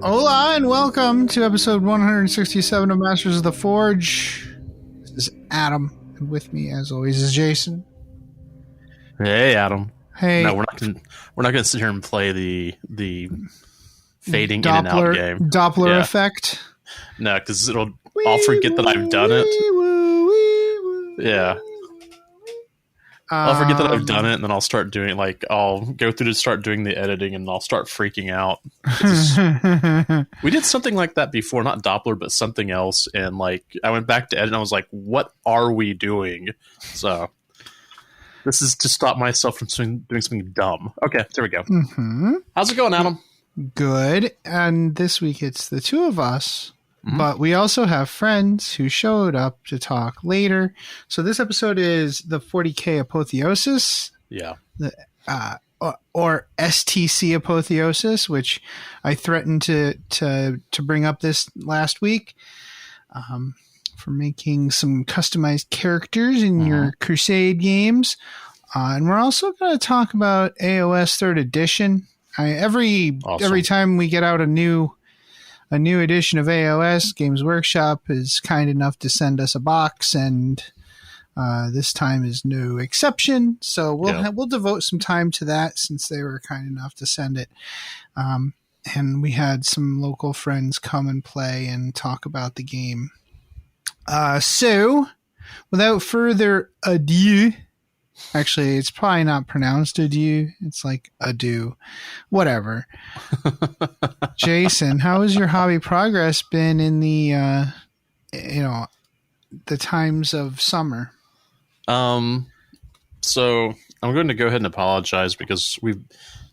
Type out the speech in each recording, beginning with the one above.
Hola and welcome to episode 167 of Masters of the Forge. This is Adam, and with me, as always, is Jason. Hey, Adam. Hey, no, we're not gonna sit here and play the fading Doppler, in and out game. Doppler effect. No, because I'll forget that I've done it. Yeah. I'll forget that I've done it, and then I'll start doing I'll go through to start doing the editing, and I'll start freaking out. We did something like that before, not Doppler, but something else, and I went back to edit, and I was like, "What are we doing?" So this is to stop myself from doing something dumb. Okay, there we go. Mm-hmm. How's it going, Adam? Good. And this week it's the two of us. But we also have friends who showed up to talk later. So this episode is the 40K Apotheosis. Yeah. Or STC Apotheosis, which I threatened to bring up this last week for making some customized characters in your Crusade games. And we're also going to talk about AoS 3rd edition. Every time we get out a new edition of AoS, Games Workshop is kind enough to send us a box, and this time is no exception. So we'll devote some time to that since they were kind enough to send it. And we had some local friends come and play and talk about the game. So without further ado, actually, it's probably not pronounced adieu. It's like adieu. Whatever. Jason, how has your hobby progress been in the, the times of summer? So I'm going to go ahead and apologize because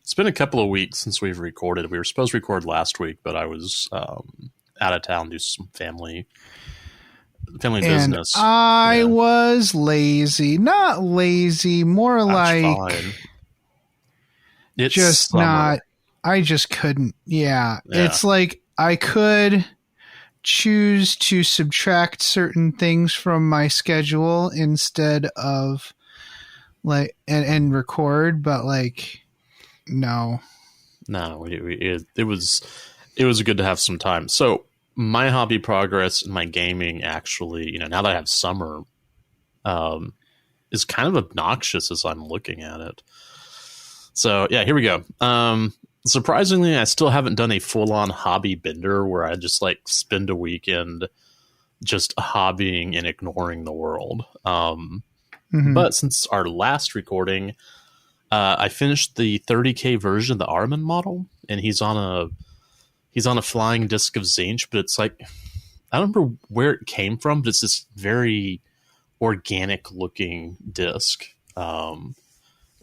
it's been a couple of weeks since we've recorded. We were supposed to record last week, but I was out of town due to some family business. I was lazy. Not lazy, more like fine. It's just summer. not. I just couldn't. Yeah. It's like I could choose to subtract certain things from my schedule instead of and record, but no. It was good to have some time. So my hobby progress and my gaming actually, now that I have summer, is kind of obnoxious as I'm looking at it. So yeah, here we go. Surprisingly, I still haven't done a full-on hobby bender where I just spend a weekend just hobbying and ignoring the world. But since our last recording, I finished the 30K version of the Armin model, and he's on a flying disc of Zinch, but it's I don't remember where it came from, but it's this very organic looking disc.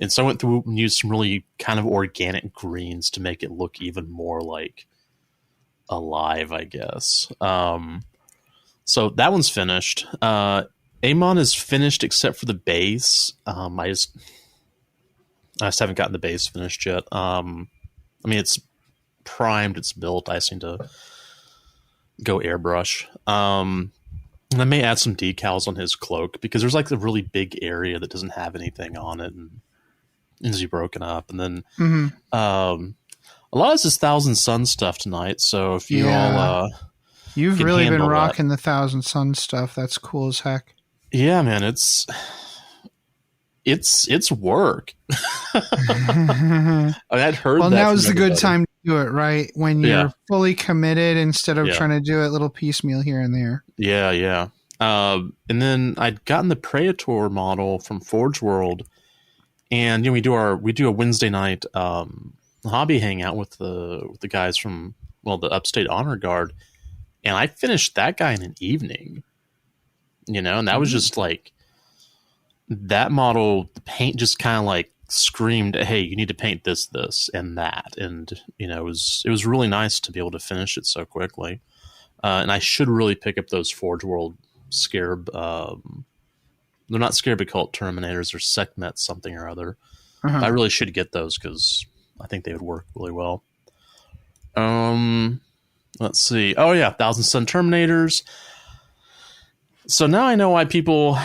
And so I went through and used some really kind of organic greens to make it look even more alive, I guess. So that one's finished. Amon is finished except for the base. I just haven't gotten the base finished yet. It's primed, it's built. I just need to go airbrush. And I may add some decals on his cloak because there's a really big area that doesn't have anything on it and is broken up. And then a lot of this is Thousand Sun stuff tonight. So if you all you've really been rocking the Thousand Sun stuff. That's cool as heck. Yeah, man, it's work. I'd heard. Well, now's a good time to do it, right? When you're fully committed instead of trying to do it little piecemeal here and there. Yeah. And then I'd gotten the Praetor model from Forge World, and we do a Wednesday night hobby hangout with the guys from the Upstate Honor Guard, and I finished that guy in an evening. And that was just that model. The paint just kind of screamed, "Hey, you need to paint this, and that," and it was really nice to be able to finish it so quickly. And I should really pick up those Forge World Scarab. They're not Scarab Occult Terminators; they're Sekhmet something or other. I really should get those because I think they would work really well. Let's see. Oh yeah, Thousand Sun Terminators. So now I know why people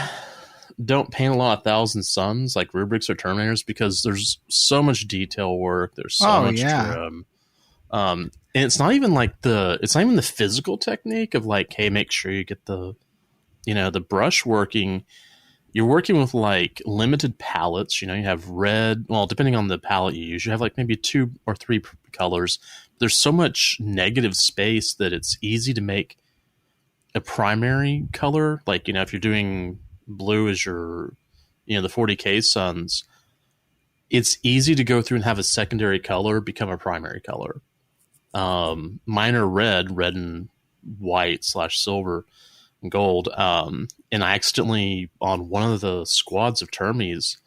don't paint a lot of Thousand Suns rubrics or Terminators, because there's so much detail work. There's so much trim. And it's not even like it's not even the physical technique of like, hey, make sure you get the brush working. You're working with like limited palettes. You have red. Well, depending on the palette you use, you have like maybe 2 or 3 colors. There's so much negative space that it's easy to make a primary color. Like, if you're doing blue as your, the 40K suns, it's easy to go through and have a secondary color become a primary color. Mine are red and white / silver and gold. And I accidentally, on one of the squads of Termies,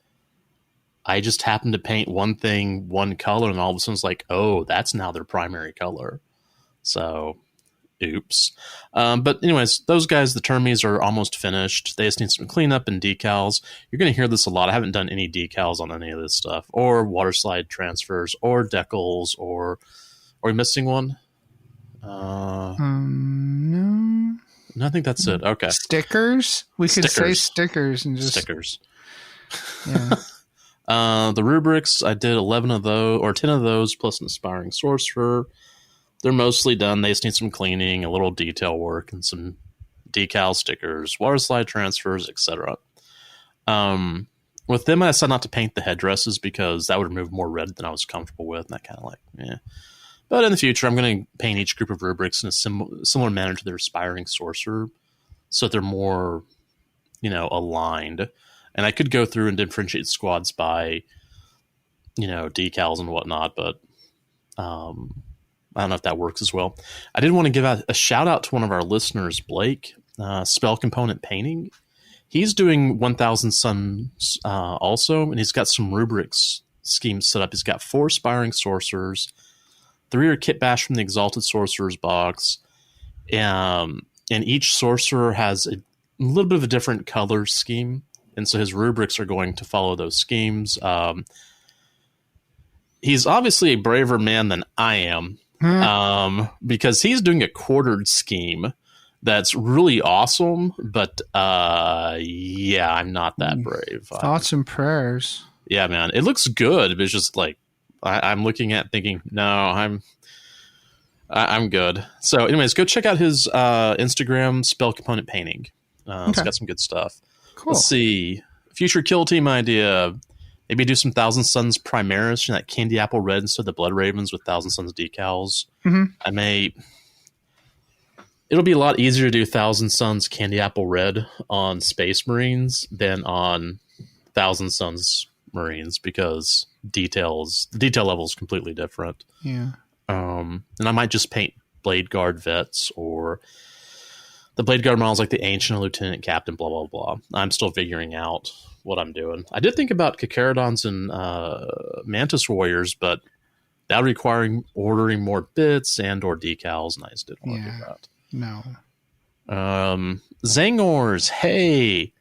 I just happened to paint one thing, one color, and all of a sudden it's like, oh, that's now their primary color. So, oops. But anyways, those guys, the Termies, are almost finished. They just need some cleanup and decals. You're going to hear this a lot. I haven't done any decals on any of this stuff, or water slide transfers, or decals, or are we missing one? No. I think that's it. Okay. Stickers? We could say stickers and just... Stickers. Yeah. The rubrics, I did 11 of those, or 10 of those, plus an aspiring sorcerer. They're mostly done. They just need some cleaning, a little detail work, and some decal stickers, water slide transfers, etc. With them, I decided not to paint the headdresses because that would remove more red than I was comfortable with, and that kind of like, yeah. But in the future, I'm going to paint each group of rubrics in a similar manner to their aspiring sorcerer, so they're more, aligned. And I could go through and differentiate squads by, decals and whatnot, but I don't know if that works as well. I did want to give out a shout out to one of our listeners, Blake, Spell Component Painting. He's doing 1000 Suns also, and he's got some rubrics schemes set up. He's got 4 aspiring sorcerers. 3 are Kit Bash from the Exalted Sorcerer's box. And each sorcerer has a little bit of a different color scheme. And so his rubrics are going to follow those schemes. He's obviously a braver man than I am. Because he's doing a quartered scheme that's really awesome. But yeah, I'm not that brave. Thoughts and prayers. Yeah, man. It looks good. But it's just like, I'm looking at thinking, no, I'm good. So anyways, go check out his Instagram, Spell Component Painting. It's got some good stuff. Cool. Let's see. Future kill team idea. Maybe do some Thousand Suns Primaris and that candy apple red instead of the Blood Ravens with Thousand Suns decals. Mm-hmm. It'll be a lot easier to do Thousand Suns candy apple red on Space Marines than on Thousand Suns Marines because the detail level is completely different. Yeah. And I might just paint Blade Guard vets or the Blade Guard models like the Ancient Lieutenant Captain, blah, blah, blah. I'm still figuring out what I'm doing. I did think about Kacaradons and Mantis Warriors, but that requiring ordering more bits and or decals, and I just didn't want to do that. No. Zangors, hey.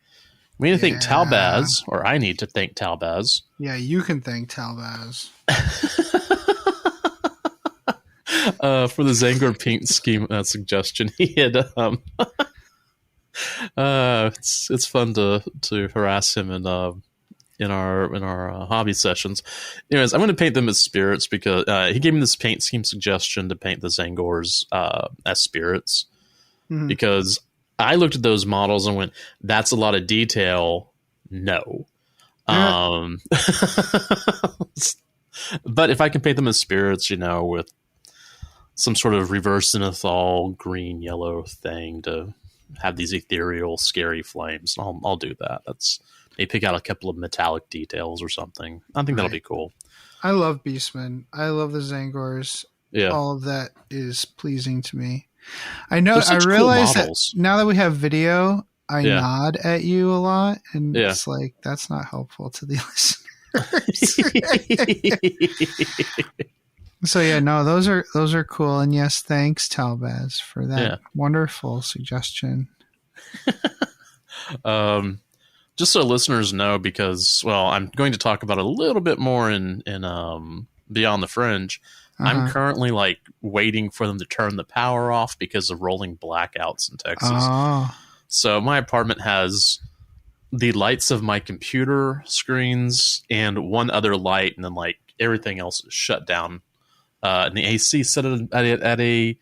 We need to thank Talbaz, or I need to thank Talbaz. Yeah, you can thank Talbaz. For the Zangor paint scheme suggestion. He had it's fun to harass him in our hobby sessions. Anyways, I'm going to paint them as spirits because he gave me this paint scheme suggestion to paint the Zangors as spirits because I looked at those models and went, that's a lot of detail. No. But if I can paint them as spirits, with some sort of reverse zenithal green yellow thing to have these ethereal scary flames, I'll do that. Maybe pick out a couple of metallic details or something. I think that'll be cool. I love Beastmen. I love the Zangors. Yeah. All of that is pleasing to me. I know. I realize that now that we have video, I nod at you a lot, and it's like that's not helpful to the listeners. So no, those are cool, and yes, thanks Talbaz for that wonderful suggestion. Just so listeners know, because I'm going to talk about it a little bit more in Beyond the Fringe. I'm currently waiting for them to turn the power off because of rolling blackouts in Texas. Oh. So my apartment has the lights of my computer screens and one other light, and then everything else is shut down and the AC set it at a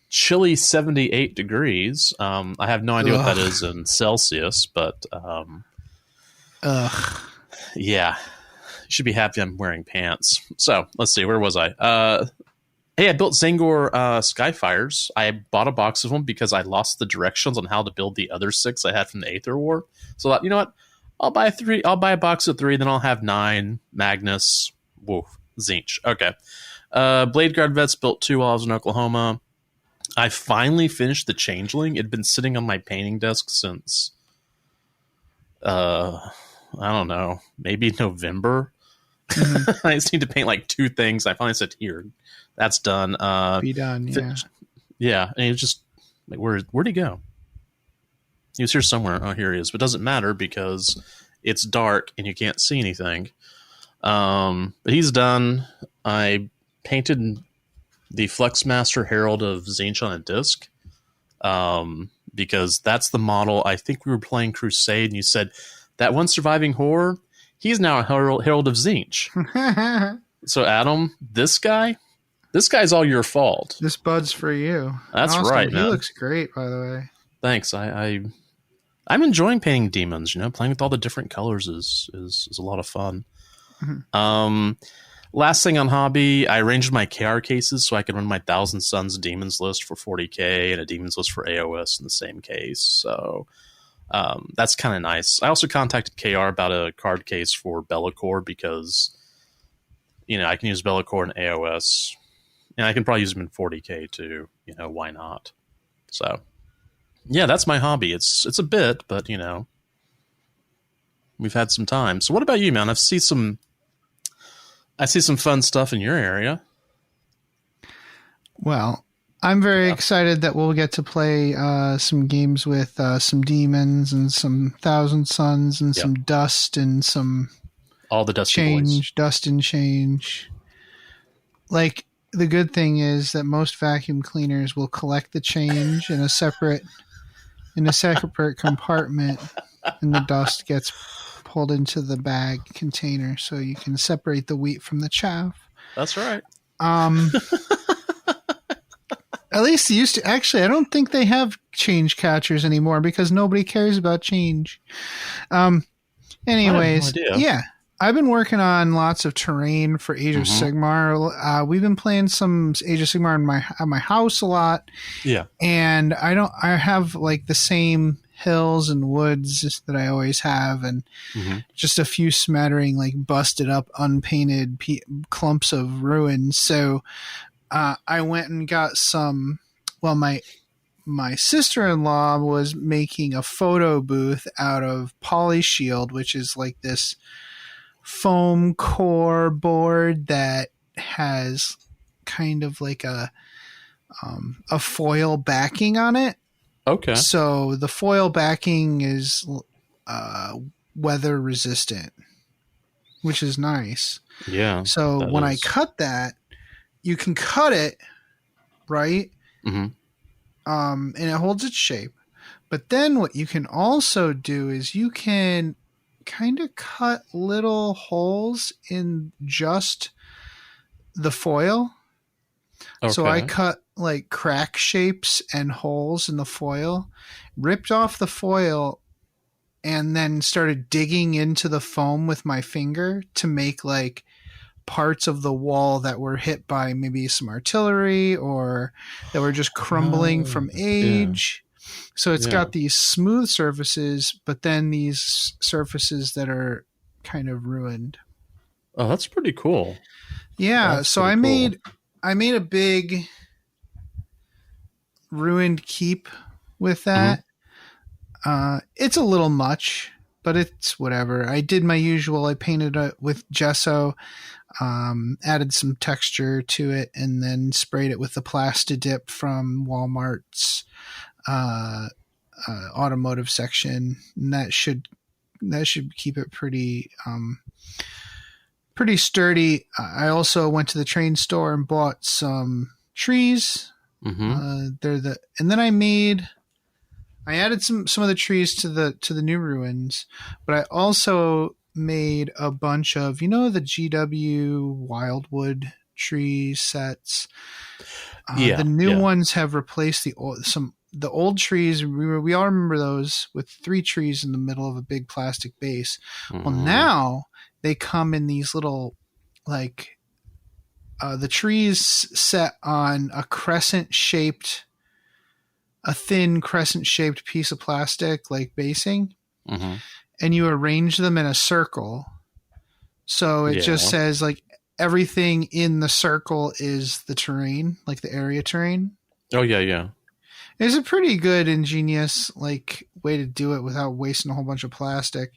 chilly 78 degrees. I have no idea what that is in Celsius, but yeah, you should be happy I'm wearing pants. So let's see, where was I? Hey, I built Zangor Skyfires. I bought a box of them because I lost the directions on how to build the other 6 I had from the Aether War. So I thought, you know what? I'll buy 3. I'll buy a box of 3, then I'll have 9 Magnus. Whoa, Zinch. Okay. Blade Guard Vets built 2 while I was in Oklahoma. I finally finished the Changeling. It'd been sitting on my painting desk since, I don't know, maybe November. Mm-hmm. I just need to paint like 2 things. I finally said, here, that's done. Be done, yeah. Yeah, and he was just like, where'd he go? He was here somewhere. Oh, here he is. But it doesn't matter because it's dark and you can't see anything. But he's done. I painted the Flexmaster Herald of Zinch on a disc, because that's the model. I think we were playing Crusade, and you said that one surviving horror, he's now a Herald of Zinch. So, Adam, this guy's all your fault. This bud's for you. That's awesome. Right, man. He looks great, by the way. Thanks. I'm enjoying painting demons. Playing with all the different colors is a lot of fun. Mm-hmm. Last thing on hobby, I arranged my KR cases so I can run my Thousand Suns Demons list for 40k and a Demons list for AoS in the same case. So that's kind of nice. I also contacted KR about a card case for Bellacore because, I can use Bellacore and AoS. And I can probably use them in 40k too. Why not? So, yeah, that's my hobby. It's a bit, but, we've had some time. So what about you, man? I see some fun stuff in your area. Well, I'm very excited that we'll get to play some games with some demons and some Thousand Suns and some dust and some all the dusty change, boys. Dust and change. Like, the good thing is that most vacuum cleaners will collect the change in a separate compartment, and the dust gets pulled into the bag container so you can separate the wheat from the chaff. That's right. At least they used to. Actually, I don't think they have change catchers anymore because nobody cares about change. Anyways, yeah, I've been working on lots of terrain for Age of Sigmar. We've been playing some Age of Sigmar at my house a lot. Yeah, and I have like the same hills and woods that I always have, and just a few smattering like busted up, unpainted clumps of ruins. So I went and got some. Well, my sister-in-law was making a photo booth out of Polyshield, which is like this foam core board that has kind of like a foil backing on it. Okay. So the foil backing is weather resistant, which is nice. Yeah. So when I cut that, you can cut it, right? Mm-hmm. And it holds its shape. But then what you can also do is you can kind of cut little holes in just the foil. Okay. So I cut like crack shapes and holes in the foil, ripped off the foil, and then started digging into the foam with my finger to make like parts of the wall that were hit by maybe some artillery or that were just crumbling from age. Yeah. So it's got these smooth surfaces, but then these surfaces that are kind of ruined. Oh, that's pretty cool. Yeah. That's so I made a big ruined keep with that. It's a little much, but it's whatever. I did my usual. I painted it with gesso, added some texture to it, and then sprayed it with the Plastidip from Walmart's automotive section. And that should keep it pretty sturdy. I also went to the train store and bought some trees. And then I added some of the trees to the new ruins, but I also made a bunch of, the GW Wildwood tree sets. Yeah, The new yeah. ones have replaced the old trees. We all remember those with 3 trees in the middle of a big plastic base. Well, Mhm. now they come in these little, like, the trees set on a thin crescent shaped piece of plastic, like basing, Mhm. and you arrange them in a circle. So it just Yeah. says, like, everything in the circle is the terrain, like the area terrain. Oh yeah, yeah. It's a pretty good, ingenious, like, way to do it without wasting a whole bunch of plastic.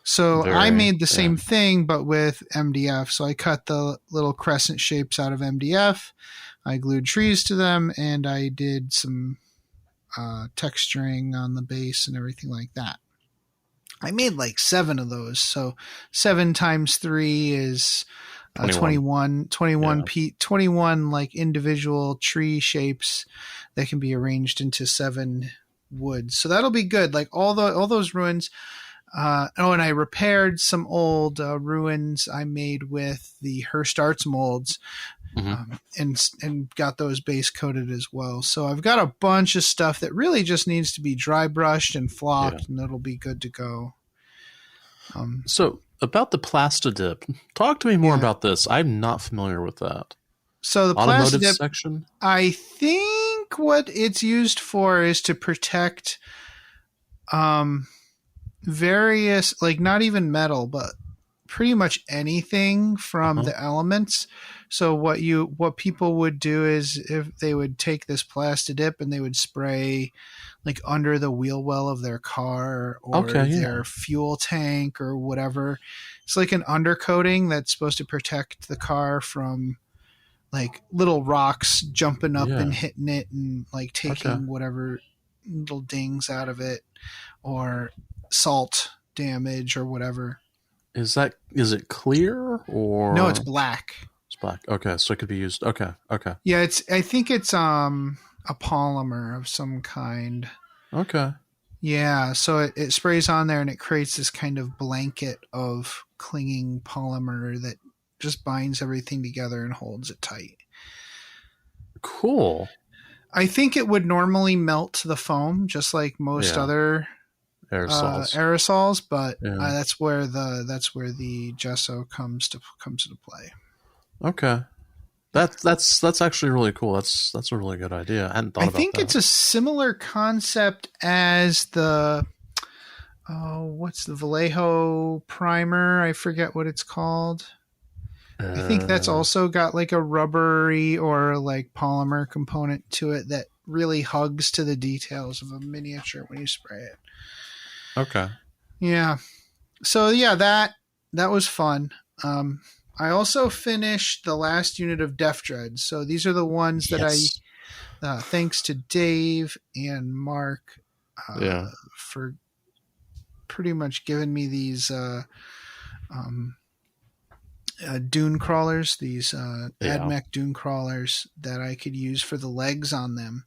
So I Very. made the Yeah. same thing, but with MDF. So I cut the little crescent shapes out of MDF. I glued trees to them, and I did some texturing on the base and everything like that. I made like 7 of those. So 7 times 3 is 21. 21 like individual tree shapes that can be arranged into 7 woods. So that'll be good. Like all those ruins. And I repaired some old ruins I made with the Hearst Arts molds, Mhm. and got those base coated as well. So I've got a bunch of stuff that really just needs to be dry brushed and Yeah. flocked, and it'll be good to go. So about the plastidip, talk to me more Yeah. about this. I'm not familiar with that. So the Automotive plastidip, section. I think what it's used for is to protect various, like, not even metal, but pretty much anything from Uh-huh. the elements. So what people would do is, if they would take this plastidip and they would spray, like, under the wheel well of their car or Okay. Yeah. their fuel tank or whatever. It's like an undercoating that's supposed to protect the car from, like, little rocks jumping up Yeah. and hitting it and, like, Okay. taking whatever little dings out of it, or salt damage or whatever. Is it clear No, it's or black. it's black? Okay, so it could be used. Okay. Okay. Yeah, I think it's a polymer of some kind. Okay. Yeah, so it sprays on there and it creates this kind of blanket of clinging polymer that just binds everything together and holds it tight. Cool. I think it would normally melt to the foam, just like most Yeah. other Aerosols. aerosols, but Yeah. that's where the gesso comes into play. Okay. That's actually really cool. That's a really good idea. I hadn't thought I about think that. it's a similar concept as the what's the Vallejo primer? I forget what it's called. I think that's also got like a rubbery or like polymer component to it that really hugs to the details of a miniature when you spray it. Okay. Yeah. So yeah, that was fun. I also finished the last unit of Def Dread. So these are the ones that Yes. thanks to Dave and Mark, Yeah. for pretty much giving me these dune crawlers, these Yeah. AdMech dune crawlers that I could use for the legs on them.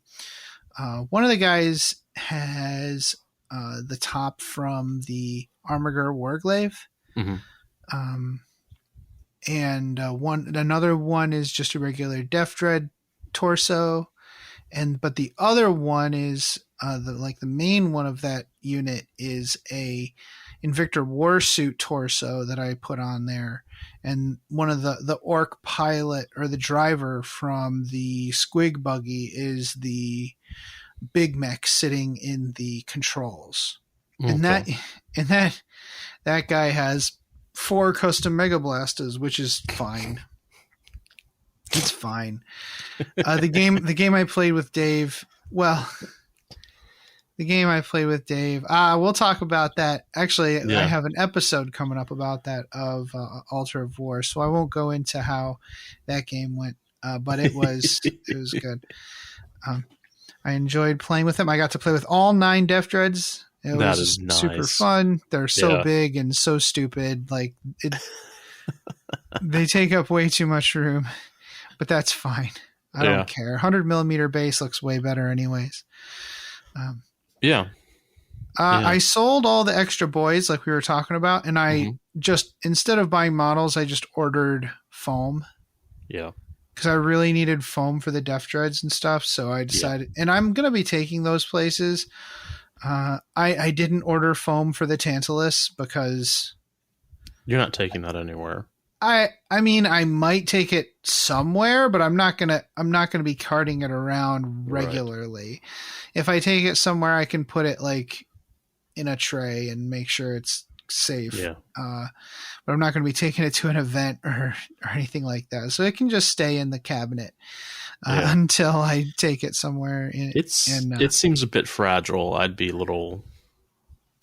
One of the guys has the top from the Armiger Warglaive. Mhm. And another one is just a regular Def Dread torso, but the other one is the main one of that unit is a Invictor Warsuit torso that I put on there, and one of the orc pilot or the driver from the Squig buggy is the Big Mech sitting in the controls, and Okay. that guy has 4 custom Mega Blasters, which is fine. It's fine. The game I played with Dave. Well, the game I played with Dave. We'll talk about that. Actually, Yeah. I have an episode coming up about that of Altar of War, so I won't go into how that game went. But it was good. I enjoyed playing with them. I got to play with all 9 Def Dreads. It That was is nice. super fun. They're so Yeah. big and so stupid. Like they take up way too much room, but that's fine. I Yeah. don't care. 100mm base looks way better, anyways. Yeah. I sold all the extra boys, like we were talking about, and I Mhm. just, instead of buying models, I just ordered foam. Yeah. because I really needed foam for the def dreads and stuff. So I decided, and I'm going to be taking those places. I didn't order foam for the Tantalus because You're not taking that anywhere. I mean, I might take it somewhere, but I'm not gonna be carting it around regularly. Right. If I take it somewhere, I can put it like in a tray and make sure it's safe. Yeah. But I'm not going to be taking it to an event or anything like that. So it can just stay in the cabinet until I take it somewhere. It seems a bit fragile. I'd be very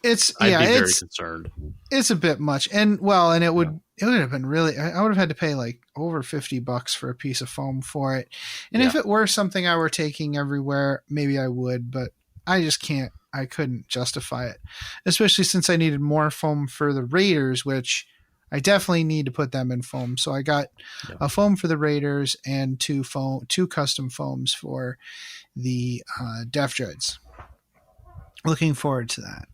concerned. It's a bit much. And it would have been really, I would have had to pay like over $50 for a piece of foam for it. And if it were something I were taking everywhere, maybe I would, but I just can't. I couldn't justify it, especially since I needed more foam for the Raiders, which I definitely need to put them in foam. So I got a foam for the Raiders and two custom foams for the Def Dreads. Looking forward to that.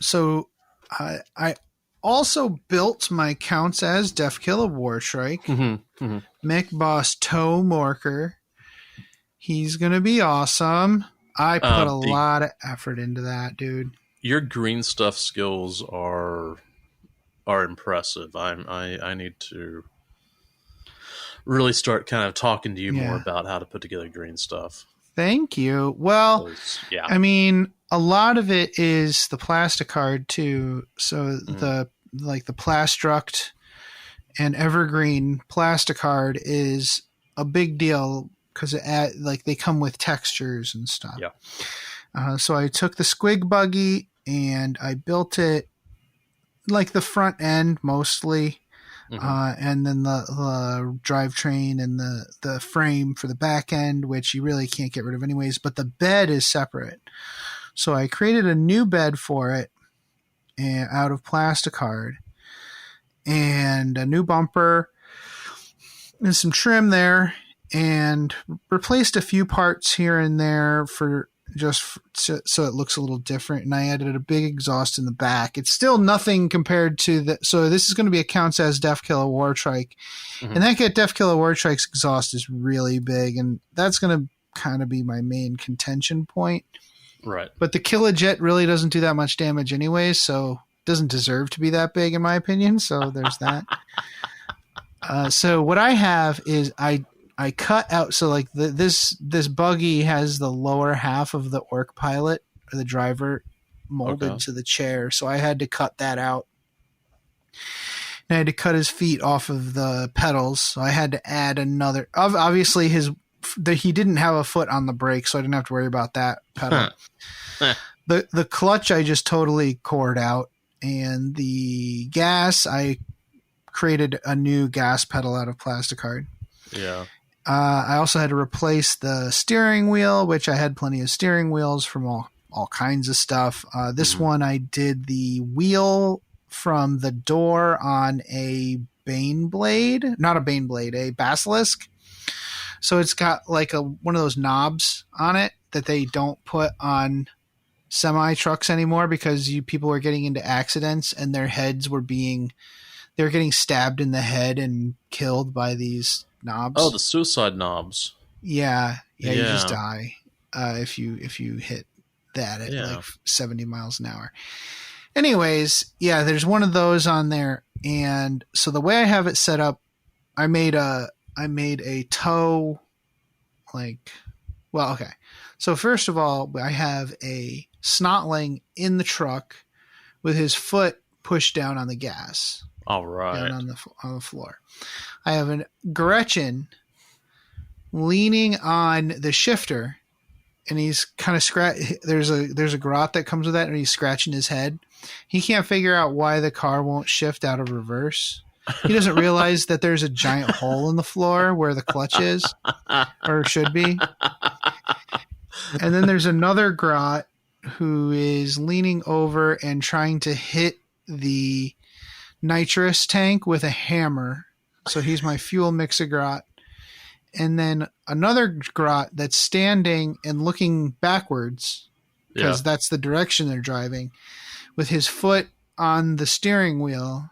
So I also built my Counts as Def Killer War Trike. Mech Boss Toe Morker. He's going to be awesome. I put a lot of effort into that, dude. Your green stuff skills are impressive. I need to really start kind of talking to you more about how to put together green stuff. Thank you. Well, I mean, a lot of it is the Plasticard too. So the Plastruct and Evergreen Plasticard is a big deal. Because they come with textures and stuff. Yeah. So I took the Squig Buggy and I built it like the front end mostly, and then the drivetrain and the frame for the back end, which you really can't get rid of anyways. But the bed is separate. So I created a new bed for it out of Plasticard and a new bumper and some trim there. And replaced a few parts here and there for so it looks a little different. And I added a big exhaust in the back. It's still nothing compared to so this is going to be a Counts as Def Killer War Trike. And that Def Killer War Trike's exhaust is really big. And that's going to kind of be my main contention point. Right. But the Killajet really doesn't do that much damage anyway. So it doesn't deserve to be that big in my opinion. So there's that. So what I have is I cut out, so like this buggy has the lower half of the Orc pilot or the driver molded to the chair. So I had to cut that out. And I had to cut his feet off of the pedals. So I had to add another, obviously he didn't have a foot on the brake, so I didn't have to worry about that pedal. The clutch I just totally cored out, and the gas, I created a new gas pedal out of Plasticard. Yeah. I also had to replace the steering wheel, which I had plenty of steering wheels from all kinds of stuff. This one I did the wheel from the door on a not a Baneblade, a Basilisk. So it's got like one of those knobs on it that they don't put on semi trucks anymore because people were getting into accidents and their heads were they were getting stabbed in the head and killed by these knobs. Oh, the suicide knobs. Yeah. You just die if you hit that at like 70 miles an hour. Anyways, there's one of those on there, and so the way I have it set up, I made a toe okay. So first of all, I have a Snotling in the truck with his foot pushed down on the gas. All right. Down on the floor. I have a Gretchen leaning on the shifter, and he's kind of there's a grot that comes with that, and he's scratching his head. He can't figure out why the car won't shift out of reverse. He doesn't realize that there's a giant hole in the floor where the clutch is, or should be. And then there's another grot who is leaning over and trying to hit the nitrous tank with a hammer. So he's my fuel mixer grot. And then another grot that's standing and looking backwards because that's the direction they're driving, with his foot on the steering wheel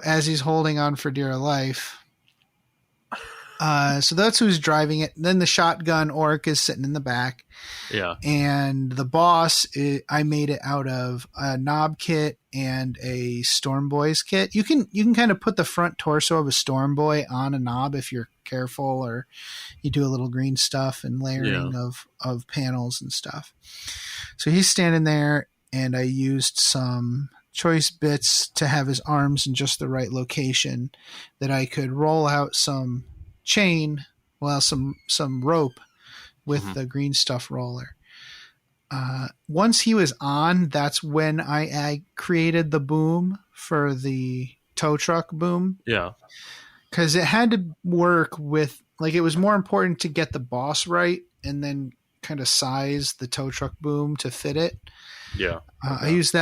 as he's holding on for dear life. So that's who's driving it. Then the shotgun orc is sitting in the back. Yeah. And the boss, I made it out of a knob kit and a Storm Boys kit. You can kind of put the front torso of a Storm Boy on a knob if you're careful, or you do a little green stuff and layering of panels and stuff. So he's standing there, and I used some choice bits to have his arms in just the right location that I could roll out some chain, some rope with the green stuff roller. Once he was on, that's when I created the boom for the tow truck boom. Yeah. Because it had to work with, like, it was more important to get the boss right and then kind of size the tow truck boom to fit it. Yeah. I used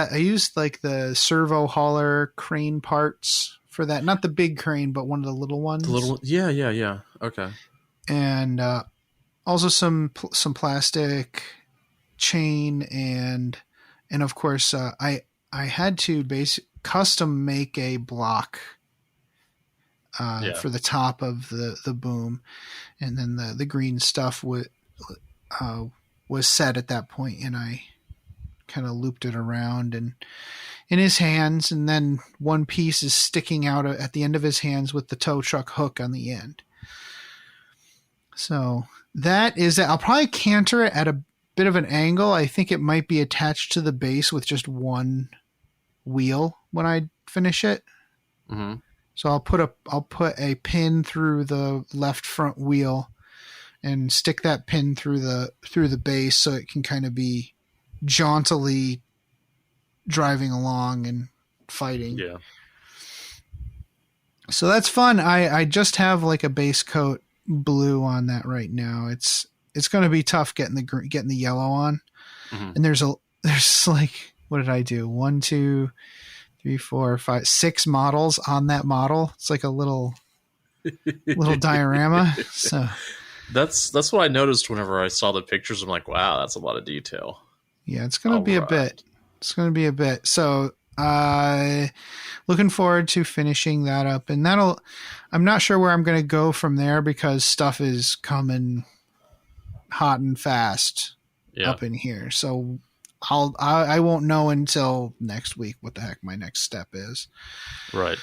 like the servo hauler crane parts for that. Not the big crane, but one of the little ones. The little, yeah. Okay. And also some plastic chain and of course I had to custom make a block for the top of the boom, and then the green stuff was set at that point, and I kind of looped it around and in his hands, and then one piece is sticking out at the end of his hands with the tow truck hook on the end. So that is it. I'll probably canter it at a bit of an angle. I think it might be attached to the base with just one wheel when I finish it. Mm-hmm. So I'll put a pin through the left front wheel and stick that pin through the base so it can kind of be jauntily driving along and fighting. Yeah. So that's fun. I just have like a base coat blue on that right now. It's going to be tough getting the yellow on. Mm-hmm. And there's like, what did I do? 1, 2, 3, 4, 5, 6 models on that model. It's like a little diorama. So that's what I noticed whenever I saw the pictures. I'm like, wow, that's a lot of detail. Yeah, it's going to be a bit. It's going to be a bit. So, looking forward to finishing that up, and I'm not sure where I'm going to go from there because stuff is coming hot and fast up in here. So I won't know until next week what the heck my next step is. Right.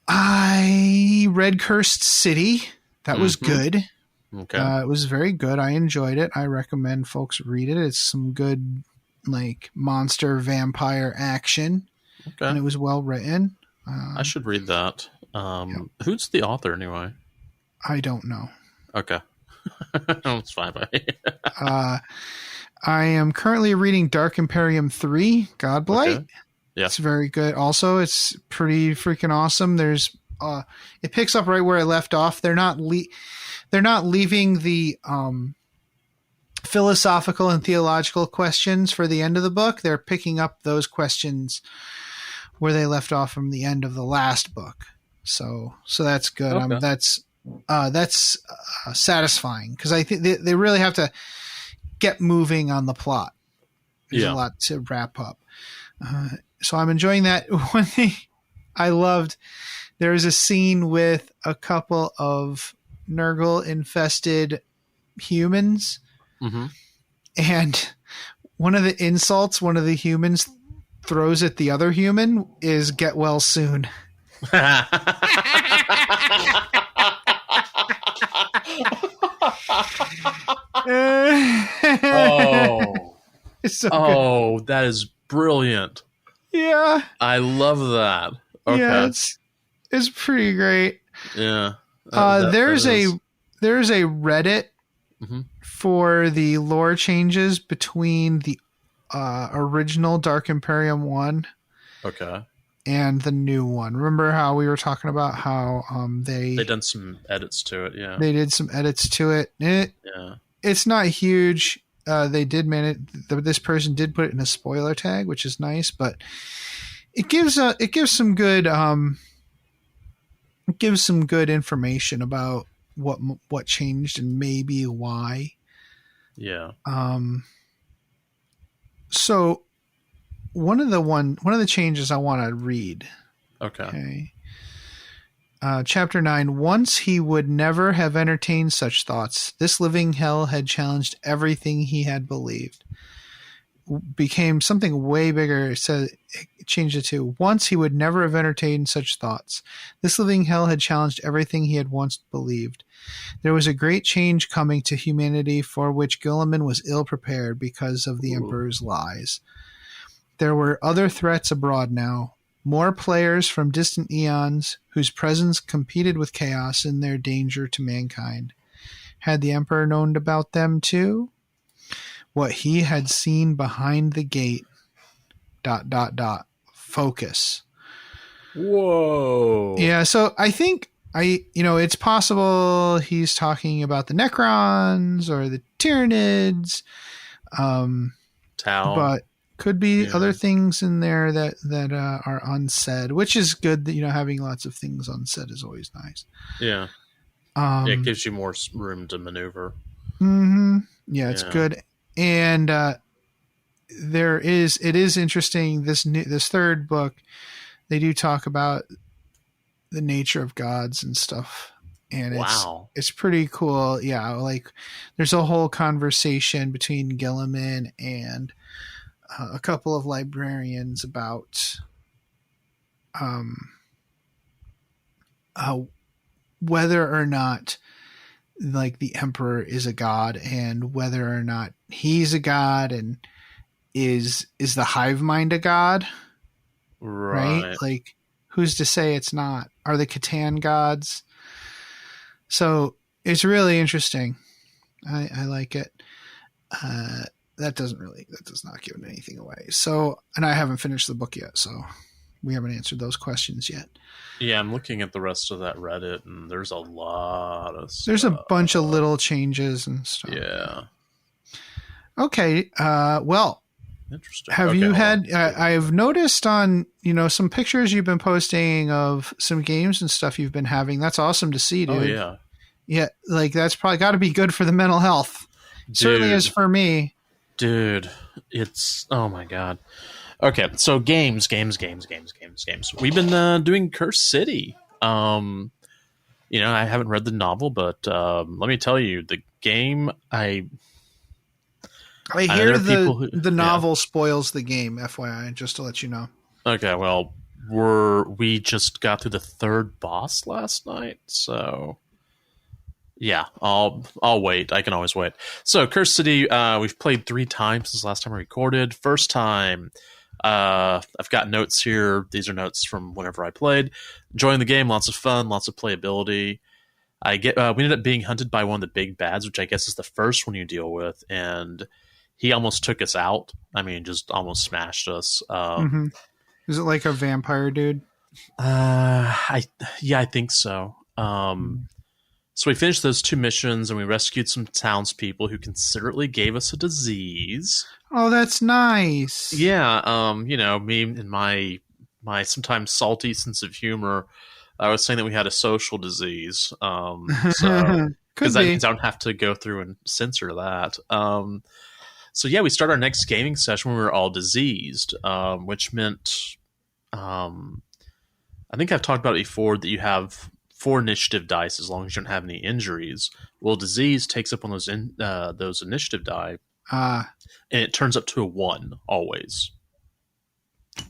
I read Cursed City. That was good. Okay. It was very good. I enjoyed it. I recommend folks read it. It's some good, like, monster vampire action. Okay. And it was well written. I should read that. Who's the author anyway? I don't know. Okay. It's fine by me. I am currently reading Dark Imperium 3, Godblight. Okay. Yeah. It's very good. Also, it's pretty freaking awesome. There's it picks up right where I left off. They're not leaving the philosophical and theological questions for the end of the book. They're picking up those questions where they left off from the end of the last book. So that's good. Okay. That's satisfying because I think they really have to get moving on the plot. There's a lot to wrap up. So I'm enjoying that. One thing I loved, there was a scene with a couple of Nurgle infested humans. Mm-hmm. And one of the insults one of the humans throws at the other human is "get well soon." So good. That is brilliant. Yeah. I love that. Okay. Yeah, it's pretty great. Yeah. There's a Reddit for the lore changes between the original Dark Imperium 1 and the new one. Remember how we were talking about how they done some edits to it, yeah. They did some edits to it. It's not huge. They did manage. This person did put it in a spoiler tag, which is nice, but it gives some good information about what changed and maybe why. Yeah. So one of the changes I want to read. Okay. Chapter 9. Once he would never have entertained such thoughts. This living hell had challenged everything he had believed. Became something way bigger. It said, it changed it to, once he would never have entertained such thoughts. This living hell had challenged everything he had once believed. There was a great change coming to humanity for which Gilliman was ill prepared because of the Emperor's lies. There were other threats abroad now. More players from distant eons whose presence competed with chaos in their danger to mankind. Had the Emperor known about them too? What he had seen behind the gate. ... Focus. Whoa. Yeah, so I think it's possible he's talking about the Necrons or the Tyranids. Tau. But could be other things in there that are unsaid, which is good. That having lots of things unsaid is always nice. Yeah. It gives you more room to maneuver. Mm-hmm. Yeah, it's good. And it is interesting. This third book, they do talk about the nature of gods and stuff, and it's pretty cool. Yeah, like there's a whole conversation between Gilliman and a couple of librarians about whether or not like the Emperor is a god, and whether or not he's a god, and is the hive mind a god, right? Like, who's to say it's not? Are the Catan gods? So it's really interesting. I like it. That does not give anything away. So, and I haven't finished the book yet, so we haven't answered those questions yet. Yeah, I'm looking at the rest of that Reddit, and there's a lot of stuff. There's a bunch of little changes and stuff. Yeah. Okay. Well, interesting. Have you had? I've noticed on some pictures you've been posting of some games and stuff you've been having. That's awesome to see, dude. Oh yeah. Yeah, like that's probably got to be good for the mental health. Dude. Certainly is for me. Dude, it's oh my god. Okay, so games. We've been doing Curse City. I haven't read the novel, but let me tell you, the game I hear the novel spoils the game, FYI, just to let you know. Okay, well, we just got through the third boss last night, so yeah, I'll wait. I can always wait. So Curse City, we've played 3 times since last time I recorded. First time, I've got notes here. These are notes from whenever I played. Enjoying the game, lots of fun, lots of playability. We ended up being hunted by one of the big bads, which I guess is the first one you deal with, and he almost took us out. I mean, just almost smashed us. Is it like a vampire dude? I think so. So we finished those 2 missions, and we rescued some townspeople who considerately gave us a disease. Oh, that's nice. Yeah, me and my sometimes salty sense of humor, I was saying that we had a social disease. So because I don't have to go through and censor that. So yeah, we start our next gaming session when we were all diseased, which meant, I think I've talked about it before, that you have 4 initiative dice as long as you don't have any injuries. Well, disease takes up on those initiative die, and it turns up to a 1 always.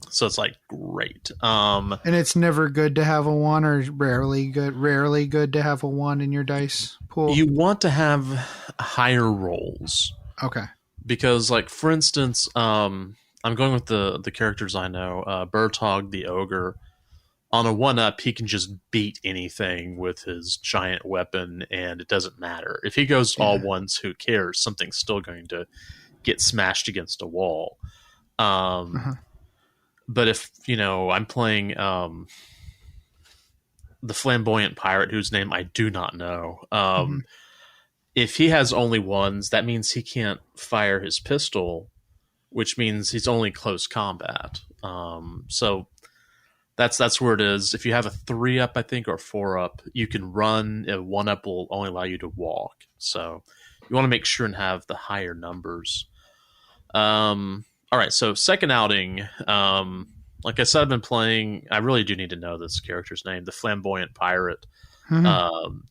So it's like great. And it's never good to have a 1, or rarely good to have a 1 in your dice pool. You want to have higher rolls. Okay. Because, like, for instance, I'm going with the characters I know. Bertog the ogre. On a 1-up, he can just beat anything with his giant weapon, and it doesn't matter. If he goes all 1s, who cares? Something's still going to get smashed against a wall. But if, I'm playing the flamboyant pirate, whose name I do not know, if he has only 1s, that means he can't fire his pistol, which means he's only close combat. So that's where it is. If you have a 3-up, I think, or 4-up, you can run. A 1-up will only allow you to walk. So you want to make sure and have the higher numbers. All right, so second outing, like I said, I've been playing. I really do need to know this character's name, the flamboyant pirate. Mhm. Um,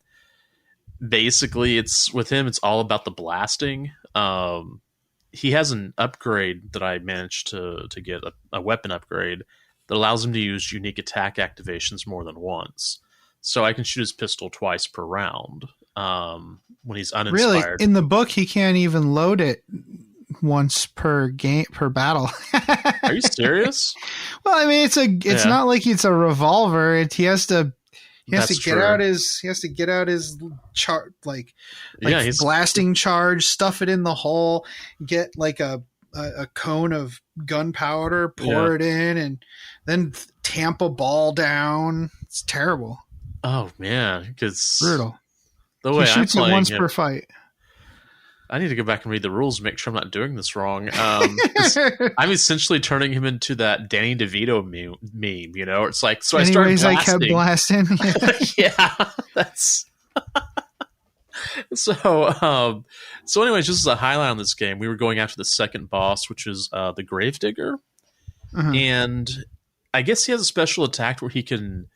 Basically, it's with him. It's all about the blasting. He has an upgrade that I managed to get a weapon upgrade that allows him to use unique attack activations more than once. So I can shoot his pistol twice per round when he's Really, uninspired. in the book, he can't even load it once per battle. Are you serious? Well, I mean, it's not like it's a revolver. He has to That's get true. out his like Yeah, he's blasting charge, stuff it in the hole, get like a cone of gunpowder, pour it in, and then tamp a ball down. It's terrible. Oh man, because Brutal. the way He I'm shoots it playing once it, per fight. I need to go back and read the rules and make sure I'm not doing this wrong. 'Cause I'm essentially turning him into that Danny DeVito meme, you know? It's like, so Anyways, I I kept started blasting. yeah, that's so. So, anyways, just as a highlight on this game, we were going after the second boss, which is the Gravedigger, Uh-huh. and I guess he has a special attack where he can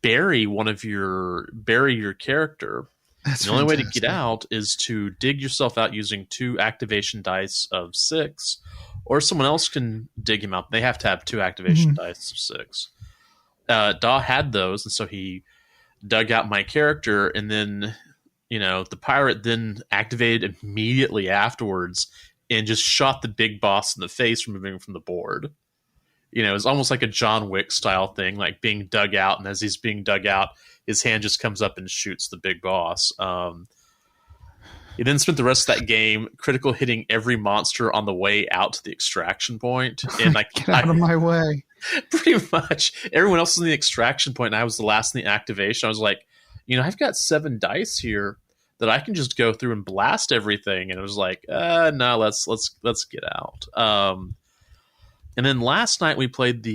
bury your character. That's the only way to fantastic. get out is to dig yourself out using 2 activation dice of 6, or someone else can dig him out. They have to have 2 activation dice of 6. Daw had those, and so he dug out my character, and then, you know, the pirate then activated immediately afterwards and just shot the big boss in the face, removing him from the board. You know, it's almost like a John Wick style thing, like being dug out, and as he's being dug out, his hand just comes up and shoots the big boss. He then spent the rest of that game critical hitting every monster on the way out to the extraction point. And Get out of my way. Pretty much. Everyone else was in the extraction point, and I was the last in the activation. I was like, you know, I've got 7 dice here that I can just go through and blast everything. And it was like, no, let's get out. And then last night we played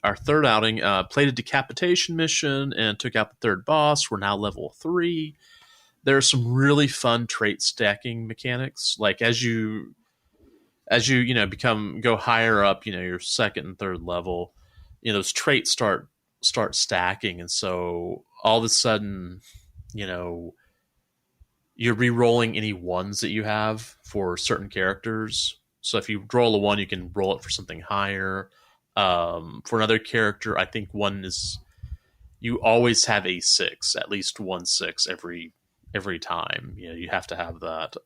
our third outing, played a decapitation mission and took out the 3rd boss. We're now level 3. There are some really fun trait stacking mechanics. Like as you go higher up, you know, your 2nd and 3rd level, you know, those traits start stacking, and so all of a sudden, you know, you're re-rolling any ones that you have for certain characters. So if you roll a 1, you can roll it for something higher. For another character, I think one is you always have a 6, at least 1 6 every time. You know, you have to have that.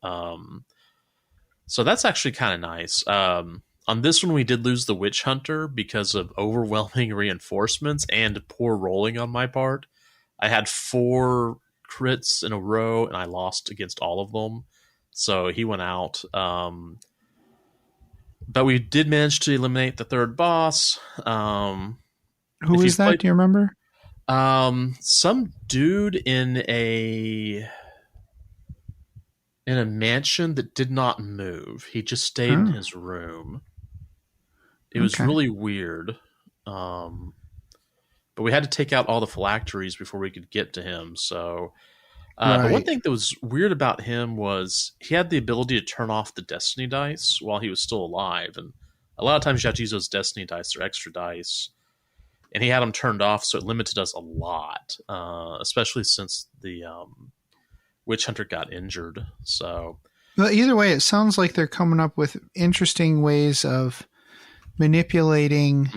So that's actually kind of nice. On this one, we did lose the Witch Hunter because of overwhelming reinforcements and poor rolling on my part. I had 4 crits in a row, and I lost against all of them. So he went out. But we did manage to eliminate the 3rd boss. Who is that? Do you remember? Some dude in a mansion that did not move. He just stayed in his room. It was really weird. But we had to take out all the phylacteries before we could get to him. So, but one thing that was weird about him was he had the ability to turn off the destiny dice while he was still alive. And a lot of times you have to use those destiny dice or extra dice. And he had them turned off, so it limited us a lot, especially since the Witch Hunter got injured. So, well, either way, it sounds like they're coming up with interesting ways of manipulating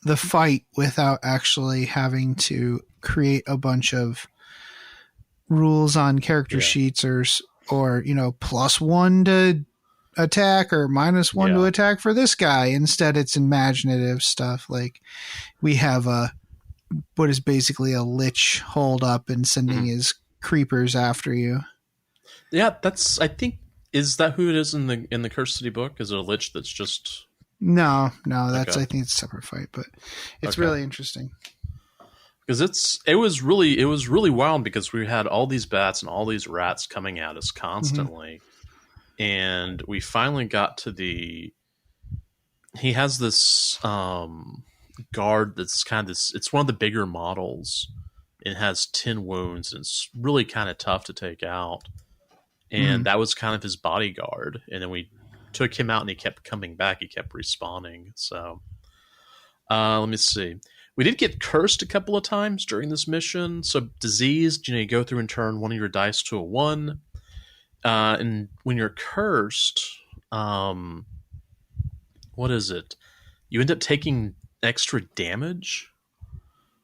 the fight without actually having to create a bunch of rules on character sheets or you know, +1 to attack or -1 to attack for this guy. Instead, it's imaginative stuff. Like we have what is basically a lich holed up and sending his creepers after you. Yeah, I think, is that who it is in the Cursed City book? Is it a lich that's just... No, that's I think it's a separate fight, but it's really interesting. Because it was really wild, because we had all these bats and all these rats coming at us constantly. And we finally got to he has this guard that's kind of this, it's one of the bigger models. It has 10 wounds, and it's really kind of tough to take out. And that was kind of his bodyguard. And then we took him out, and he kept coming back. He kept respawning. So Let me see. We did get cursed a couple of times during this mission. So diseased, you go through and turn one of your dice to a 1. And when you're cursed, what is it? You end up taking extra damage.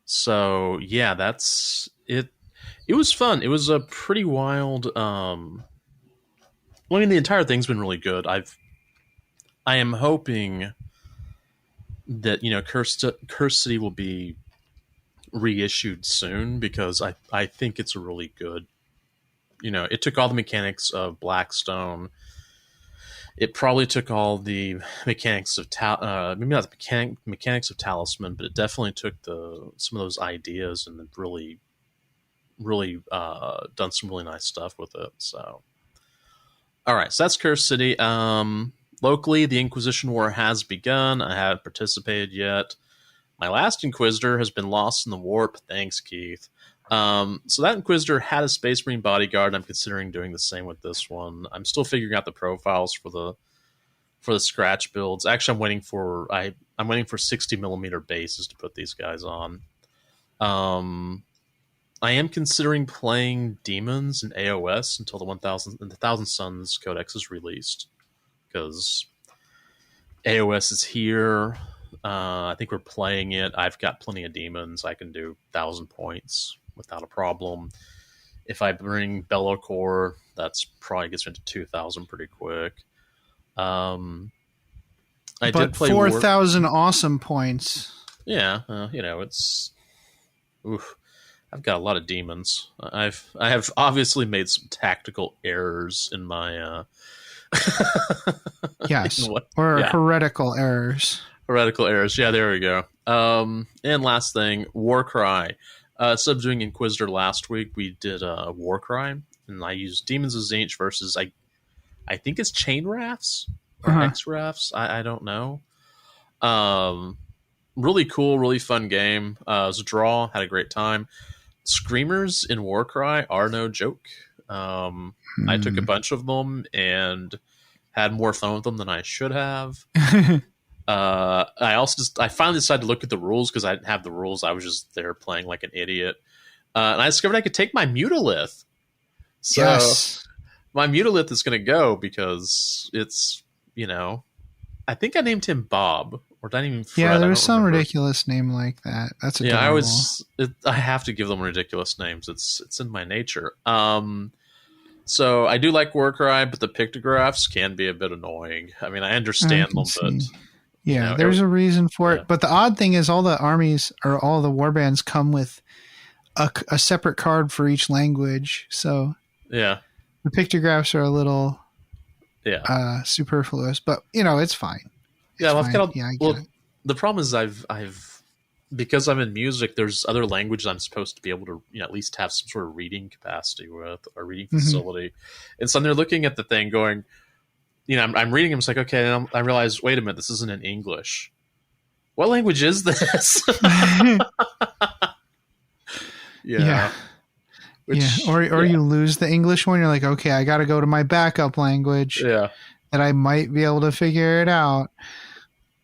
So yeah, that's it. It was fun. It was a pretty wild. I mean, the entire thing's been really good. I am hoping that Cursed City will be reissued soon, because I think it's a really good. It took all the mechanics of Blackstone. It probably took all the mechanics of maybe not the mechanics of Talisman, but it definitely took some of those ideas and really, really done some really nice stuff with it. So, all right, so that's Cursed City. Locally, the Inquisition War has begun. I haven't participated yet. My last Inquisitor has been lost in the warp. Thanks, Keith. So that Inquisitor had a Space Marine bodyguard. I'm considering doing the same with this one. I'm still figuring out the profiles for the scratch builds. Actually, I'm waiting for 60 millimeter bases to put these guys on. I am considering playing demons in AoS until the 1000 Suns Codex is released, because AoS is here. I think we're playing it. I've got plenty of demons. I can do 1,000 points without a problem. If I bring Bellocore, that's probably gets into 2,000 pretty quick. I did play 4,000 awesome points. Yeah, it's. Oof. I've got a lot of demons. I have obviously made some tactical errors in my. Yes, heretical errors. Heretical errors. Yeah, there we go. And last thing, Warcry. Instead of doing Inquisitor last week, we did Warcry, and I used Demons of Zinch versus I think it's Chain Rafts or X Rafts. I don't know. Really cool, really fun game. It was a draw. Had a great time. Screamers in Warcry are no joke. I took a bunch of them and had more fun with them than I should have. I finally decided to look at the rules, because I didn't have the rules. I was just there playing like an idiot. And I discovered I could take my Mutalith. So yes. My Mutalith is going to go, because it's, I think I named him Bob. Or did I even Fred? Yeah, there's some ridiculous name like that. That's adorable. Yeah, I have to give them ridiculous names. It's in my nature. So I do like Warcry, but the pictographs can be a bit annoying. I mean, I understand them, but yeah, there's a reason for it. But the odd thing is, all the armies or all the warbands come with a separate card for each language. So yeah, the pictographs are a little superfluous, but it's fine. The problem is I've because I'm in music, there's other languages I'm supposed to be able to at least have some sort of reading capacity with, or reading facility. And so they're looking at the thing going, I'm reading them. It's like, okay, and I realize, wait a minute, this isn't in English. What language is this? Yeah. Or you lose the English one. You're like, okay, I got to go to my backup language. Yeah. That I might be able to figure it out.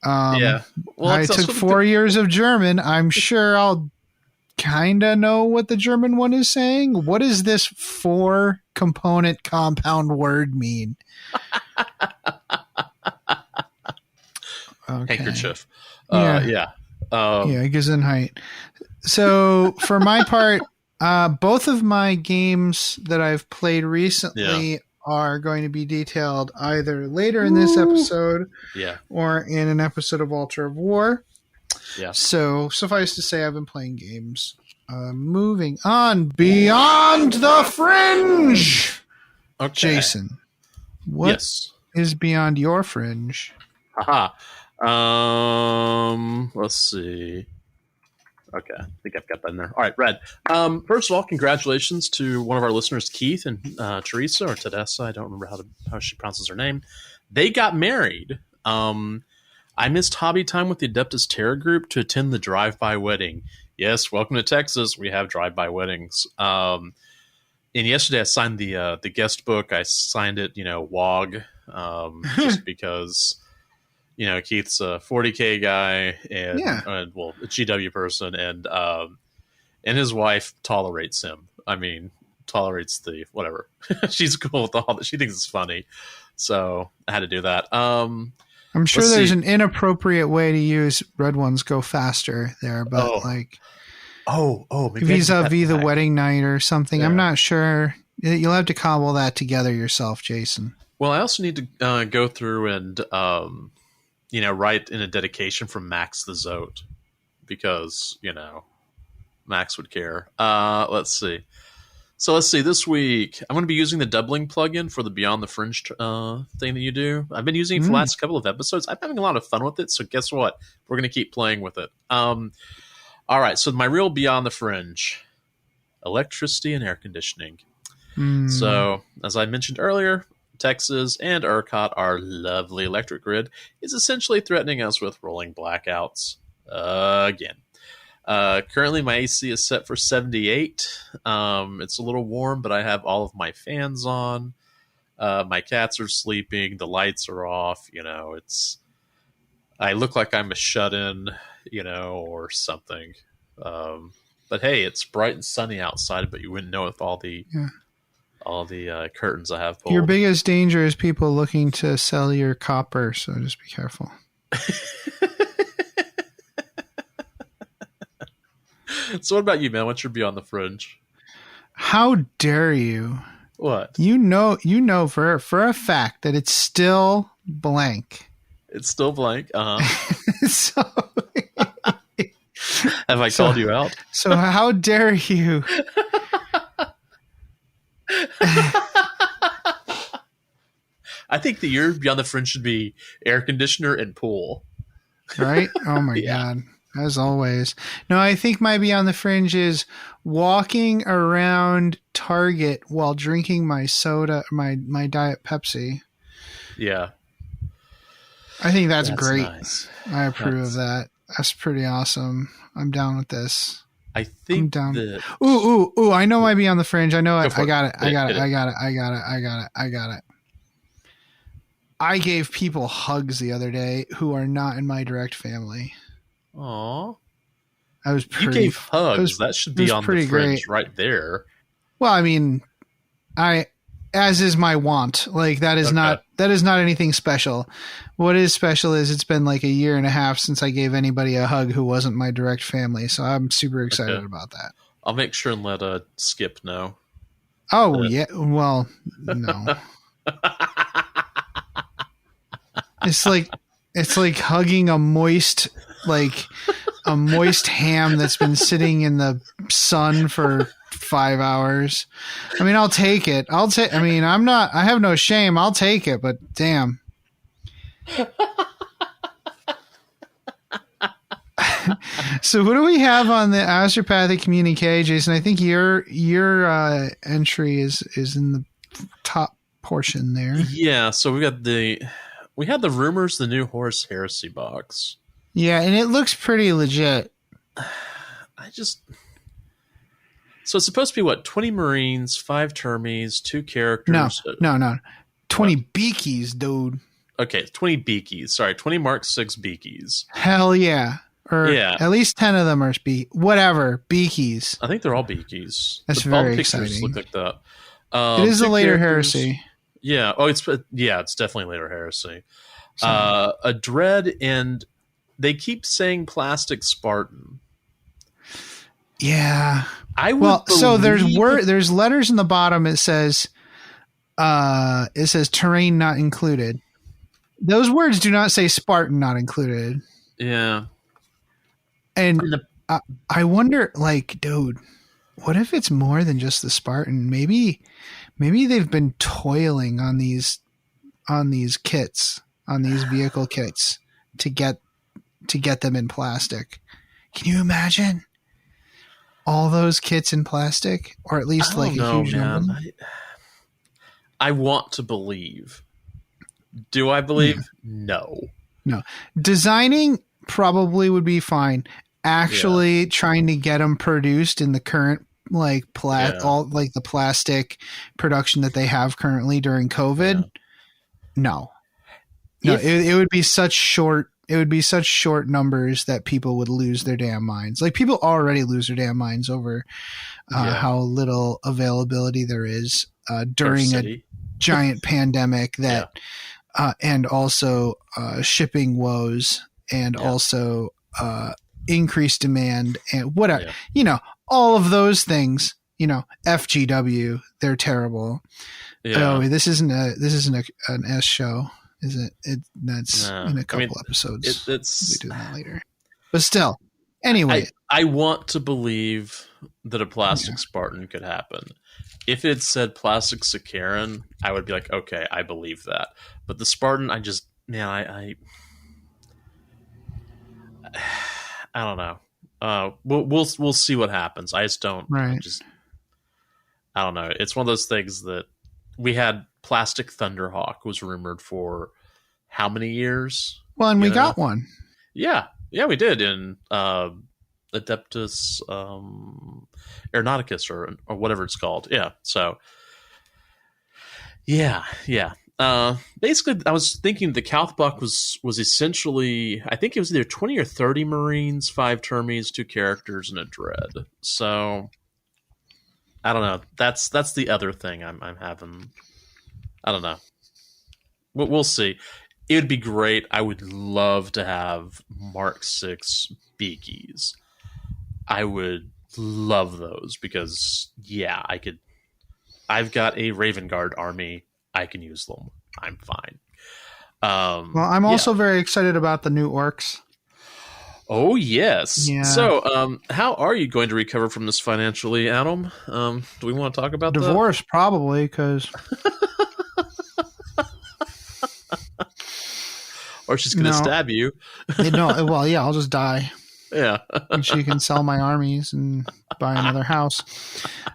Well, I took 4 years of German. I'm sure I'll kind of know what the German one is saying. What does this 4-component compound word mean? Okay. Handkerchief. Yeah, Gesundheit. So for my part, both of my games that I've played recently are going to be detailed either later in this episode or in an episode of Altar of War. Yeah. So suffice to say, I've been playing games. Moving on, Beyond the Fringe. Okay. Jason, what is Beyond your fringe? Haha. Let's see. Okay, I think I've got that in there. All right, Red. First of all, congratulations to one of our listeners, Keith and Teresa, or Tedessa. I don't remember how she pronounces her name. They got married. I missed hobby time with the Adeptus Terra group to attend the drive-by wedding. Yes, welcome to Texas. We have drive-by weddings. And yesterday I signed the guest book. I signed it, WOG, just because, Keith's a 40K guy and, Yeah. a GW person, and his wife tolerates him. I mean, tolerates the whatever. She's cool with all that. She thinks it's funny. So I had to do that. I'm sure there's an inappropriate way to use red ones go faster there, but maybe vis-a-vis the wedding night or something. Yeah. I'm not sure. You'll have to cobble that together yourself, Jason. Well, I also need to go through and write in a dedication from Max the Zote, because Max would care. Let's see. So let's see. This week, I'm going to be using the doubling plugin for the Beyond the Fringe thing that you do. I've been using it for the last couple of episodes. I'm having a lot of fun with it. So guess what? We're going to keep playing with it. All right. So my real Beyond the Fringe, electricity and air conditioning. So as I mentioned earlier, Texas and ERCOT, our lovely electric grid, is essentially threatening us with rolling blackouts again. Currently, my AC is set for 78. It's a little warm, but I have all of my fans on. My cats are sleeping. The lights are off. I look like I'm a shut-in, or something. But hey, it's bright and sunny outside, but you wouldn't know with all the curtains I have pulled. Your biggest danger is people looking to sell your copper, so just be careful. So what about you, man? What's your Beyond the Fringe? How dare you? What? You know for a fact that it's still blank. It's still blank? Uh-huh. So have I called you out? So how dare you? I think the year Beyond the Fringe should be air conditioner and pool. Right? Oh my God. As always. No, I think my Beyond the Fringe is walking around Target while drinking my soda, my Diet Pepsi. Yeah. I think that's great. Nice. I approve of that. That's pretty awesome. I'm down with this. I think I'm down. that... Ooh, I know my Beyond the Fringe. I know it. I got it. I gave people hugs the other day who are not in my direct family. Aw. I was pretty... You gave hugs. That should be on the Fringe right there. Well, I mean, as is my want. Like, that is not anything special. What is special is it's been like a year and a half since I gave anybody a hug who wasn't my direct family. So I'm super excited about that. I'll make sure and let Skip know. Oh, yeah. Well, no. It's like hugging a moist ham that's been sitting in the sun for 5 hours. I mean, I'll take it. I have no shame. I'll take it, but damn. So what do we have on the Astropathic communique, Jason? I think your entry is in the top portion there. Yeah, so we had the rumors, the new Horus Heresy box. Yeah, and it looks pretty legit. So it's supposed to be what? 20 Marines, 5 Termies, 2 characters. No. 20 Beakies, dude. Okay, 20 Beakies. Sorry, 20 Mark 6 Beakies. Hell yeah. At least 10 of them are Beakies. I think they're all Beakies. That's very exciting. Look like that. It is a later heresy. Yeah. Oh, it's definitely later heresy. A Dread, and they keep saying Plastic Spartan. Yeah. So there's letters in the bottom. It says terrain not included. Those words do not say Spartan not included. Yeah. And I wonder, like, dude, what if it's more than just the Spartan? Maybe they've been toiling on these kits, on these vehicle kits to get them in plastic. Can you imagine all those kits in plastic, or at least a huge number? I want to believe. Do I believe? No. Designing probably would be fine. Actually, trying to get them produced in the current the plastic production that they have currently during COVID. No. No, it would be such short. It would be such short numbers that people would lose their damn minds. Like people already lose their damn minds over how little availability there is during a giant pandemic that, and also shipping woes and also increased demand and whatever, all of those things, FGW, they're terrible. Yeah. Oh, this isn't an S show. Is it? That's in a couple episodes. It's we'll be doing that later. But still, anyway, I want to believe that a plastic Spartan could happen. If it said plastic Sakaran, I would be like, okay, I believe that. But the Spartan, I don't know. We'll see what happens. I just don't. Right. I don't know. It's one of those things that we had. Plastic Thunderhawk was rumored for how many years? Well, and we got one. Yeah, we did in Adeptus Aeronauticus or whatever it's called. Yeah, so yeah. Basically, I was thinking the Kauthbuck was essentially, I think it was either 20 or 30 Marines, 5 Termies, 2 characters, and a Dread. So I don't know. That's the other thing I'm having. I don't know. We'll see. It would be great. I would love to have Mark 6 Beakies. I would love those because, I could. I've got a Raven Guard army. I can use them. I'm fine. Well, I'm also very excited about the new orcs. Oh, yes. Yeah. So, how are you going to recover from this financially, Adam? Do we want to talk about divorce? Probably, because... Or she's going to stab you. No, well, yeah, I'll just die. Yeah. And she can sell my armies and buy another house.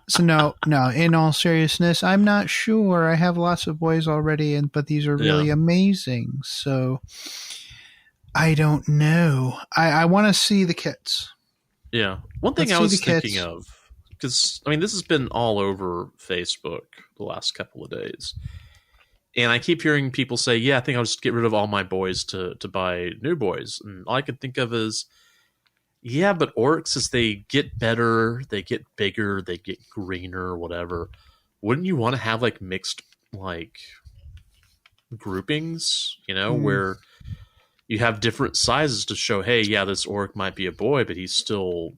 So no, in all seriousness, I'm not sure. I have lots of boys already, but these are really amazing. So I don't know. I want to see the kits. Yeah. One thing I was thinking of, because, this has been all over Facebook the last couple of days. And I keep hearing people say, I think I'll just get rid of all my boys to buy new boys. And all I can think of is, but orcs, as they get better, they get bigger, they get greener, whatever. Wouldn't you want to have, mixed, groupings, where you have different sizes to show, hey, this orc might be a boy, but he's still,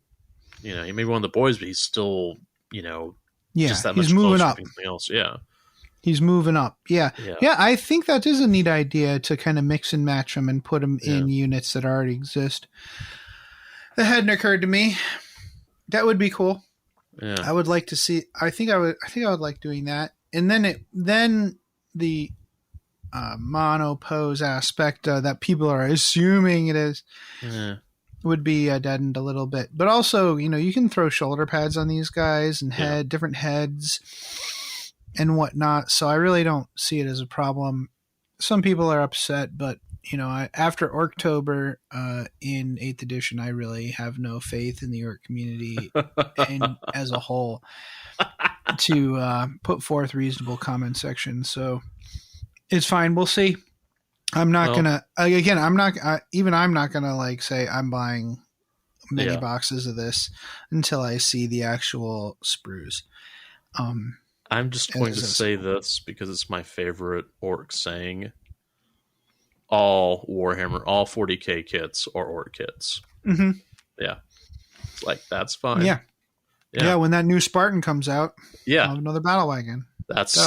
he may be one of the boys, but he's still, just that much moving up. Something else. Yeah. He's moving up. Yeah. I think that is a neat idea to kind of mix and match them and put them in units that already exist. That hadn't occurred to me. That would be cool. Yeah. I would like to see. I think I would like doing that. And then the mono pose aspect that people are assuming it is would be deadened a little bit. But also, you can throw shoulder pads on these guys and different heads and whatnot. So I really don't see it as a problem. Some people are upset, but after Orktober in 8th edition, I really have no faith in the orc community and as a whole to put forth reasonable comment section. So it's fine. We'll see. I'm not gonna say I'm buying many boxes of this until I see the actual sprues. I'm just going to say this because it's my favorite orc saying. All Warhammer, all 40k kits are orc kits. Mm-hmm. Yeah. That's fine. Yeah, when that new Spartan comes out, I'll have another battle wagon. That's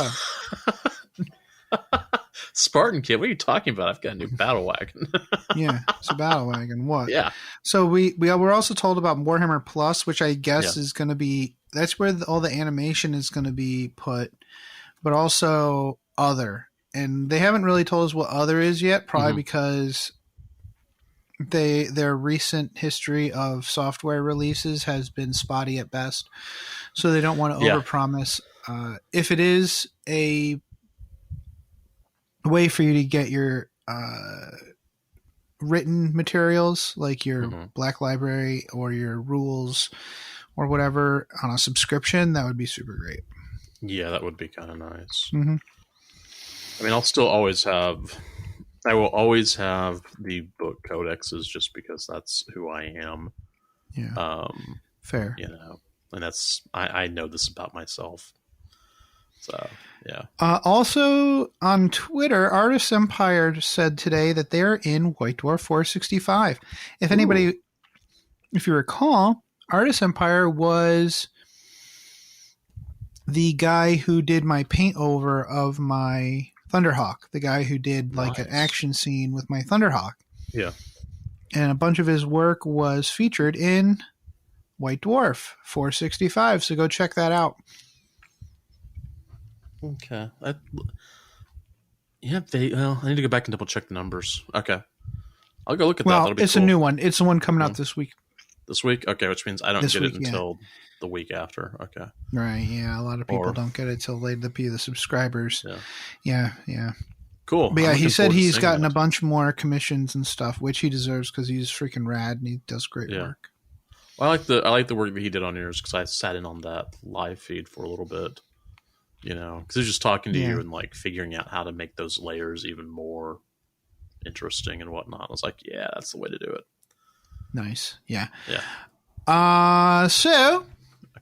Spartan kit. What are you talking about? I've got a new battle wagon. Yeah, it's a battle wagon. What? Yeah. So we were also told about Warhammer Plus, which I guess is going to be, that's where all the animation is going to be put, but also other. And they haven't really told us what other is yet, probably because their recent history of software releases has been spotty at best. So they don't want to overpromise. If it is a way for you to get your written materials, like your Black Library or your rules or whatever on a subscription, that would be super great. Yeah, that would be kind of nice. Mm-hmm. I'll still always have I will always have the book codexes just because that's who I am. Yeah. Fair. You know, and that's I know this about myself. So yeah. Also on Twitter, Artist Empire said today that they're in White Dwarf 465. If anybody, if you recall, Artist Empire was the guy who did my paint over of my Thunderhawk, the guy who did like an action scene with my Thunderhawk. Yeah. And a bunch of his work was featured in White Dwarf 465. So go check that out. Okay. I need to go back and double check the numbers. Okay. I'll go look at that. Well, That'll be it's cool. a new one. It's the one coming out this week. This week? Okay, which means I don't This get week, it until the week after. Okay. Right, yeah. A lot of people don't get it till later, the subscribers. Yeah. Cool. But yeah, he said he's gotten a bunch more commissions and stuff, which he deserves because he's freaking rad and he does great work. Well, I like the work that he did on yours because I sat in on that live feed for a little bit. You know, because he was just talking to you and like figuring out how to make those layers even more interesting and whatnot. I was like, yeah, that's the way to do it. Nice. Yeah. So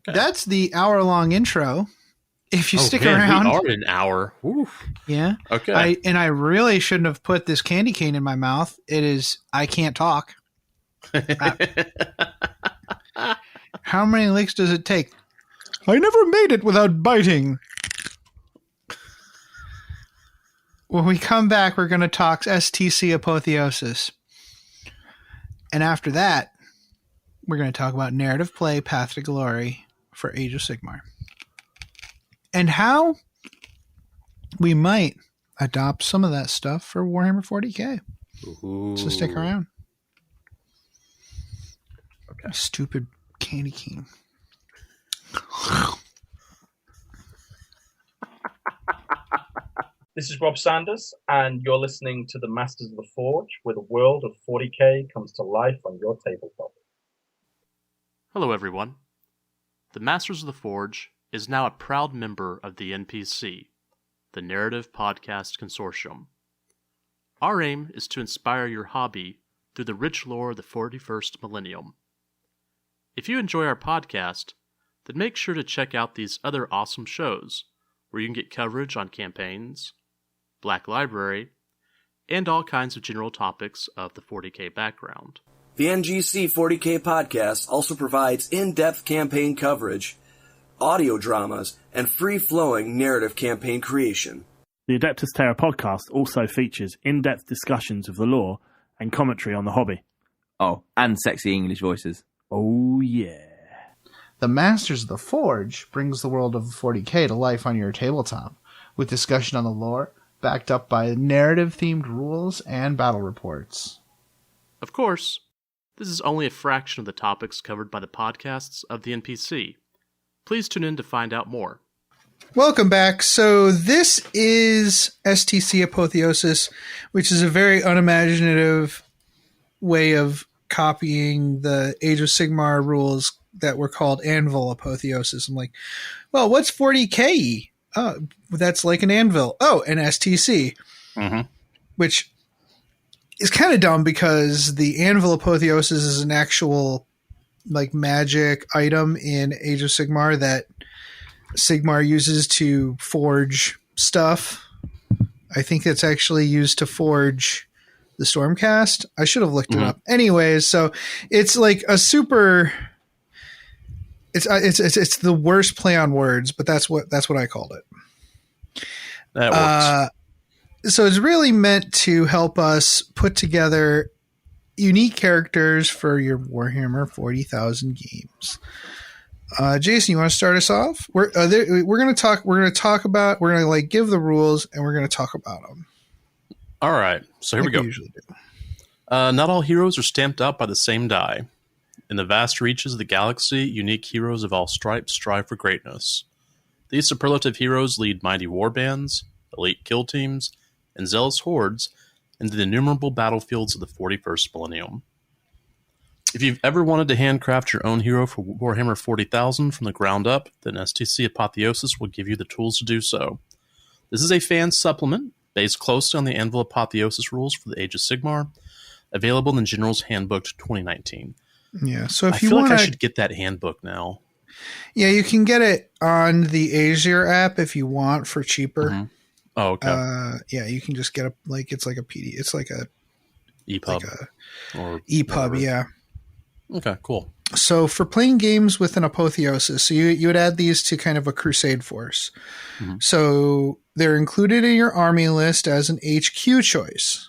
that's the hour-long intro. If you stick around, we are an hour. Oof. Yeah. Okay. I really shouldn't have put this candy cane in my mouth. It is. I can't talk. How many licks does it take? I never made it without biting. When we come back, we're going to talk STC Apotheosis. And after that, we're going to talk about narrative play Path to Glory for Age of Sigmar. And how we might adopt some of that stuff for Warhammer 40k. Ooh. So stick around. Okay. Stupid candy cane. This is Rob Sanders, and you're listening to the Masters of the Forge, where the world of 40k comes to life on your tabletop. Hello, everyone. The Masters of the Forge is now a proud member of the NPC, the Narrative Podcast Consortium. Our aim is to inspire your hobby through the rich lore of the 41st millennium. If you enjoy our podcast, then make sure to check out these other awesome shows, where you can get coverage on campaigns, Black Library, and all kinds of general topics of the 40k background. The NGC 40k podcast also provides in-depth campaign coverage, audio dramas, and free-flowing narrative campaign creation. The Adeptus Terra podcast also features in-depth discussions of the lore and commentary on the hobby. Oh, and sexy English voices. Oh, yeah. The Masters of the Forge brings the world of 40k to life on your tabletop, with discussion on the lore, backed up by narrative-themed rules and battle reports. Of course, this is only a fraction of the topics covered by the podcasts of the NPC. Please tune in to find out more. Welcome back. So this is STC Apotheosis, which is a very unimaginative way of copying the Age of Sigmar rules that were called Anvil Apotheosis. I'm like, well, what's 40k? Oh, that's like an anvil. Oh, an STC. Mm-hmm. Which is kind of dumb because the Anvil Apotheosis is an actual like magic item in Age of Sigmar that Sigmar uses to forge stuff. I think it's actually used to forge the Stormcast. I should have looked it up. Anyways, so it's like a super. It's the worst play on words, but that's what I called it. That works. So it's really meant to help us put together unique characters for your Warhammer 40,000 games. Jason, you want to start us off? We're going to like give the rules and we're going to talk about them. All right. So here we go. Usually do. Not all heroes are stamped out by the same die. In the vast reaches of the galaxy, unique heroes of all stripes strive for greatness. These superlative heroes lead mighty warbands, elite kill teams, and zealous hordes into the innumerable battlefields of the 41st millennium. If you've ever wanted to handcraft your own hero for Warhammer 40,000 from the ground up, then STC Apotheosis will give you the tools to do so. This is a fan supplement based closely on the Anvil Apotheosis rules for the Age of Sigmar, available in the General's Handbook 2019. Yeah, so I if you feel want like I should get that handbook now. yeah, you can get it on the Azure app if you want for cheaper. Mhm. Oh, okay. Yeah, you can just get it's like a PD. It's like a EPUB. Or EPUB, whatever. yeah. Okay, cool. So for playing games with an apotheosis, so you would add these to kind of a crusade force. Mhm. So they're included in your army list as an HQ choice.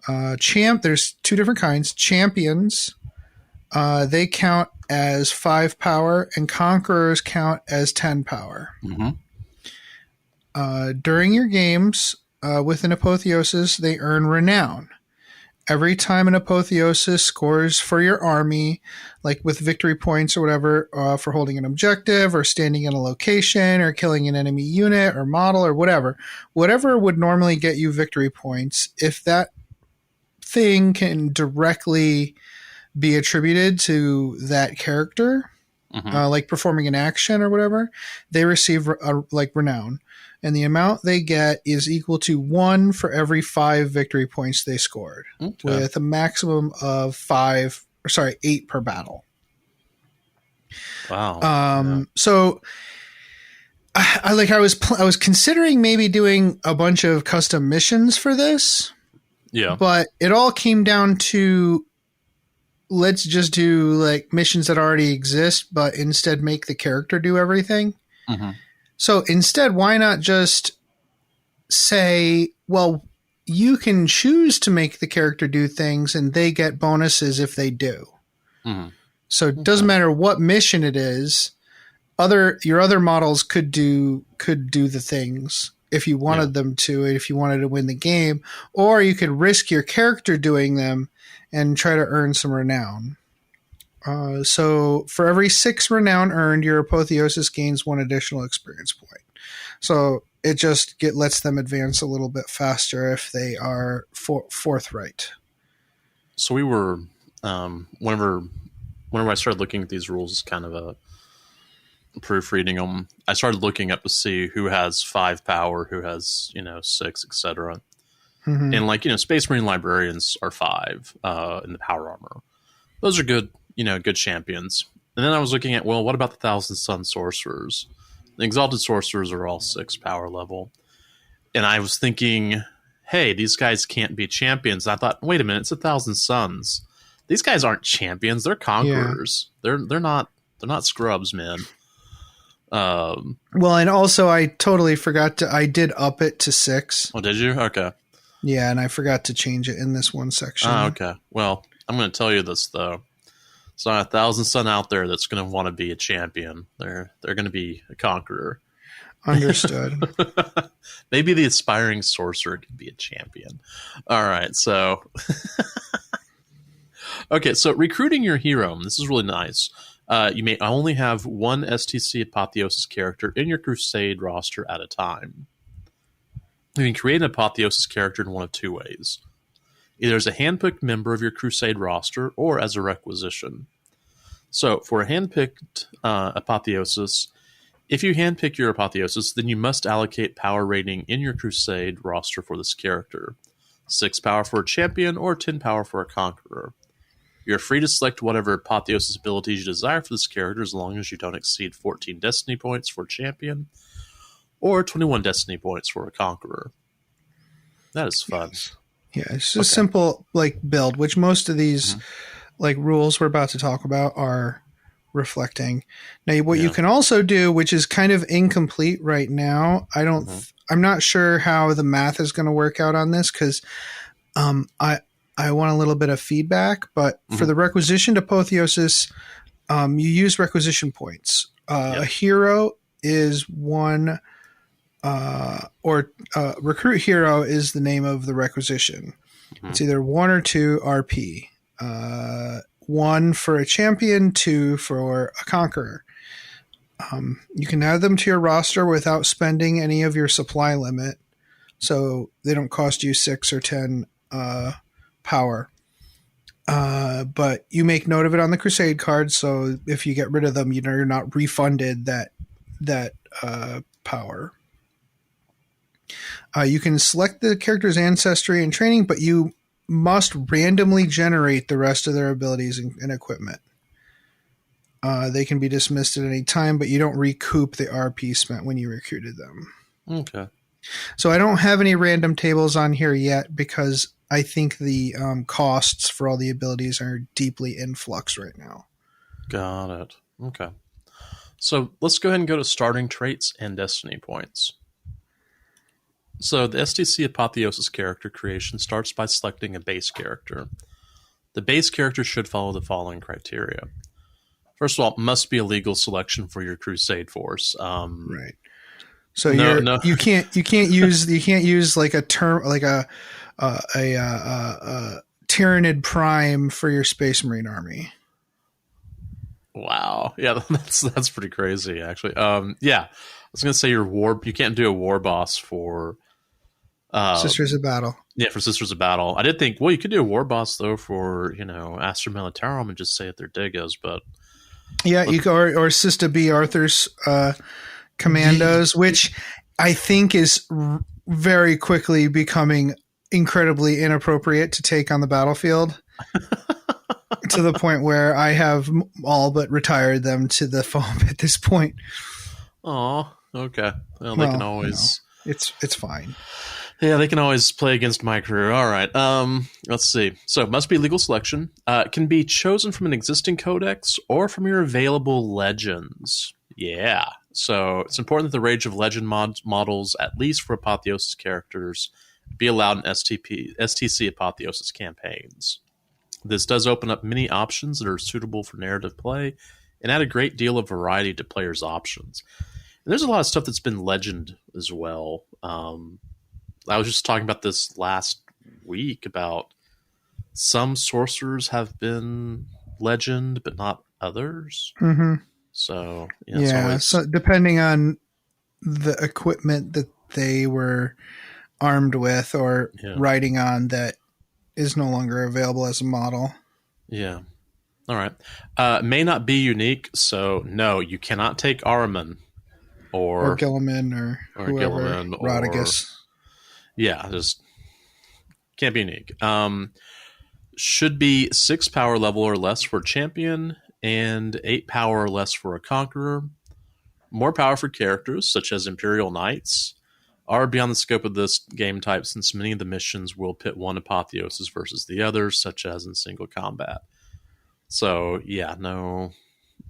There's two different kinds. Champions, they count as 5 power, and conquerors count as 10 power. Mm-hmm. During your games with an apotheosis, they earn renown. Every time an apotheosis scores for your army, like with victory points or whatever, for holding an objective or standing in a location or killing an enemy unit or model or whatever would normally get you victory points, if that thing can directly be attributed to that character, like performing an action or whatever, they receive renown. And the amount they get is equal to 1 for every 5 victory points they scored, with a maximum of 8 per battle. Wow. So I was considering maybe doing a bunch of custom missions for this. Yeah. But it all came down to, let's just do like missions that already exist, but instead make the character do everything. Mm-hmm. So instead, why not just say, well, you can choose to make the character do things and they get bonuses if they do. Mm-hmm. So it doesn't matter what mission it is. Your other models could do the things if you wanted them to, if you wanted to win the game, or you could risk your character doing them and try to earn some renown. So for every 6 renown earned, your apotheosis gains 1 additional experience point. So it just lets them advance a little bit faster if they are forthright. So we were, whenever I started looking at these rules, kind of proofreading them, I started looking up to see who has 5 power, who has 6, etc. Mm-hmm. And Space Marine librarians are 5 in the power armor. Those are good. Good champions. And then I was looking at, well, what about the Thousand Sun Sorcerers? The Exalted Sorcerers are all 6 power level. And I was thinking, hey, these guys can't be champions. And I thought, wait a minute, it's 1,000 Suns. These guys aren't champions. They're conquerors. Yeah. They're not scrubs, man. Well, and also I totally forgot I did up it to 6. Oh, did you? Okay. Yeah, and I forgot to change it in this one section. Oh, okay. Well, I'm going to tell you this, though. It's not 1,000 Sun out there that's going to want to be a champion. They're going to be a conqueror. Understood. Maybe the aspiring sorcerer could be a champion. All right, so okay, so recruiting your hero. This is really nice. You may only have 1 STC Apotheosis character in your Crusade roster at a time. You can create an Apotheosis character in one of 2 ways. Either as a handpicked member of your Crusade roster or as a requisition. So, for a handpicked Apotheosis, if you handpick your Apotheosis, then you must allocate power rating in your Crusade roster for this character. 6 power for a champion or 10 power for a conqueror. You're free to select whatever Apotheosis abilities you desire for this character as long as you don't exceed 14 Destiny points for a champion or 21 Destiny points for a conqueror. That is fun. Yeah, it's just a simple build, which most of these rules we're about to talk about are reflecting. Now, what you can also do, which is kind of incomplete right now, I'm not sure how the math is going to work out on this because I want a little bit of feedback. But for the requisitioned apotheosis, you use requisition points. A hero is 1. Recruit hero is the name of the requisition. It's either 1 or 2 RP. 1 for a champion, 2 for a conqueror. You can add them to your roster without spending any of your supply limit, so they don't cost you 6 or 10 power. But you make note of it on the Crusade card, so if you get rid of them, you're not refunded that power. You can select the character's ancestry and training, but you must randomly generate the rest of their abilities and equipment. They can be dismissed at any time, but you don't recoup the RP spent when you recruited them. Okay. So I don't have any random tables on here yet because I think the costs for all the abilities are deeply in flux right now. Got it. Okay. So let's go ahead and go to starting traits and destiny points. So the STC Apotheosis character creation starts by selecting a base character. The base character should follow the following criteria. First of all, it must be a legal selection for your crusade force. Right. So No. you can't use like a term like a Tyrannid Prime for your Space Marine army. Wow. Yeah, that's pretty crazy, actually. Yeah, I was gonna say you can't do a war boss for Sisters of Battle. Yeah, for Sisters of Battle. I did think, well, you could do a war boss though for Astra Militarum and just say that they're Digos, but yeah, you or Sister B Arthur's commandos, which I think is very quickly becoming incredibly inappropriate to take on the battlefield. To the point where I have all but retired them to the foam at this point. Oh, okay. Well, they can always. It's fine. Yeah, they can always play against my crew. All right. Let's see. So it must be legal selection. It can be chosen from an existing codex or from your available legends. Yeah. So it's important that the Rage of Legend models, at least for Apotheosis characters, be allowed in STC Apotheosis campaigns. This does open up many options that are suitable for narrative play and add a great deal of variety to players' options. And there's a lot of stuff that's been legend as well. I was just talking about this last week about some sorcerers have been legend, but not others. Mm-hmm. So, so depending on the equipment that they were armed with or riding on that is no longer available as a model. Yeah. All right. May not be unique, so no, you cannot take Ahriman or Gilliman or whoever, Gilliman Rodigus. Yeah, just can't be unique. Should be 6 power level or less for a champion and 8 power or less for a conqueror. More power for characters such as Imperial Knights are beyond the scope of this game type, since many of the missions will pit one apotheosis versus the other, such as in single combat. So yeah, no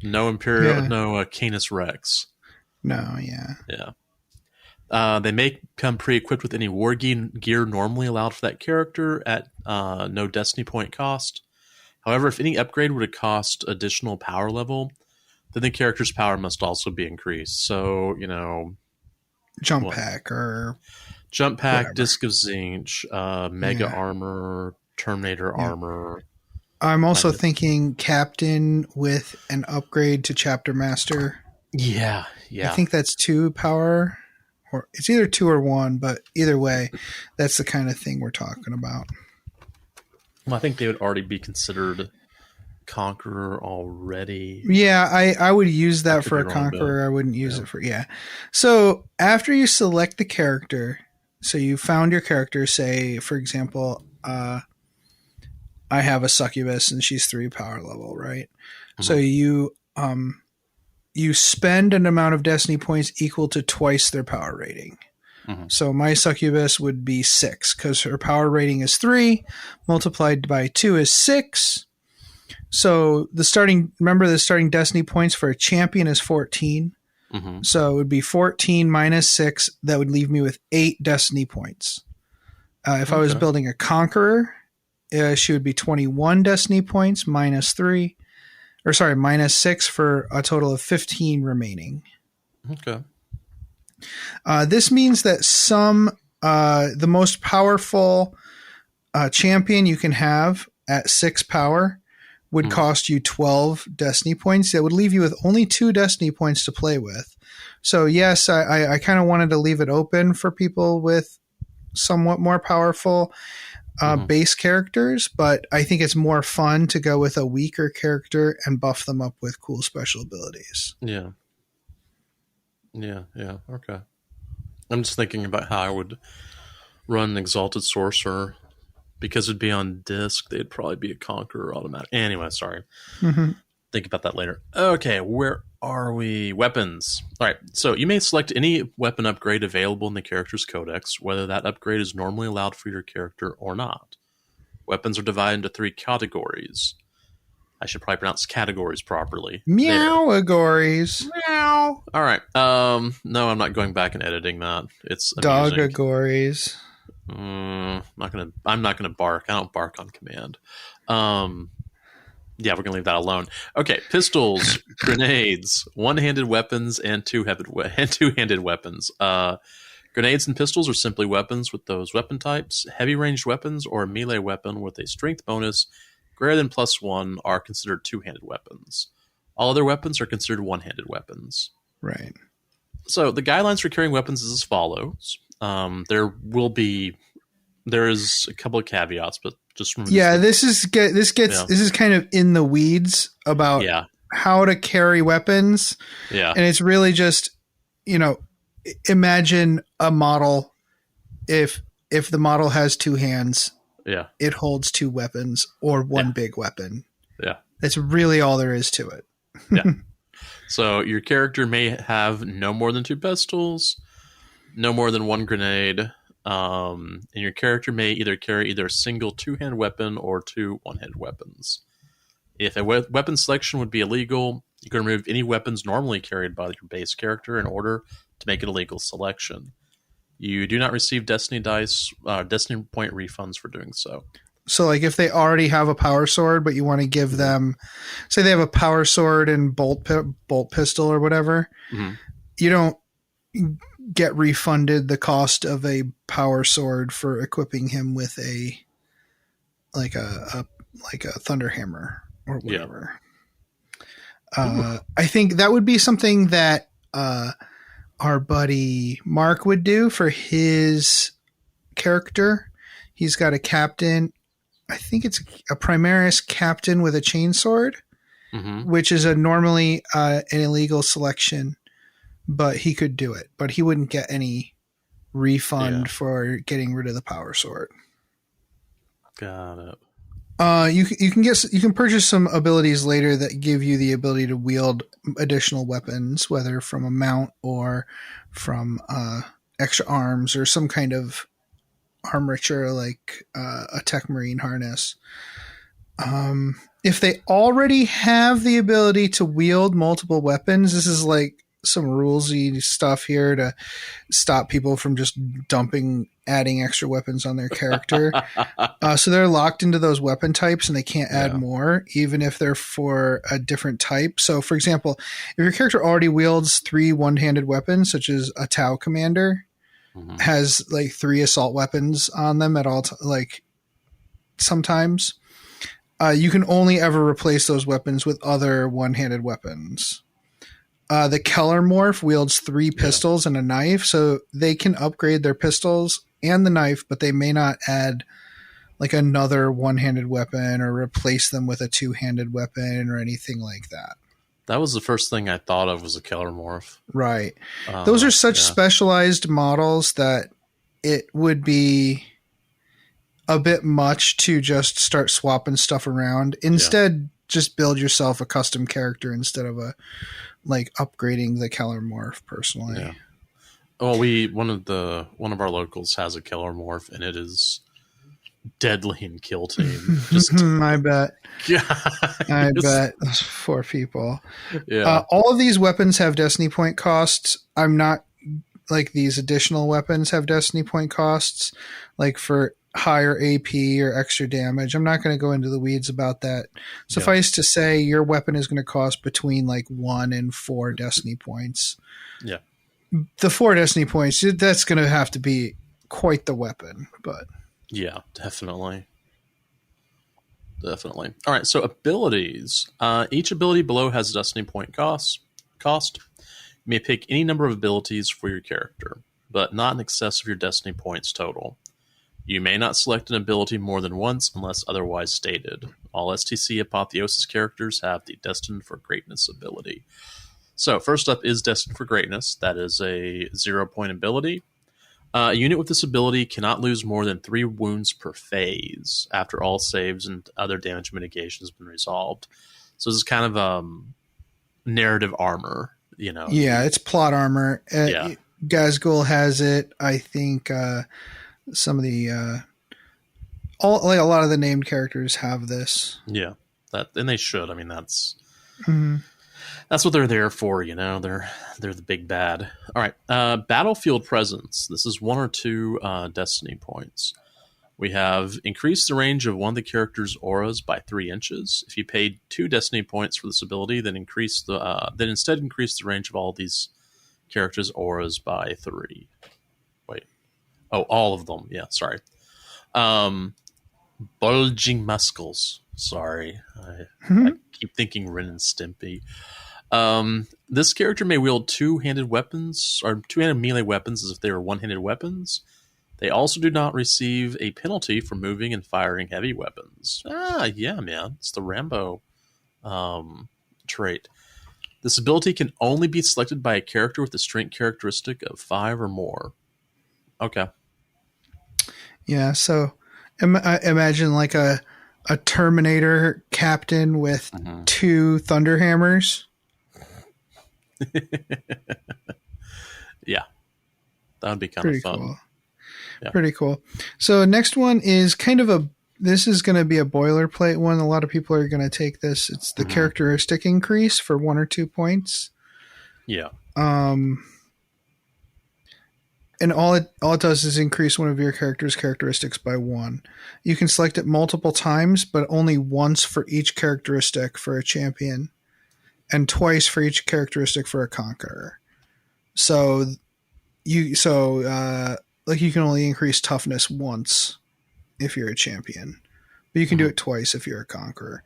Imperial, no Canis Rex. No, yeah. Yeah. They may come pre-equipped with any war gear normally allowed for that character at no destiny point cost. However, if any upgrade would cost additional power level, then the character's power must also be increased. So, Jump pack, whatever. Disc of Zinch, Mega Armor, Terminator Armor. I'm also thinking Captain with an upgrade to Chapter Master. Yeah. I think that's 2 power, or it's either 2 or 1, but either way, that's the kind of thing we're talking about. Well, I think they would already be considered Conqueror already. Yeah, I would use that for a Conqueror. I wouldn't use it for, So after you select the character, so you found your character, say, for example, I have a Succubus and she's 3 power level, right? Mm-hmm. So you spend an amount of destiny points equal to twice their power rating. Mm-hmm. So my Succubus would be 6 because her power rating is 3 multiplied by 2 is 6. So the starting destiny points for a champion is 14. Mm-hmm. So it would be 14 minus 6. That would leave me with 8 destiny points. If I was building a Conqueror, she would be 21 destiny points minus 6 for a total of 15 remaining. Okay. This means that the most powerful champion you can have at 6 power would cost you 12 destiny points. That would leave you with only 2 destiny points to play with. So yes, I kind of wanted to leave it open for people with somewhat more powerful base characters, but I think it's more fun to go with a weaker character and buff them up with cool special abilities. Yeah. Okay. I'm just thinking about how I would run an Exalted Sorcerer. Because it'd be on disc, they'd probably be a Conqueror automatic. Anyway, sorry. Mm-hmm. Think about that later. Okay, where are we? Weapons. All right, so you may select any weapon upgrade available in the character's codex, whether that upgrade is normally allowed for your character or not. Weapons are divided into 3 categories. I should probably pronounce categories properly. Meow-agories. Meow. All right. No, I'm not going back and editing that. It's amusing. Dog-agories. I'm not gonna bark. I don't bark on command. Yeah, we're gonna leave that alone. Okay, pistols, grenades, one-handed weapons, and two-handed weapons. Grenades and pistols are simply weapons with those weapon types. Heavy ranged weapons or a melee weapon with a strength bonus greater than +1 are considered two-handed weapons. All other weapons are considered one-handed weapons. Right. So the guidelines for carrying weapons is as follows. There is a couple of caveats, but just remember. Yeah, this is kind of in the weeds about how to carry weapons. Yeah, and it's really just, imagine a model. If the model has 2 hands, it holds 2 weapons or one big weapon. Yeah, that's really all there is to it. Yeah. So your character may have no more than 2 pistols, no more than 1 grenade, and your character may either carry a single 2-hand weapon or 2 one-handed weapons. If a weapon selection would be illegal, you can remove any weapons normally carried by your base character in order to make it a legal selection. You do not receive Destiny dice, Destiny point refunds for doing so. So, like, if they already have a power sword, but you want to give them, say they have a power sword and bolt pistol or whatever, you don't get refunded the cost of a power sword for equipping him with a thunder hammer or whatever. I think that would be something that our buddy Mark would do for his character. He's got a captain. I think it's a Primaris captain with a chainsword, which is normally an illegal selection, but he could do it. But he wouldn't get any refund for getting rid of the power sword. Got it. You can purchase some abilities later that give you the ability to wield additional weapons, whether from a mount or from extra arms or some kind of armature like a Tech Marine harness. If they already have the ability to wield multiple weapons, this is like some rulesy stuff here to stop people from just adding extra weapons on their character. So they're locked into those weapon types and they can't add more, even if they're for a different type. So, for example, if your character already wields 3 one-handed weapons, such as a Tau commander, has like 3 assault weapons on them at all, sometimes, you can only ever replace those weapons with other one-handed weapons. The Keller Morph wields 3 pistols and a knife, so they can upgrade their pistols and the knife, but they may not add like another one-handed weapon or replace them with a 2-handed weapon or anything like that. That was the first thing I thought of was a Keller Morph. Right. Those are such specialized models that it would be a bit much to just start swapping stuff around. Instead, just build yourself a custom character instead of upgrading the Keller Morph personally. Yeah. Well, one of our locals has a Keller Morph, and it is deadly in kill team. I bet. I bet those 4 people. Yeah. All of these weapons have Destiny point costs. I'm not like these additional weapons have Destiny point costs, like for higher AP or extra damage. I'm not going to go into the weeds about that. Suffice to say, your weapon is going to cost between 1 and 4 Destiny points. Yeah. The 4 Destiny points, that's going to have to be quite the weapon, but yeah, definitely. All right, so abilities. Each ability below has a Destiny point cost. You may pick any number of abilities for your character, but not in excess of your Destiny points total. You may not select an ability more than once unless otherwise stated. All STC Apotheosis characters have the Destined for Greatness ability. So first up is Destined for Greatness. That is a 0-point ability. A unit with this ability cannot lose more than 3 wounds per phase after all saves and other damage mitigation has been resolved. So this is kind of narrative armor, you know. Yeah, it's plot armor. Yeah. Gazgul has it. I think some of the a lot of the named characters have this. Yeah, and they should. I mean, that's Mhm. that's what they're there for, you know. They're the big bad. All right, battlefield presence. This is 1 or 2 destiny points. We have increased the range of one of the character's auras by 3 inches. If you paid 2 destiny points for this ability, then instead increase the range of all these characters' auras by 3. Wait, all of them. Yeah, sorry. Bulging muscles. Sorry, I keep thinking Ren and Stimpy. This character may wield 2-handed weapons or 2-handed melee weapons as if they were 1-handed weapons. They also do not receive a penalty for moving and firing heavy weapons. Yeah, man. It's the Rambo trait. This ability can only be selected by a character with a strength characteristic of 5 or more. Okay. Yeah, so imagine like a Terminator captain with 2 Thunder Hammers. Yeah. That would be kind of fun. Cool. Yeah. Pretty cool. So next one is kind of this is going to be a boilerplate one. A lot of people are going to take this. It's the characteristic increase for 1 or 2 points. Yeah. And all it does is increase one of your character's characteristics by 1. You can select it multiple times, but only once for each characteristic for a champion, and twice for each characteristic for a conqueror. So you can only increase toughness once if you're a champion, but you can do it twice if you're a conqueror.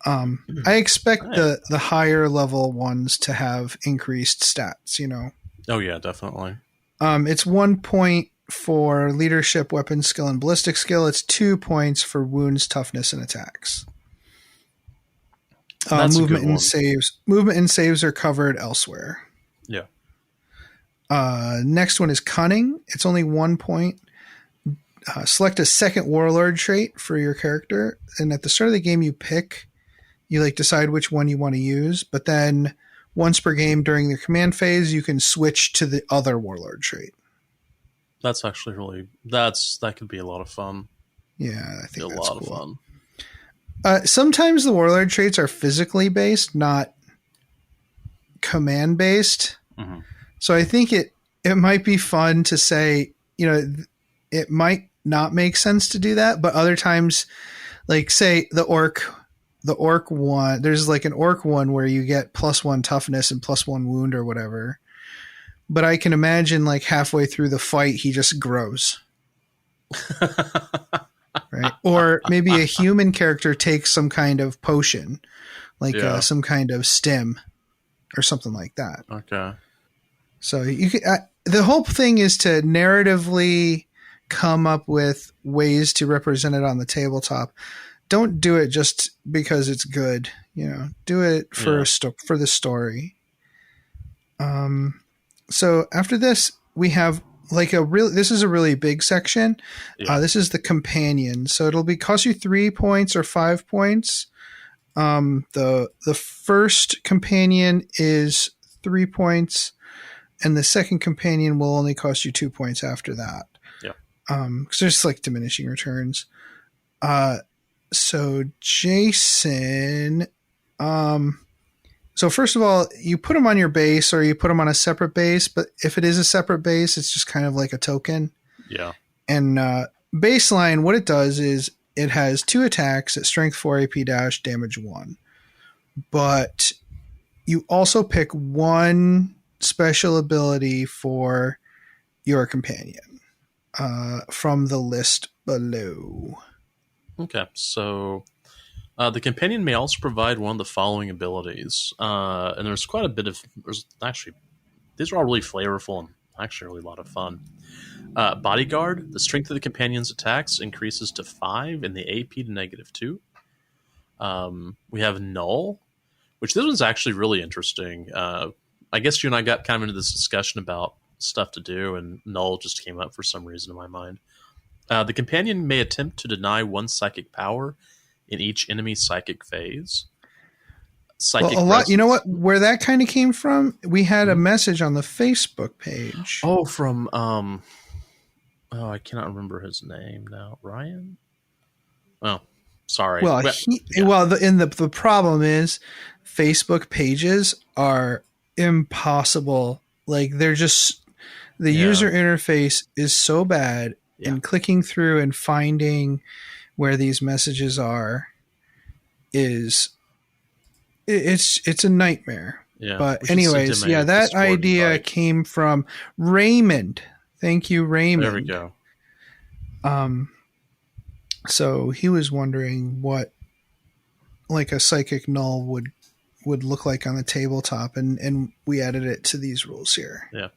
I expect the higher level ones to have increased stats, you know. Oh yeah, definitely. It's 1 point for leadership, weapon skill, and ballistic skill. It's 2 points for wounds, toughness, and attacks. Movement and saves. Movement and saves are covered elsewhere. Yeah. Next one is cunning. It's only 1 point. Select a second warlord trait for your character, and at the start of the game, you decide which one you want to use. But then once per game during the command phase, you can switch to the other warlord trait. That's actually that could be a lot of fun. Yeah, I think that's cool. Of fun. Sometimes the warlord traits are physically based, not command based. Mm-hmm. So I think it might be fun to say, you know, it might not make sense to do that, but other times, like say the orc one, there's like an orc one where you get +1 toughness and +1 wound or whatever. But I can imagine like halfway through the fight, he just grows. Right? Or maybe a human character takes some kind of potion, like some kind of stim or something like that. Okay. So you can, the whole thing is to narratively come up with ways to represent it on the tabletop. Don't do it just because it's good, you know. Do it for for the story. So after this, we have like this is a really big section. Yeah. This is the companion. So it'll cost you 3 points or 5 points. The first companion is 3 points, and the second companion will only cost you 2 points after that. Yeah. Because there's like diminishing returns. So Jason, so first of all, you put them on your base or you put them on a separate base, but if it is a separate base, it's just kind of like a token. Yeah. And baseline, what it does is it has 2 attacks at strength 4, AP dash, damage 1. But you also pick 1 special ability for your companion from the list below. Okay, so the companion may also provide one of the following abilities, and there's quite a bit of. These are all really flavorful and actually really a lot of fun. Bodyguard: the strength of the companion's attacks increases to 5 and the AP to -2. We have Null, which this one's actually really interesting. I guess you and I got kind of into this discussion about stuff to do, and null just came up for some reason in my mind. The companion may attempt to deny one psychic power in each enemy psychic phase. Psychic well, a lot. You know what? Where that kind of came from? We had a message on the Facebook page. Oh, from I cannot remember his name now. Ryan. Oh, sorry. Well, the problem is Facebook pages are impossible. Like they're just the user interface is so bad, and clicking through and finding where these messages are is it's a nightmare. Yeah. But anyways, that idea came from Raymond. Thank you, Raymond. There we go. So he was wondering what like a psychic null would look like on the tabletop, and we added it to these rules here. Yeah.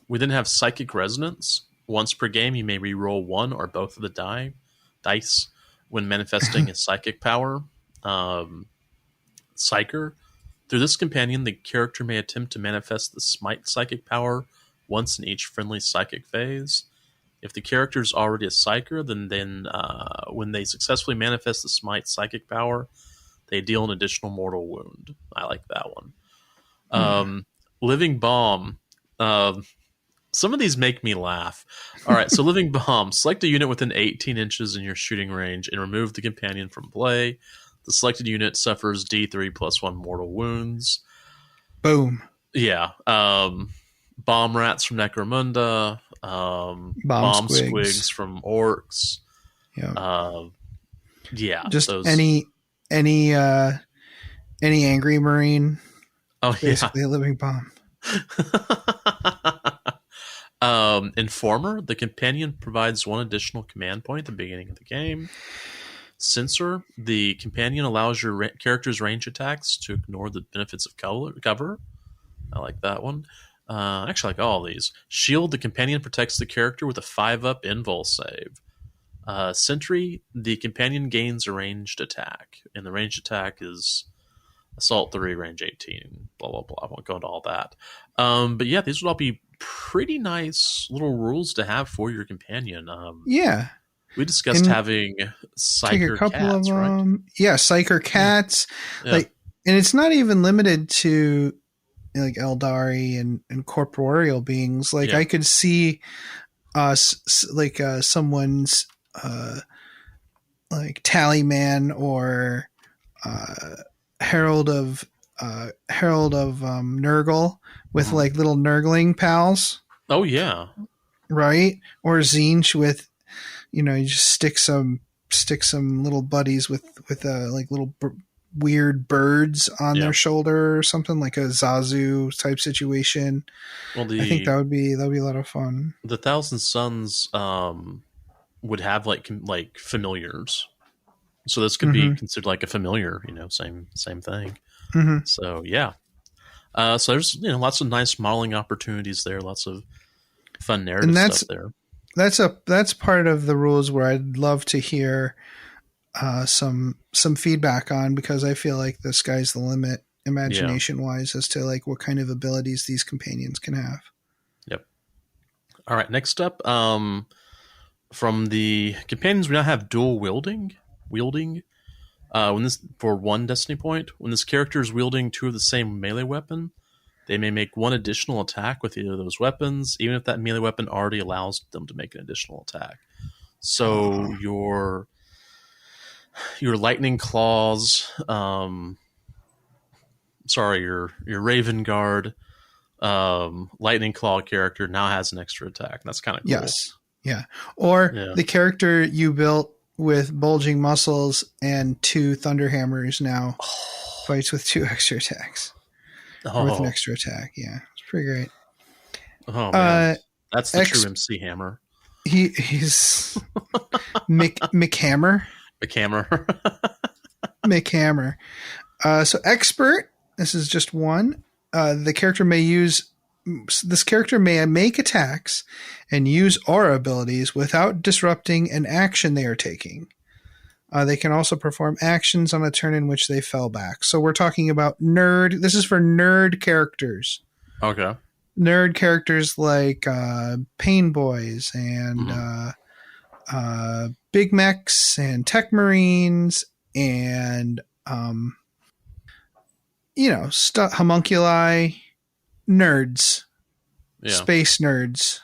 We then have psychic resonance. Once per game, you may re-roll one or both of the dice when manifesting a psychic power. Psyker. Through this companion, the character may attempt to manifest the smite psychic power once in each friendly psychic phase. If the character is already a psyker, then when they successfully manifest the smite psychic power, they deal an additional mortal wound. I like that one. Living bomb. Some of these make me laugh. All right, so living bomb. Select a unit within 18 inches in your shooting range and remove the companion from play. The selected unit suffers D3 plus 1 mortal wounds. Boom. Yeah. Bomb rats from Necromunda. Bomb squigs from Orcs. Yeah. Just those. Any angry marine. Oh, basically a living bomb. Informer. The companion provides one additional command point at the beginning of the game. Censor. The companion allows your character's range attacks to ignore the benefits of cover. I like that one. Actually, I like all of these. Shield. The companion protects the character with a 5-up invul save. Sentry. The companion gains a ranged attack, and the ranged attack is Assault 3, range 18, blah, blah, blah. I won't go into all that. But yeah, these would all be pretty nice little rules to have for your companion. We discussed having Psyker cats, right? Yeah, Psyker cats. Yeah. Like, and it's not even limited to like Eldari and corporeal beings. Like I could see someone's like Tallyman or Herald of Nurgle with like little Nurgling pals. Oh yeah, right. Or Zinch with, you just stick some little buddies with like little weird birds on their shoulder or something, like a Zazu type situation. Well, I think that'd be a lot of fun. The Thousand Sons would have like familiars. So this could be considered like a familiar, same thing. Mm-hmm. So yeah. So there's lots of nice modeling opportunities there, lots of fun narrative stuff there. That's part of the rules where I'd love to hear some feedback on, because I feel like the sky's the limit imagination wise as to like what kind of abilities these companions can have. Yep. All right. Next up, from the companions, we now have dual wielding. When this for one destiny point, when this character is wielding two of the same melee weapon, they may make one additional attack with either of those weapons, even if that melee weapon already allows them to make an additional attack. So your lightning claws, your Raven Guard, lightning claw character now has an extra attack. That's kind of cool. Yes, yeah. Or the character you built with bulging muscles and 2 Thunderhammers now fights with 2 extra attacks. Or with an extra attack. Yeah, it's pretty great. Oh man, that's the true MC Hammer. He's McHammer. McHammer. So expert. This is just one. This character may make attacks and use aura abilities without disrupting an action they are taking. They can also perform actions on a turn in which they fell back. So we're talking about nerd. This is for nerd characters. Okay. nerd characters like Pain Boys and Big Mechs and Tech Marines and homunculi, nerds, space nerds.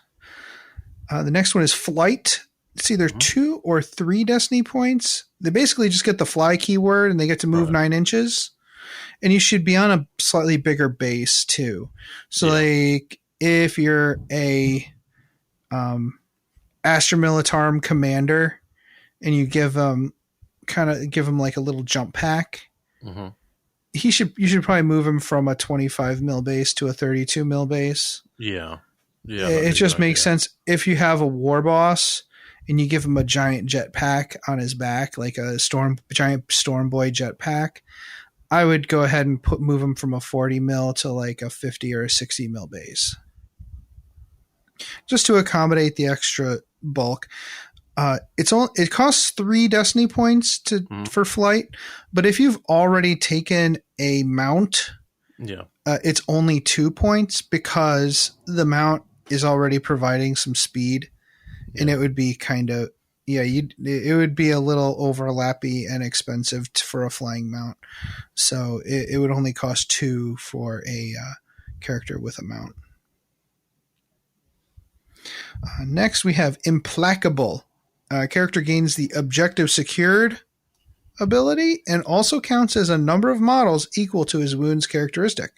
The next one is Flight. It's either 2 or 3 Destiny points. They basically just get the fly keyword and they get to move 9 inches. And you should be on a slightly bigger base too. So like if you're a Astra Militarum commander and you give them like a little jump pack, you should probably move him from a 25 mil base to a 32 mil base. Yeah. It just makes sense. If you have a war boss and you give him a giant jetpack on his back, like a giant Storm Boy jetpack, I would go ahead and move him from a 40 mil to like a 50 or a 60 mil base, just to accommodate the extra bulk. It costs 3 Destiny points for Flight, but if you've already taken a mount, it's only 2 points because the mount is already providing some speed, and it would be kind of it would be a little overlappy and expensive for a flying mount. So it would only cost 2 for a character with a mount. Next, we have Implacable. Character gains the Objective Secured ability and also counts as a number of models equal to his wounds characteristic.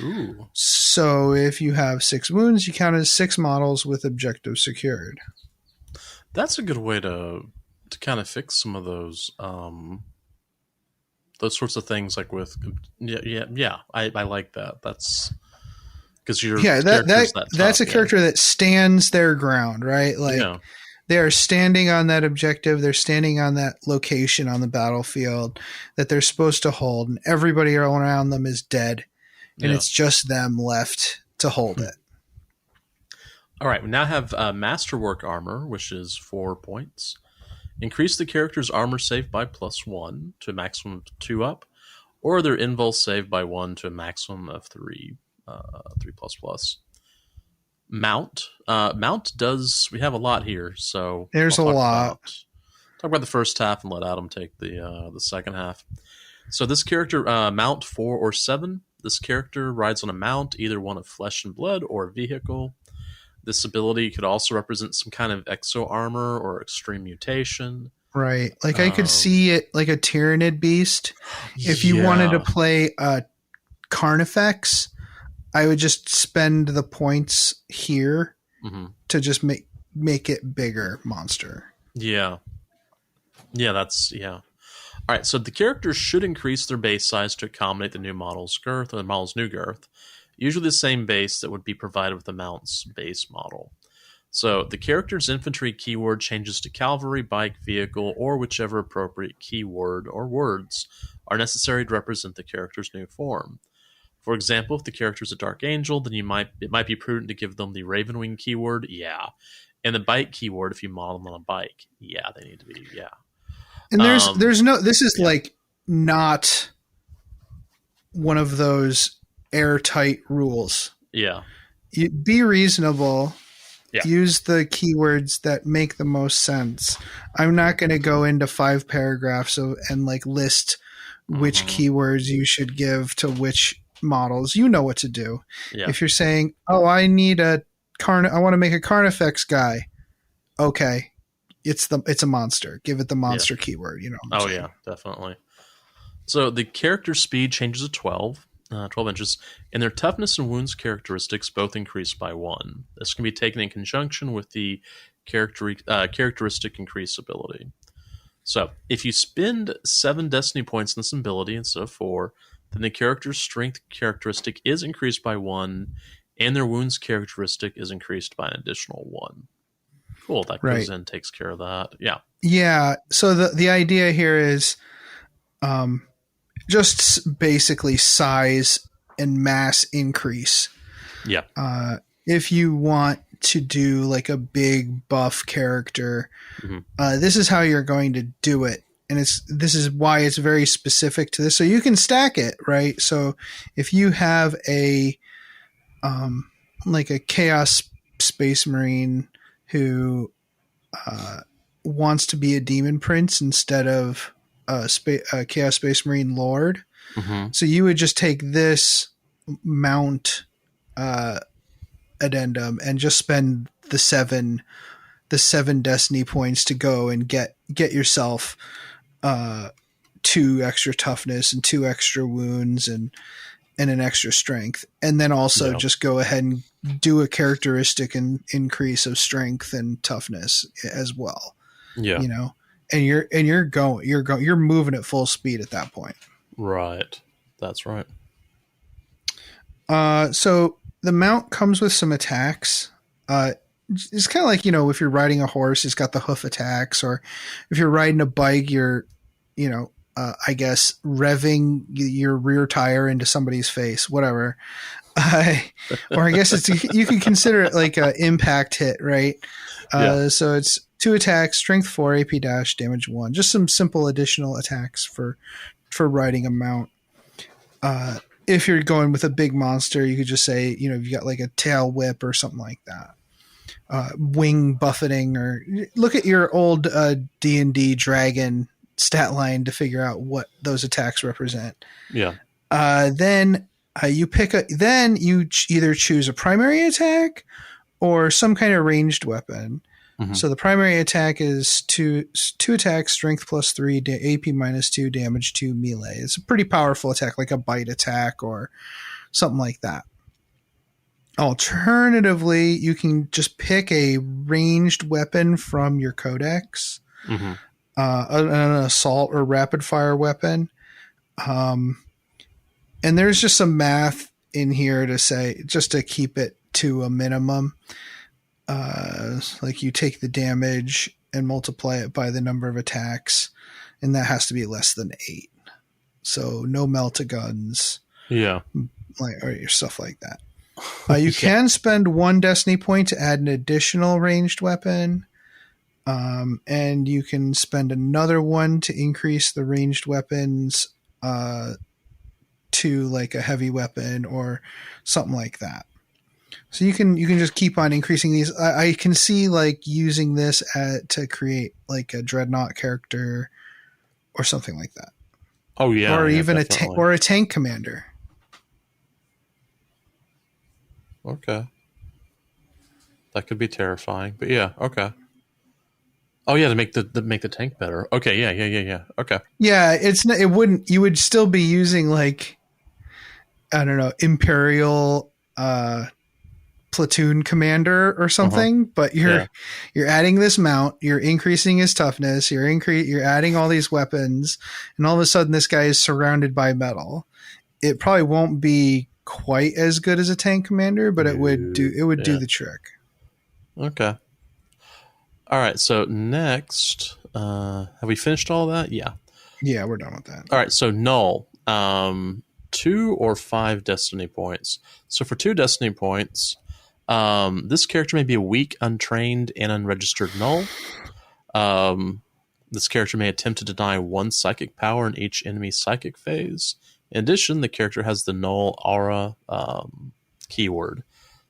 Ooh. So if you have 6 wounds, you count as 6 models with Objective Secured. That's a good way to kind of fix some of those sorts of things, like with I like that. That's because that's a character that stands their ground, right? Like they are standing on that objective, they're standing on that location on the battlefield that they're supposed to hold, and everybody around them is dead, and it's just them left to hold it. All right, we now have Masterwork Armor, which is 4 points. Increase the character's armor save by +1 to a maximum of 2 up, or their invul save by 1 to a maximum of 3 ++. Mount. Mount does... We have a lot here, so... There's a lot. Talk about the first half and let Adam take the second half. So this character, Mount 4 or 7. This character rides on a mount, either one of flesh and blood or vehicle. This ability could also represent some kind of exo armor or extreme mutation. Right. Like I could see it like a Tyranid beast. If you wanted to play Carnifex, I would just spend the points here to just make it bigger monster. Yeah. All right, so the characters should increase their base size to accommodate the new model's girth or the model's new girth. Usually the same base that would be provided with the mount's base model. So the character's infantry keyword changes to cavalry, bike, vehicle, or whichever appropriate keyword or words are necessary to represent the character's new form. For example, if the character is a Dark Angel, then it might be prudent to give them the Ravenwing keyword, and the bike keyword if you model them on a bike. They need to be, And there's no... This is like not one of those airtight rules. You be reasonable. Use the keywords that make the most sense. I'm not going to go into 5 paragraphs and like list which keywords you should give to which models. You know what to do. If you're saying, I need I want to make a Carnifex guy. Okay. It's a monster. Give it the monster keyword, you know. Definitely. So the character speed changes to 12 inches, and their toughness and wounds characteristics both increase by 1. This can be taken in conjunction with the characteristic increase ability. So if you spend 7 destiny points in this ability instead of 4, then the character's strength characteristic is increased by 1, and their wounds characteristic is increased by an additional 1. Cool, that goes in, takes care of that. Yeah. So the idea here is just basically size and mass increase. If you want to do like a big buff character, this is how you're going to do it. And this is why it's very specific to this. So you can stack it, right? So if you have a a Chaos Space Marine who wants to be a Demon Prince instead of a Chaos Space Marine Lord. Mm-hmm. So you would just take this mount addendum and just spend the seven destiny points to go and get yourself 2 extra toughness and 2 extra wounds and an extra strength, and then also just go ahead and do a characteristic increase of strength and toughness as well. Yeah, you know, and you're moving at full speed at that point. Right, that's right. So the mount comes with some attacks. It's kind of like, if you're riding a horse, it's got the hoof attacks, or if you're riding a bike, you're, I guess revving your rear tire into somebody's face, whatever. Or I guess you can consider it like a impact hit, right? So it's 2 attacks, strength 4, AP dash, damage 1, just some simple additional attacks for riding a mount. If you're going with a big monster, you could just say, you got like a tail whip or something like that. Wing buffeting, or look at your old D&D dragon stat line to figure out what those attacks represent. Yeah. Then you either choose a primary attack or some kind of ranged weapon. Mm-hmm. So the primary attack is two attacks, strength +3, AP -2, damage 2, melee. It's a pretty powerful attack, like a bite attack or something like that. Alternatively, you can just pick a ranged weapon from your codex, mm-hmm. An assault or rapid fire weapon. And there's just some math in here to say, just to keep it to a minimum. Like you take the damage and multiply it by the number of attacks, and that has to be less than 8. So no melt-a-guns. Yeah. Or stuff like that. You can spend 1 destiny point to add an additional ranged weapon. And you can spend another 1 to increase the ranged weapons to like a heavy weapon or something like that. So you can just keep on increasing these. I can see like using this to create like a dreadnought character or something like that. Oh yeah, or even definitely. a tank commander. Okay, that could be terrifying, but yeah, okay. Oh yeah, to make the tank better. Okay, yeah. Okay. Yeah, it wouldn't. You would still be using like, I don't know, Imperial platoon commander or something, but you're adding this mount, you're increasing his toughness, you're adding all these weapons, and all of a sudden this guy is surrounded by metal. It probably won't be quite as good as a tank commander, but it would do the trick. Okay. All right, so next, have we finished all that? Yeah. Yeah, we're done with that. All right, so null, 2 or 5 destiny points. So for 2 destiny points, this character may be a weak, untrained, and unregistered null. This character may attempt to deny 1 psychic power in each enemy psychic phase. In addition, the character has the null aura keyword.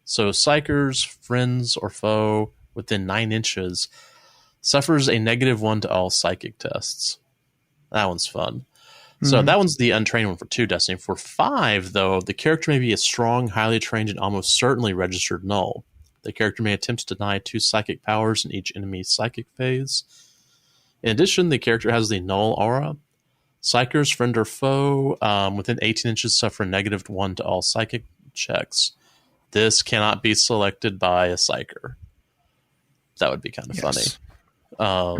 So psychers, friends, or foe within 9 inches suffers a -1 to all psychic tests. That one's fun. So that one's the untrained one for 2 destiny. For 5, though, the character may be a strong, highly trained, and almost certainly registered null. The character may attempt to deny 2 psychic powers in each enemy psychic phase. In addition, the character has the null aura. Psychers, friend or foe, within 18 inches suffer a -1 to all psychic checks. This cannot be selected by a psycher. That would be kind of funny.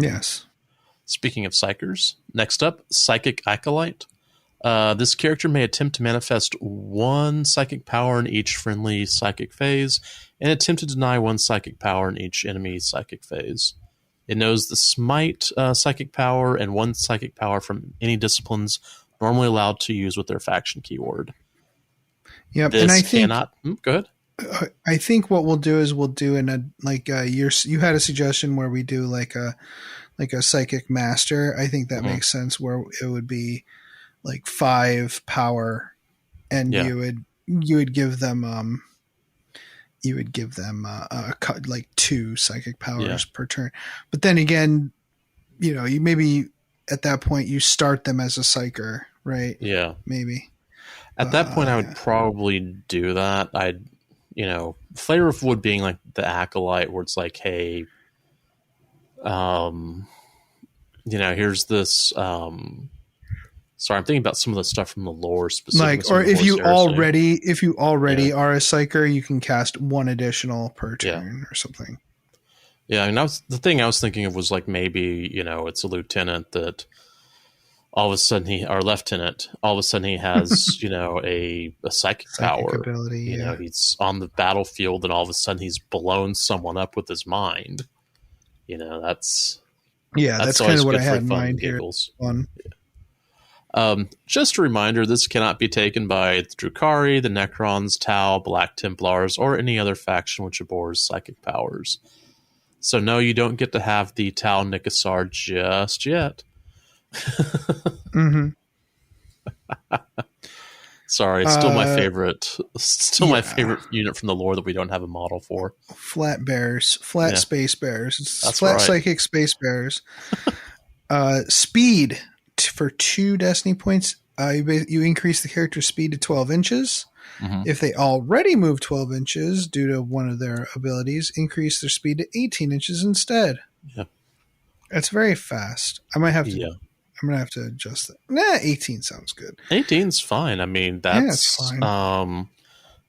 Yes. Speaking of psychers, next up, Psychic Acolyte. This character may attempt to manifest 1 psychic power in each friendly psychic phase and attempt to deny 1 psychic power in each enemy psychic phase. It knows the Smite psychic power and 1 psychic power from any disciplines normally allowed to use with their faction keyword. Yep, This and I think cannot... go ahead. I think what we'll do is we'll do you had a suggestion where we do like a psychic master. I think that makes sense, where it would be like 5 power, and you would give them you would give them like 2 psychic powers per turn. But then again, you know, you maybe at that point you start them as a psyker, right? Yeah. Maybe. At that point, I would probably do that. I'd, you know, Flavor of Wood being like the acolyte where it's like, hey, you know, here's this. Sorry, I'm thinking about some of the stuff from the lore specifically. Like, or if you already are a psyker, you can cast 1 additional per turn or something. Yeah, and the thing I was thinking of was like maybe, you know, it's a lieutenant that all of a sudden or lieutenant, all of a sudden he has, you know, a psychic power ability. You know, he's on the battlefield and all of a sudden he's blown someone up with his mind. You know, that's kind of what I had in mind here. Just a reminder, this cannot be taken by the Drukhari, the Necrons, Tau, Black Templars, or any other faction which abhors psychic powers. So no, you don't get to have the Tau Nikasar just yet. Mm-hmm. Sorry, it's still my favorite. My favorite unit from the lore that we don't have a model for. Flat bears, space bears. It's That's psychic space bears. Speed for 2 destiny points. You increase the character's speed to 12 inches. Mm-hmm. If they already move 12 inches due to one of their abilities, increase their speed to 18 inches instead. Yeah, that's very fast. I might have to. Yeah. I'm gonna have to adjust that. 18 sounds good. 18's fine. I mean, that's fine.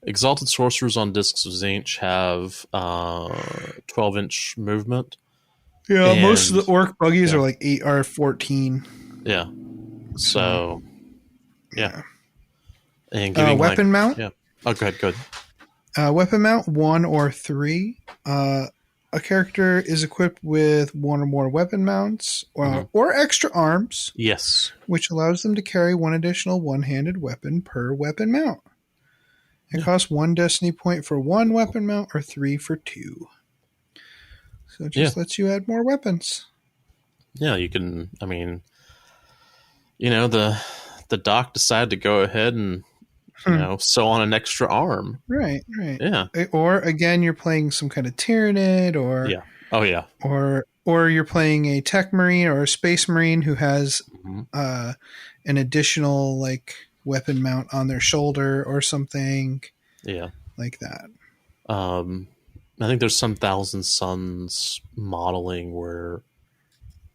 Exalted Sorcerers on Discs of Zinch have 12-inch movement. Yeah, and most of the orc buggies are like 8 or 14. Yeah. So, yeah. And weapon mount. Yeah. Oh, go ahead. Weapon mount 1 or 3. A character is equipped with 1 or more weapon mounts or extra arms. Yes. Which allows them to carry 1 additional one-handed weapon per weapon mount. It costs 1 destiny point for 1 weapon mount or 3 for 2. So it just lets you add more weapons. Yeah, you can, I mean, you know, the doc decided to go ahead and you know, sew on an extra arm. Right. Yeah. Or again, you're playing some kind of Tyranid, or or you're playing a Tech Marine or a Space Marine who has an additional like weapon mount on their shoulder or something. Yeah, like that. I think there's some Thousand Suns modeling where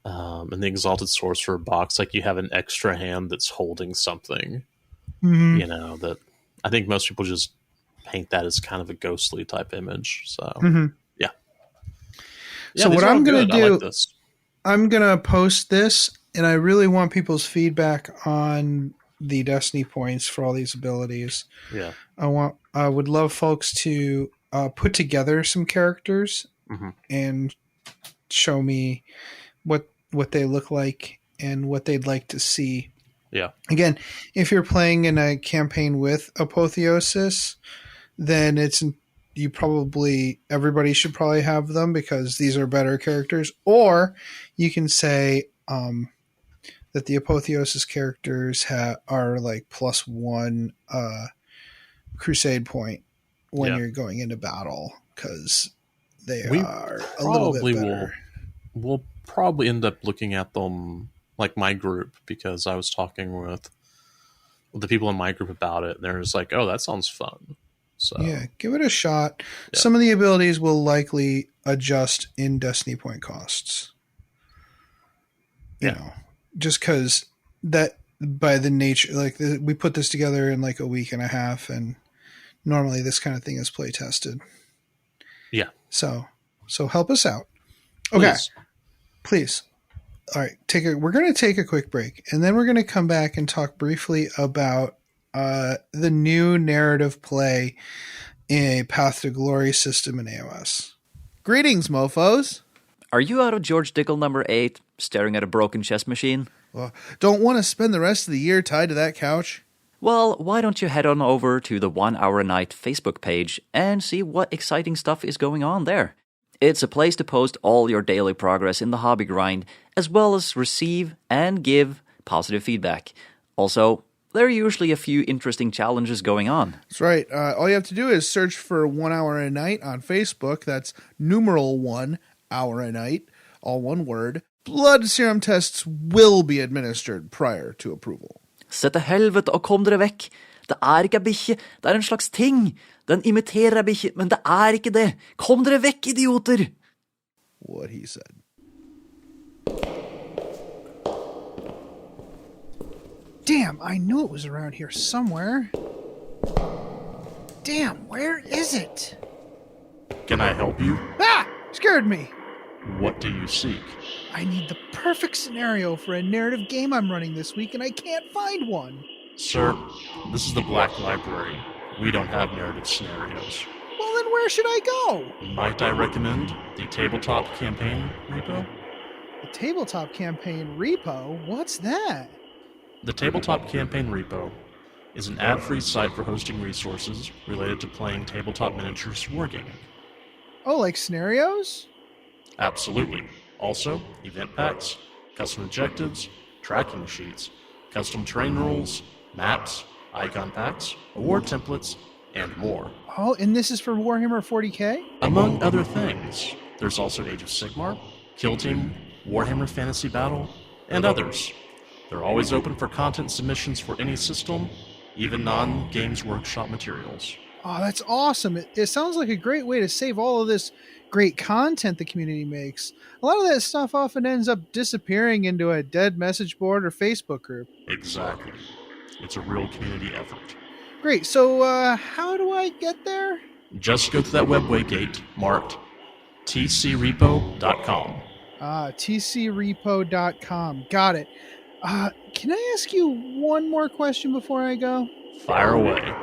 in the Exalted Sorcerer box, like you have an extra hand that's holding something. Mm-hmm. You know, that I think most people just paint that as kind of a ghostly type image. So, yeah. So what I'm going to do, I'm going to post this, and I really want people's feedback on the Destiny points for all these abilities. Yeah. I would love folks to put together some characters and show me what they look like and what they'd like to see. Yeah. Again, if you're playing in a campaign with Apotheosis, then everybody should probably have them because these are better characters. Or you can say that the Apotheosis characters are like +1 crusade point when you're going into battle because they are a little bit better. We'll probably end up looking at them like my group, because I was talking with the people in my group about it, and they're just like, "Oh, that sounds fun." So yeah, give it a shot. Yeah. Some of the abilities will likely adjust in Destiny point costs. You know, just because that by the nature, like we put this together in like a week and a half, and normally this kind of thing is play tested. Yeah. So help us out. Okay, please. All right, we're going to take a quick break, and then we're going to come back and talk briefly about the new narrative play in a Path to Glory system in AoS. Greetings, mofos. Are you out of George Dickel number 8, staring at a broken chess machine? Well, don't want to spend the rest of the year tied to that couch? Well, why don't you head on over to the 1 Hour a Night Facebook page and see what exciting stuff is going on there. It's a place to post all your daily progress in the hobby grind, as well as receive and give positive feedback. Also, there are usually a few interesting challenges going on. That's right. All you have to do is search for 1 hour a night on Facebook. That's numeral 1 hour a night, all one word. Blood serum tests will be administered prior to approval. Se til helvete og kom dere vekk. Det er ikke ei bikkje, det er en slags ting. Den imiterer ei bikkje, men det er ikke det. Kom dere vekk, idioter! What he said. Damn, I knew it was around here somewhere. Damn, where is it? Can I help you? Ah! Scared me. What do you seek? I need the perfect scenario for a narrative game I'm running this week, and I can't find one. Sir, this is the Black Library. We don't have narrative scenarios. Well, then where should I go? Might I recommend the Tabletop Campaign Repo? The Tabletop Campaign Repo? What's that? The Tabletop Campaign Repo is an ad-free site for hosting resources related to playing tabletop miniatures wargaming. Oh, like scenarios? Absolutely. Also, event packs, custom objectives, tracking sheets, custom terrain rules, maps, icon packs, award templates, and more. Oh, and this is for Warhammer 40k? Among other things, there's also Age of Sigmar, Kill Team, Warhammer Fantasy Battle, and others. They're always open for content submissions for any system, even non-Games Workshop materials. Oh, that's awesome. It sounds like a great way to save all of this great content the community makes. A lot of that stuff often ends up disappearing into a dead message board or Facebook group. Exactly. It's a real community effort. Great. So, how do I get there? Just go to that webway gate marked tcrepo.com. tcrepo.com. Got it. Can I ask you one more question before I go? Fire away.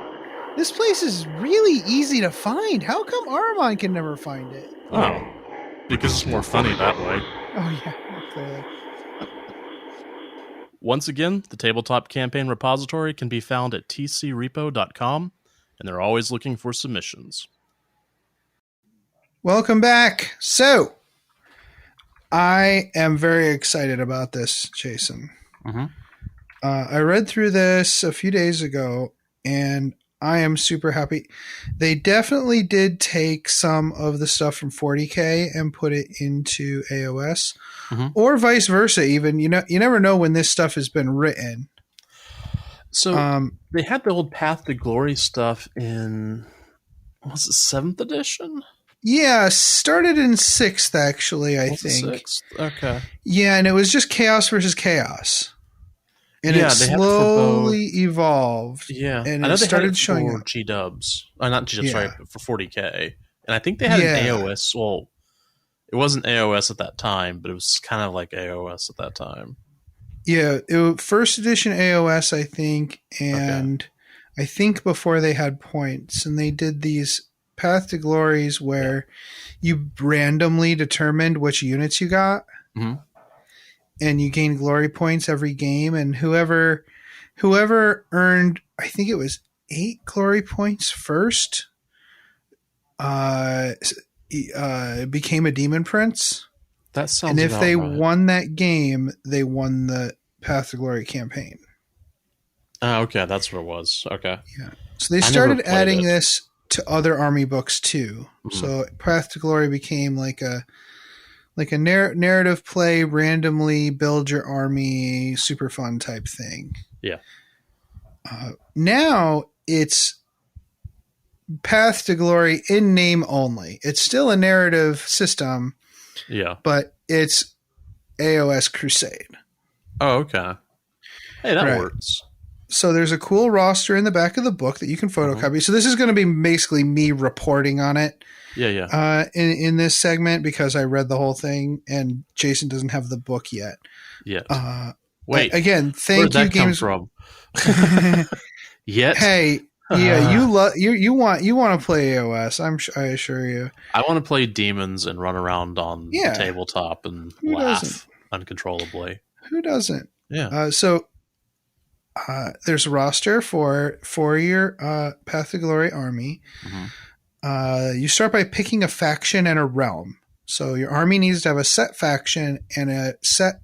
This place is really easy to find. How come Armand can never find it? Oh, because it's more funny that way. Oh, yeah, clearly. Once again, the Tabletop Campaign repository can be found at tcrepo.com, and they're always looking for submissions. Welcome back. So, I am very excited about this, Jason. Mm-hmm. I read through this a few days ago, and I am super happy. They definitely did take some of the stuff from 40K and put it into AoS, or vice versa. Even you never know when this stuff has been written. So they had the old Path to Glory stuff in, was it 7th edition? Yeah, started in 6th actually. I think 6th. Okay. Yeah, and it was just chaos versus chaos. And yeah, it slowly evolved. Yeah, and I know it they started had it showing for up. G-dubs. Not G-dubs, sorry, but for 40K. And I think they had an AOS. Well, it wasn't AOS at that time, but it was kind of like AOS at that time. Yeah, first edition AOS, I think, and I think before they had points, and they did these Path to Glories where you randomly determined which units you got. Mm-hmm. And you gain glory points every game, and whoever earned, I think it was 8 glory points first, became a demon prince. That sounds. And if about they right. won that game, they won the Path to Glory campaign. Okay, that's what it was. Okay. Yeah. So they started adding this to other army books too. Mm-hmm. So Path to Glory became like a narrative play, randomly build your army, super fun type thing. Yeah. Now it's Path to Glory in name only. It's still a narrative system. Yeah. But it's AoS Crusade. Oh, okay. Hey, that works. So there's a cool roster in the back of the book that you can photocopy. Mm-hmm. So this is going to be basically me reporting on it. Yeah. In this segment, because I read the whole thing and Jason doesn't have the book yet. Yeah. Wait. Again, thank you, games. Come from? Yet. Hey, yeah, you want to play AOS. I assure you. I want to play demons and run around on the tabletop and laugh uncontrollably. Who doesn't? Yeah. So there's a roster for your Path to Glory army. Mm-hmm. You start by picking a faction and a realm. So your army needs to have a set faction and a set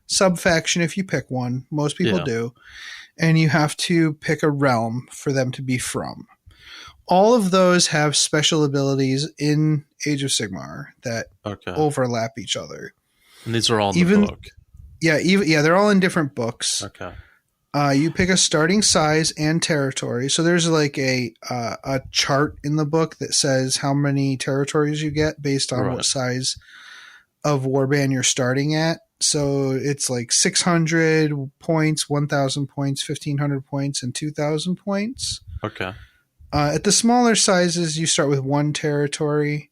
sub-faction if you pick one. Most people do. and you have to pick a realm for them to be from. All of those have special abilities in Age of Sigmar that overlap each other. And these are all in the book. Yeah, they're all in different books. Okay. You pick a starting size and territory. So there's like a chart in the book that says how many territories you get based on what size of warband you're starting at. So it's like 600 points, 1,000 points, 1,500 points, and 2,000 points. Okay. At the smaller sizes, you start with 1 territory.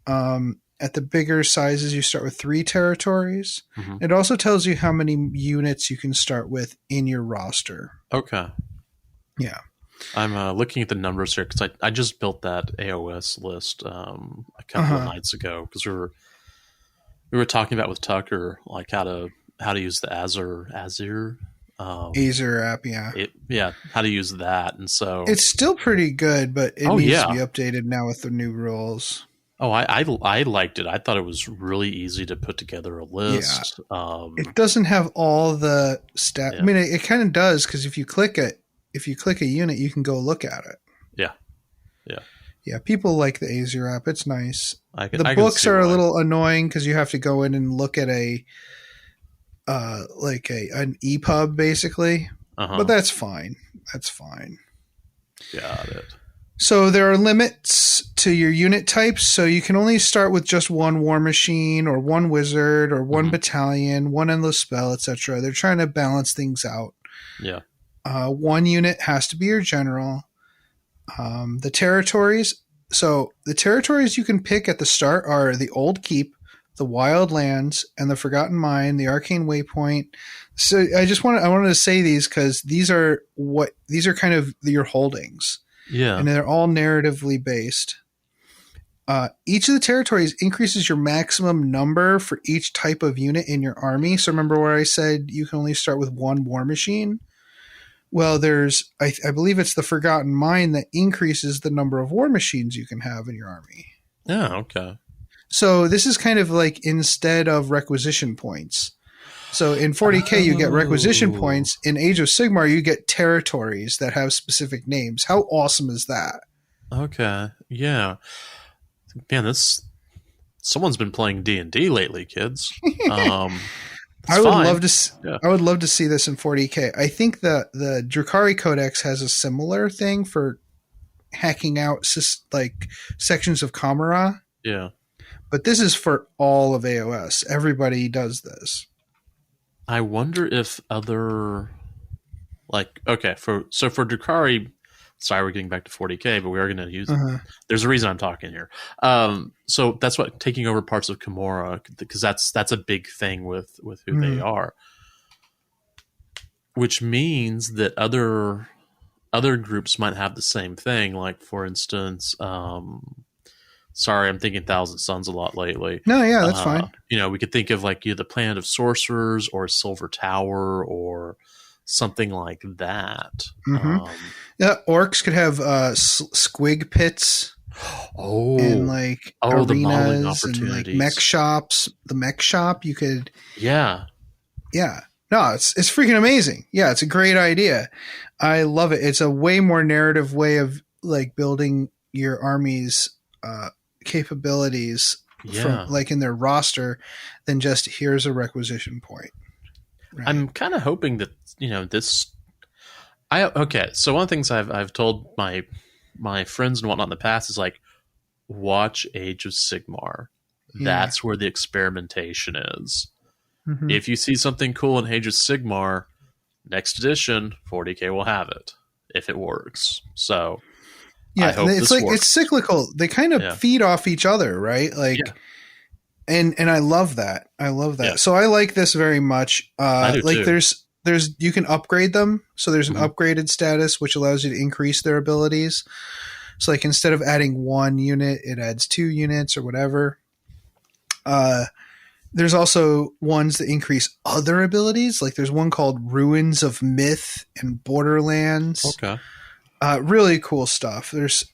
At the bigger sizes, you start with 3 territories. Mm-hmm. It also tells you how many units you can start with in your roster. Okay. Yeah. I'm looking at the numbers here because I just built that AoS list a couple of nights ago because we were talking about with Tucker like how to use the Azure app, how to use that, and so it's still pretty good, but it needs to be updated now with the new rules. Oh, I liked it. I thought it was really easy to put together a list. Yeah. It doesn't have all the stats. Yeah. I mean, it kind of does because if you click a unit, you can go look at it. Yeah. Yeah, people like the Azure app. It's nice. The books are a little annoying because you have to go in and look at an EPUB basically. But that's fine. Got it. So there are limits to your unit types. So you can only start with just 1 war machine or 1 wizard or 1 battalion, 1 endless spell, etc. They're trying to balance things out. Yeah. 1 unit has to be your general. The territories. So the territories you can pick at the start are the Old Keep, the Wild Lands, and the Forgotten Mine, the Arcane Waypoint. So I wanted to say these because these are kind of your holdings. Yeah. And they're all narratively based. Each of the territories increases your maximum number for each type of unit in your army. So remember where I said you can only start with 1 war machine? Well, there's, I believe it's the Forgotten Mine that increases the number of war machines you can have in your army. Yeah, okay. So this is kind of like instead of requisition points. So in 40K, you get requisition points. In Age of Sigmar, you get territories that have specific names. How awesome is that? Okay, yeah. Man, someone's been playing D&D lately, kids. I would love to see this in 40K. I think the Drukhari Codex has a similar thing for hacking out sections of Kamara. Yeah. But this is for all of AoS. Everybody does this. I wonder if other for Drukhari, sorry, we're getting back to 40K, but we are going to use it. There's a reason I'm talking here. So that's what taking over parts of Kimura, because that's a big thing with who they are, which means that other groups might have the same thing. Like for instance, sorry, I'm thinking Thousand Suns a lot lately. No, yeah, that's fine. We could think of like the Planet of Sorcerers or Silver Tower or something like that. Yeah, orcs could have squig pits. And arenas the modeling and opportunities. Mech shops. The Mech shop, you could. Yeah. No, it's freaking amazing. Yeah, it's a great idea. I love it. It's a way more narrative way of building your army's capabilities from in their roster than just here's a requisition point. Right? I'm kind of hoping that this. So one of the things I've told my friends and whatnot in the past is watch Age of Sigmar. Yeah. That's where the experimentation is. Mm-hmm. If you see something cool in Age of Sigmar, next edition 40K will have it if it works. So. Yeah, it's cyclical. They kind of feed off each other, right? And I love that. Yeah. So I like this very much. I do too. There's you can upgrade them. So there's an upgraded status which allows you to increase their abilities. So instead of adding 1 unit, it adds 2 units or whatever. There's also ones that increase other abilities. There's one called Ruins of Myth and Borderlands. Okay. Really cool stuff. There's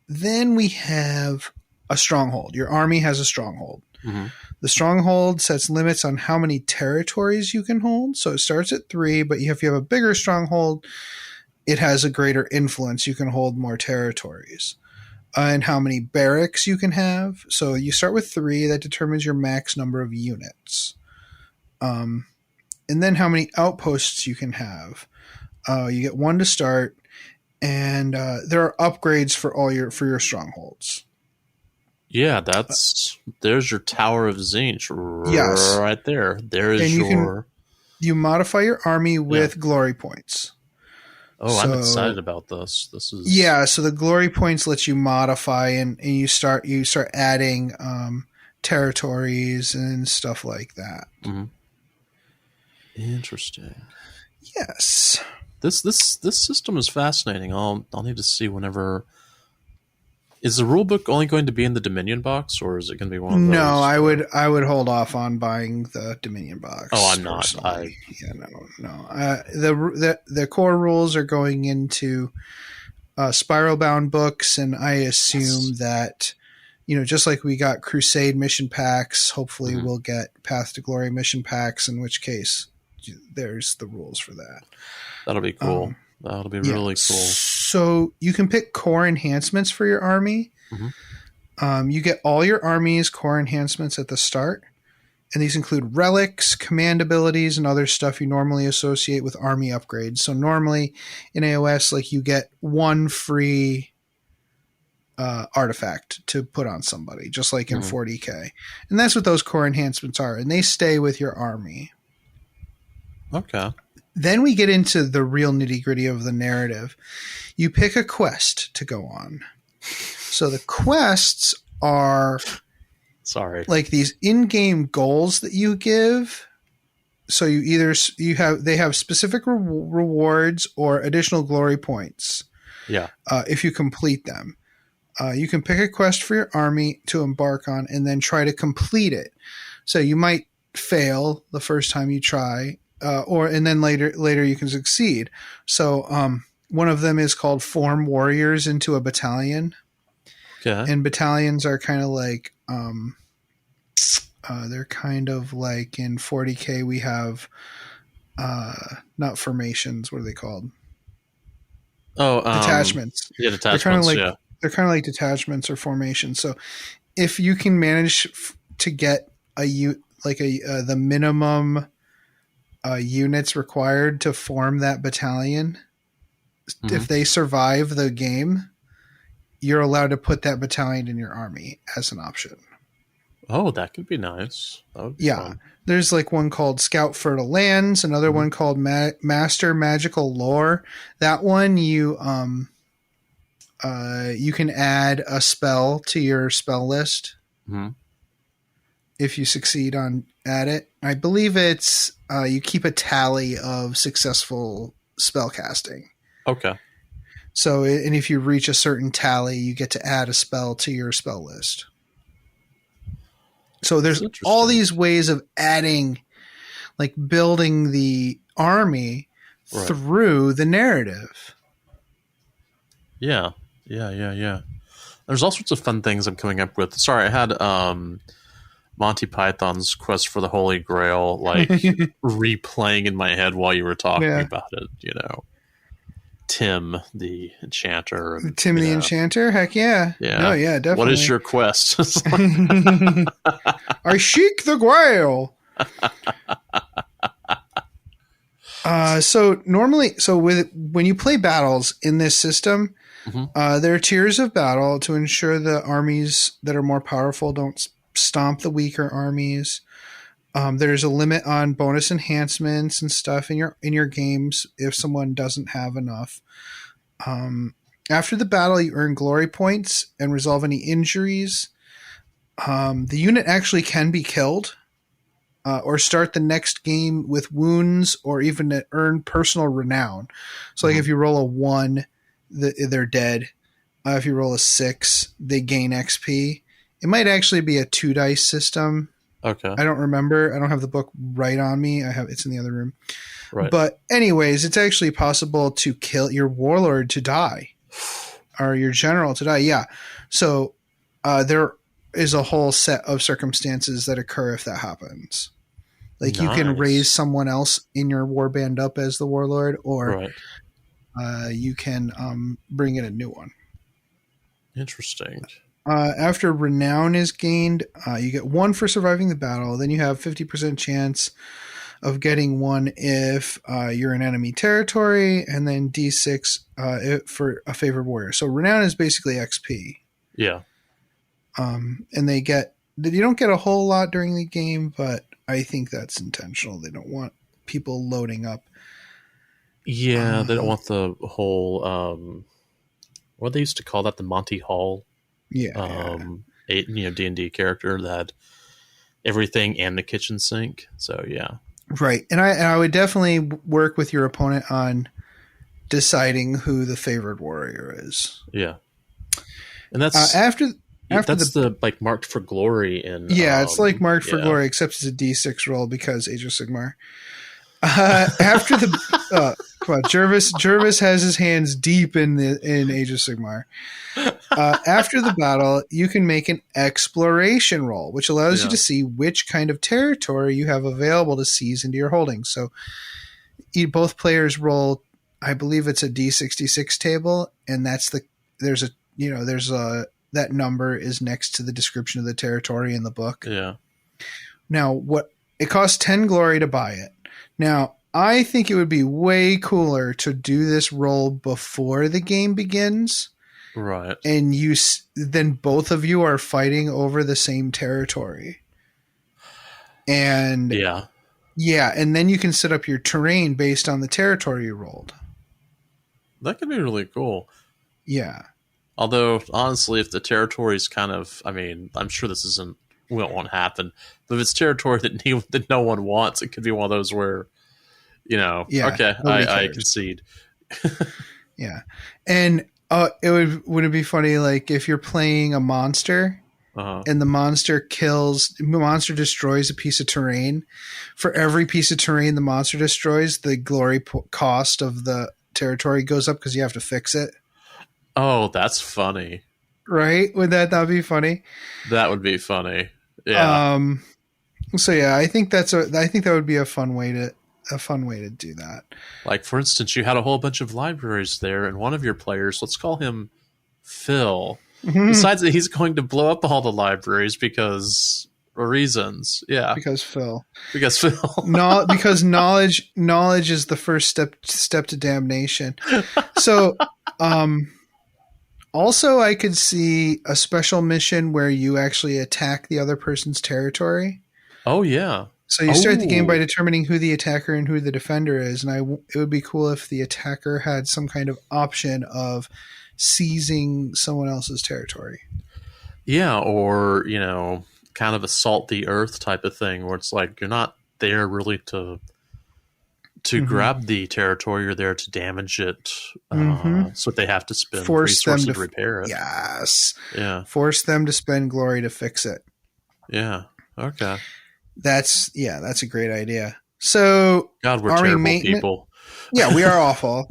then we have a stronghold. Your army has a stronghold. Mm-hmm. The stronghold sets limits on how many territories you can hold. So it starts at 3, but if you have a bigger stronghold, it has a greater influence. You can hold more territories. And how many barracks you can have. So you start with 3. That determines your max number of units. And then how many outposts you can have. You get 1 to start. And there are upgrades for your strongholds. Yeah, there's your Tower of Zinch Yes. right there. There's and you modify your army with glory points. Oh, I'm excited about this. This is so the glory points let you modify and you start adding territories and stuff like that. Mm-hmm. Interesting. Yes. This system is fascinating. I'll need to see whenever. Is the rulebook only going to be in the Dominion box, or is it going to be one of those? No, I would hold off on buying the Dominion box. Oh, I'm not. No. The core rules are going into spiral bound books, and I assume that just like we got Crusade mission packs, hopefully we'll get Path to Glory mission packs. In which case, there's the rules for that. That'll be cool. That'll be really cool. So you can pick core enhancements for your army. Mm-hmm. You get all your army's core enhancements at the start. And these include relics, command abilities, and other stuff you normally associate with army upgrades. So normally in AoS, you get 1 free artifact to put on somebody, just like in 40K. And that's what those core enhancements are. And they stay with your army. Okay. Then we get into the real nitty-gritty of the narrative. You pick a quest to go on. So the quests are like these in-game goals that you give. So they have specific rewards or additional glory points. Yeah. If you complete them. You can pick a quest for your army to embark on and then try to complete it. So you might fail the first time you try. And then later you can succeed. So one of them is called Form Warriors into a Battalion. Okay. And battalions are kind of like they're kind of like in 40K we have not formations. What are they called? Oh, detachments. Yeah, detachments. They're kind of like detachments or formations. So if you can manage to get the minimum units required to form that battalion, if they survive the game, you're allowed to put that battalion in your army as an option. Oh, that could be nice. Fun. There's one called Scout Fertile Lands, another one called Master Magical Lore. That one you can add a spell to your spell list if you succeed at it. I believe it's you keep a tally of successful spell casting. Okay. So, and if you reach a certain tally, you get to add a spell to your spell list. So there's all these ways of adding, building the army through the narrative. Yeah. There's all sorts of fun things I'm coming up with. Sorry, I had Monty Python's Quest for the Holy Grail replaying in my head while you were talking about it. Tim the Enchanter. Tim the Enchanter? Heck yeah. Yeah. No, yeah, definitely. What is your quest? I seek the Grail. When you play battles in this system, there are tiers of battle to ensure the armies that are more powerful don't stomp the weaker armies. There's a limit on bonus enhancements and stuff in your games if someone doesn't have enough. After the battle, you earn glory points and resolve any injuries. The unit actually can be killed or start the next game with wounds or even to earn personal renown. So if you roll a 1, they're dead. If you roll a 6, they gain XP. It might actually be a 2-dice system. Okay. I don't remember. I don't have the book right on me. It's in the other room. Right. But anyways, it's actually possible to kill your warlord to die or your general to die. Yeah. So there is a whole set of circumstances that occur if that happens. Like you can Nice. raise someone else in your warband up as the warlord, or you can bring in a new one. Interesting. After renown is gained, you get 1 for surviving the battle. Then you have 50% chance of getting 1 if you're in enemy territory, and then D6 for a favored warrior. So renown is basically XP. Yeah. And you don't get a whole lot during the game, but I think that's intentional. They don't want people loading up. Yeah, they don't want the whole what they used to call that, the Monty Hall D&D character that had everything and the kitchen sink. So yeah. Right. And I would definitely work with your opponent on deciding who the favored warrior is. Yeah. And that's that's the like marked for glory in it's like marked for glory, except it's a D6 roll because Age of Sigmar. After the come on, Jervis has his hands deep in Age of Sigmar. After the battle, you can make an exploration roll, which allows you to see which kind of territory you have available to seize into your holdings. So both players roll, I believe it's a D66 table, and that number is next to the description of the territory in the book. Yeah. Now, it costs 10 glory to buy it. Now, I think it would be way cooler to do this roll before the game begins. Right. And then both of you are fighting over the same territory. And and then you can set up your terrain based on the territory you rolled. That could be really cool. Yeah. Although, honestly, if the territory is kind of, I mean, I'm sure this won't happen, but if it's territory that no one wants, it could be one of those where, okay, I concede. Yeah. And would it be funny, like, if you're playing a monster and the monster destroys a piece of terrain, for every piece of terrain the monster destroys, the glory cost of the territory goes up because you have to fix it. Oh, that's funny. Right? Would that not be funny? That would be funny. Yeah. So yeah, I think that would be a fun way to do that. Like, for instance, you had a whole bunch of libraries there, and one of your players, let's call him Phil, decides that he's going to blow up all the libraries because reasons. Yeah. Because Phil. Because knowledge is the first step to damnation. So also, I could see a special mission where you actually attack the other person's territory. Oh, yeah. So you start the game by determining who the attacker and who the defender is. And it would be cool if the attacker had some kind of option of seizing someone else's territory. Yeah, or, kind of assault the earth type of thing where it's like you're not there really to grab the territory, you're there to damage it. So they have to spend resources to repair it. Yes. Yeah. Force them to spend glory to fix it. Yeah. Okay. That's a great idea. So God, we're terrible people. Yeah, we are awful.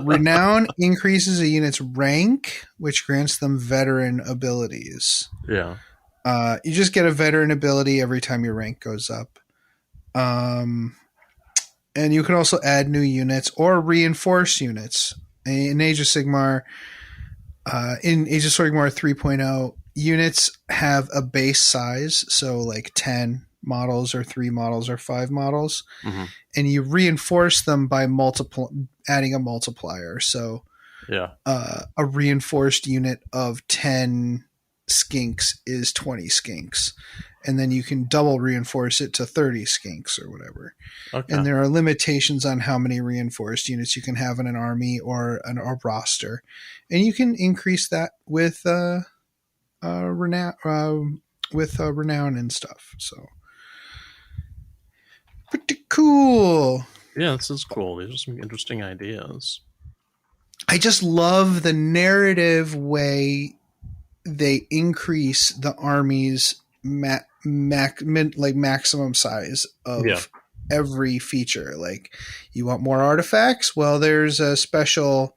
Renown increases a unit's rank, which grants them veteran abilities. Yeah. You just get a veteran ability every time your rank goes up. And you can also add new units or reinforce units. In Age of Sigmar, 3.0, units have a base size, so like 10 models or 3 models or 5 models, and you reinforce them by adding a multiplier. So a reinforced unit of 10 skinks is 20 skinks. And then you can double reinforce it to 30 skinks or whatever. Okay. And there are limitations on how many reinforced units you can have in an army or a roster. And you can increase that with renown and stuff. So pretty cool. Yeah, this is cool. These are some interesting ideas. I just love the narrative way they increase the army's maximum size of every feature. Like, you want more artifacts? Well, there's a special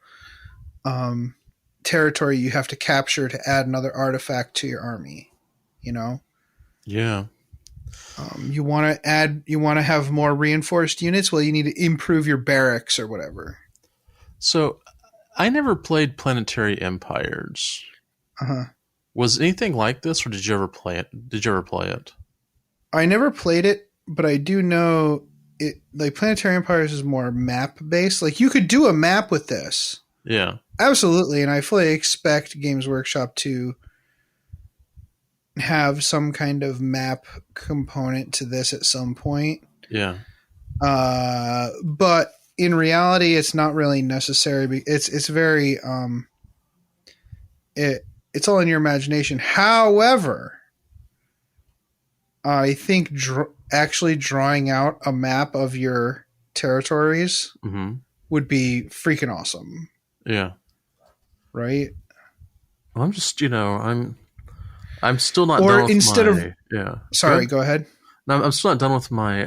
territory you have to capture to add another artifact to your army. You know? Yeah. You want to have more reinforced units. Well, you need to improve your barracks or whatever. So, I never played Planetary Empires. Was anything like this, or did you ever play it? I never played it, but I do know it. Like Planetary Empires is more map based. Like you could do a map with this. Yeah, absolutely, and I fully expect Games Workshop to have some kind of map component to this at some point. Yeah. But in reality, it's not really necessary. It's very it's all in your imagination. However, I think actually drawing out a map of your territories would be freaking awesome. Yeah. Right? Well, I'm just, I'm still not or done with instead my... of Yeah. Sorry, go ahead. No, I'm still not done with my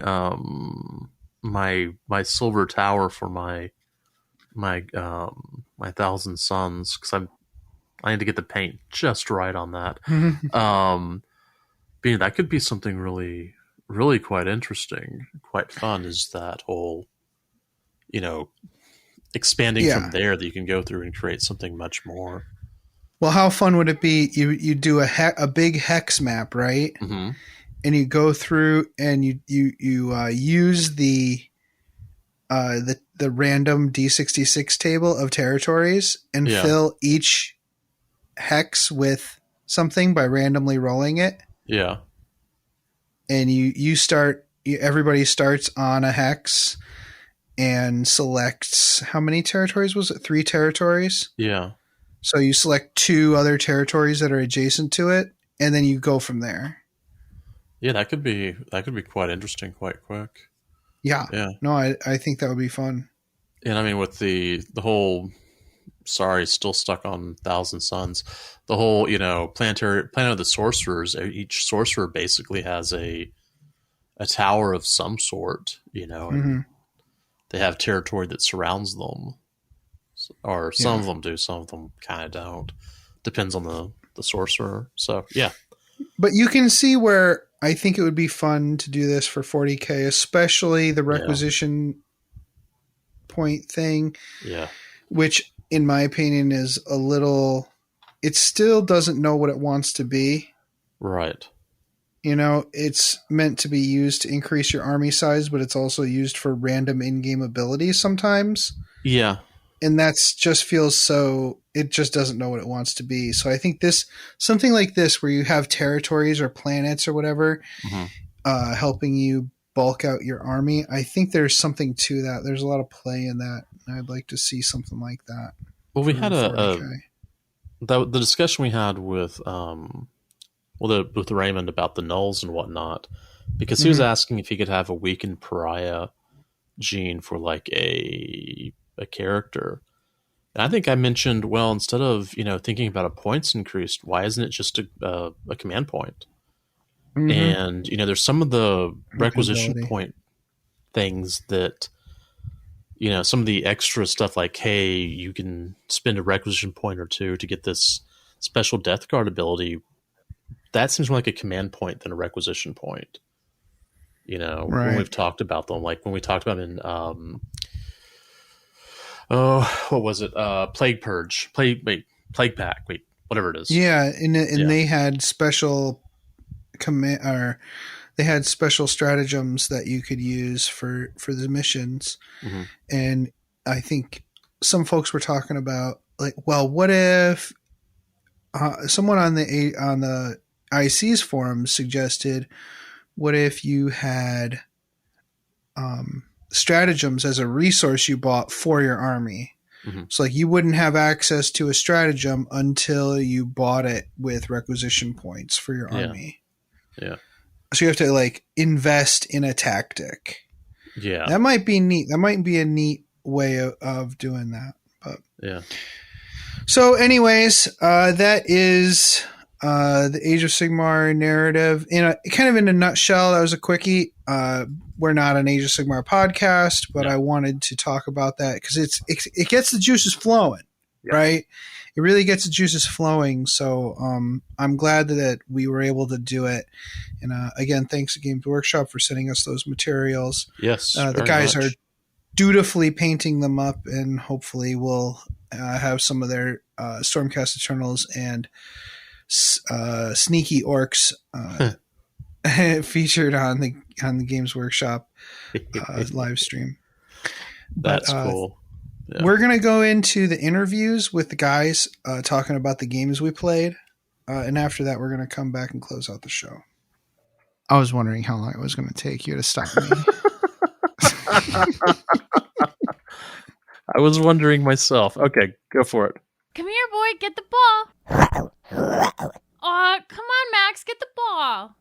my silver tower for my 1,000 suns, because I need to get the paint just right on that. That could be something really, really quite interesting, quite fun. Is that whole, expanding from there that you can go through and create something much more. Well, how fun would it be? You do a big hex map, right? Mm-hmm. And you go through and you use the random D66 table of territories and fill each hex with something by randomly rolling it. Yeah. And everybody starts on a hex and selects, how many territories was it? 3 territories? Yeah. So you select 2 other territories that are adjacent to it, and then you go from there. Yeah, that could be quite interesting quite quick. Yeah. Yeah. No, I think that would be fun. And I mean, with the whole, still stuck on 1,000 Suns, the whole, Planet of the Sorcerers, each sorcerer basically has a tower of some sort, and they have territory that surrounds them. Or some of them do, some of them kind of don't. Depends on the sorcerer. So, yeah. But you can see where I think it would be fun to do this for 40K, especially the requisition point thing. Yeah. Which, in my opinion, is a little... It still doesn't know what it wants to be. Right. It's meant to be used to increase your army size, but it's also used for random in-game abilities sometimes. Yeah. And that's just feels so... It just doesn't know what it wants to be. So I think something like this, where you have territories or planets or whatever, helping you bulk out your army, I think there's something to that. There's a lot of play in that. I'd like to see something like that. Well, we had the discussion we had with with Raymond about the nulls and whatnot, because he was asking if he could have a weakened pariah gene for like a character. And I think I mentioned, well, instead of thinking about a points increased, why isn't it just a command point? And there's some of the requisition point things that some of the extra stuff, like, hey, you can spend a requisition point or 2 to get this special Death Guard ability. That seems more like a command point than a requisition point. When we've talked about them, like when we talked about in what was it? Plague Purge, Plague Pack, whatever it is. Yeah, and they had special they had special stratagems that you could use for the missions. And I think some folks were talking about, like, well, what if someone on the IC's forums suggested, what if you had stratagems as a resource you bought for your army? So like you wouldn't have access to a stratagem until you bought it with requisition points for your army. Yeah. So you have to like invest in a tactic. Yeah. That might be neat. That might be a neat way of doing that. But yeah. So anyways, that is the Age of Sigmar narrative in a nutshell. That was a quickie. We're not an Age of Sigmar podcast, but I wanted to talk about that because it gets the juices flowing, right? it really gets the juices flowing. So I'm glad that we were able to do it. And again, thanks to Games Workshop for sending us those materials. Yes, the guys are dutifully painting them up, and hopefully we'll have some of their Stormcast Eternals and Sneaky Orcs featured on the Games Workshop live stream. That's cool. Yeah. We're going to go into the interviews with the guys talking about the games we played. And after that, we're going to come back and close out the show. I was wondering how long it was going to take you to stop me. I was wondering myself. Okay, go for it. Come here, boy. Get the ball. Come on, Max. Get the ball.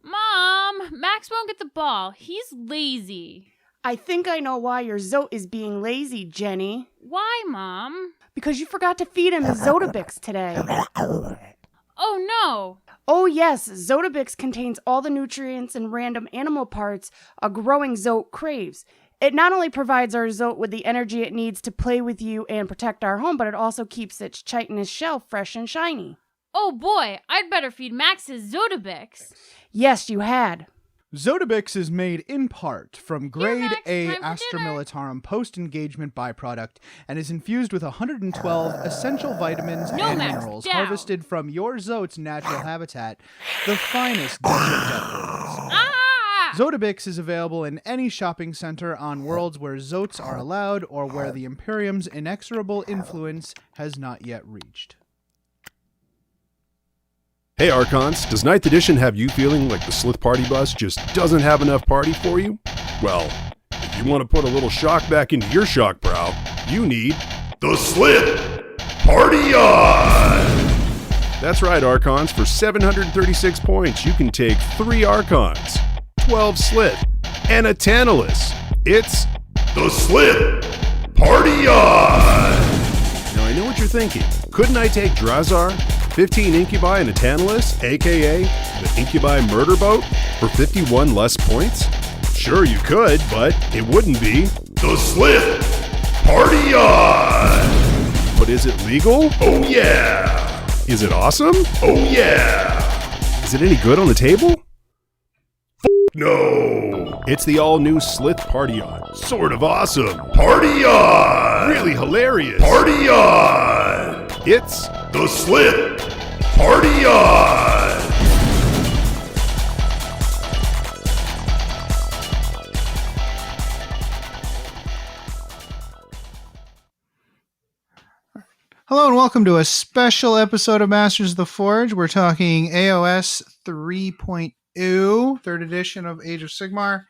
Mom, Max won't get the ball. He's lazy. I think I know why your Zote is being lazy, Jenny. Why, Mom? Because you forgot to feed him his Zotabix today. Oh, no. Oh, yes. Zotabix contains all the nutrients and random animal parts a growing Zote craves. It not only provides our Zote with the energy it needs to play with you and protect our home, but it also keeps its chitinous shell fresh and shiny. Oh, boy. I'd better feed Max his Zotabix. Yes, you had. Zotabix is made in part from grade A time for Astra dinner. Militarum post-engagement byproduct and is infused with 112 essential vitamins No, and Max, minerals down. harvested from your Zote's natural habitat, the finest desert depths. Ah! Zotabix is available in any shopping center on worlds where Zotes are allowed or where the Imperium's inexorable influence has not yet reached. Hey Archons, does 9th edition have you feeling like the Slith Party Bus just doesn't have enough party for you? Well, if you want to put a little shock back into your shock brow, you need the Slith Party On! That's right, Archons. For 736 points, you can take 3 Archons, 12 Slith, and a Tantalus. It's the Slith Party On! Now I know what you're thinking. Couldn't I take Drazar, 15 Incubi and a Tantalus, aka the Incubi Murder Boat, for 51 less points? Sure you could, but it wouldn't be the Slith Party On! But is it legal? Oh yeah! Is it awesome? Oh yeah! Is it any good on the table? No! It's the all-new Slith Party On. Sort of awesome. Party On! Really hilarious. Party On! It's the Slith Party On! Hello and welcome to a special episode of Masters of the Forge. We're talking AoS 3.0, third edition of Age of Sigmar.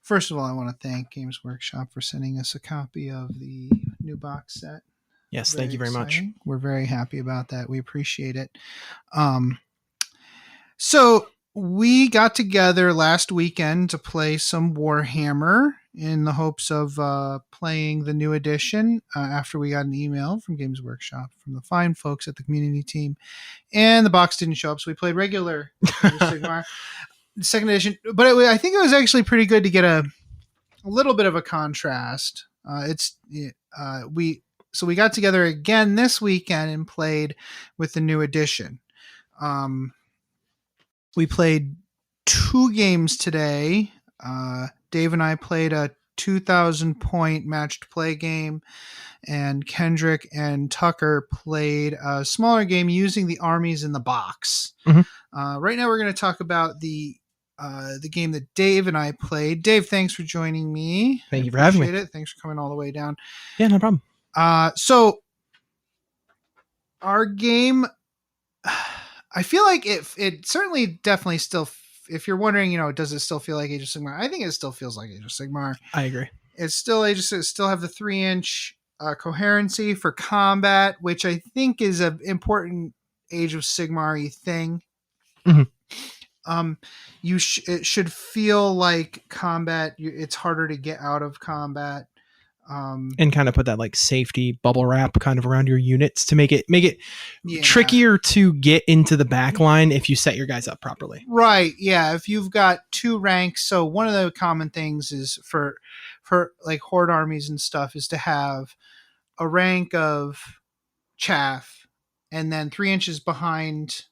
First of all, I want to thank Games Workshop for sending us a copy of the new box set. Yes, thank you very much. We're very happy about that. We appreciate it. So we got together last weekend to play some Warhammer in the hopes of playing the new edition after we got an email from Games Workshop from the fine folks at the community team. And the box didn't show up, so we played regular Sigmar, second edition. But I think it was actually pretty good to get a little bit of a contrast. So we got together again this weekend and played with the new edition. We played 2 games today. Dave and I played a 2,000 point matched play game, and Kendrick and Tucker played a smaller game using the armies in the box. Mm-hmm. Right now we're going to talk about the game that Dave and I played. Dave, thanks for joining me. Thank you for having me. Thanks for coming all the way down. Yeah, no problem. So our game, I feel like it certainly definitely still, if you're wondering, does it still feel like Age of Sigmar? I think it still feels like Age of Sigmar. I agree. It's still still have the 3-inch coherency for combat, which I think is an important Age of Sigmar-y thing. Mm-hmm. It should feel like combat. It's harder to get out of combat. And kind of put that like safety bubble wrap kind of around your units to make it trickier to get into the back line if you set your guys up properly. Right. Yeah. If you've got 2 ranks. So one of the common things is for like horde armies and stuff is to have a rank of chaff, and then 3 inches behind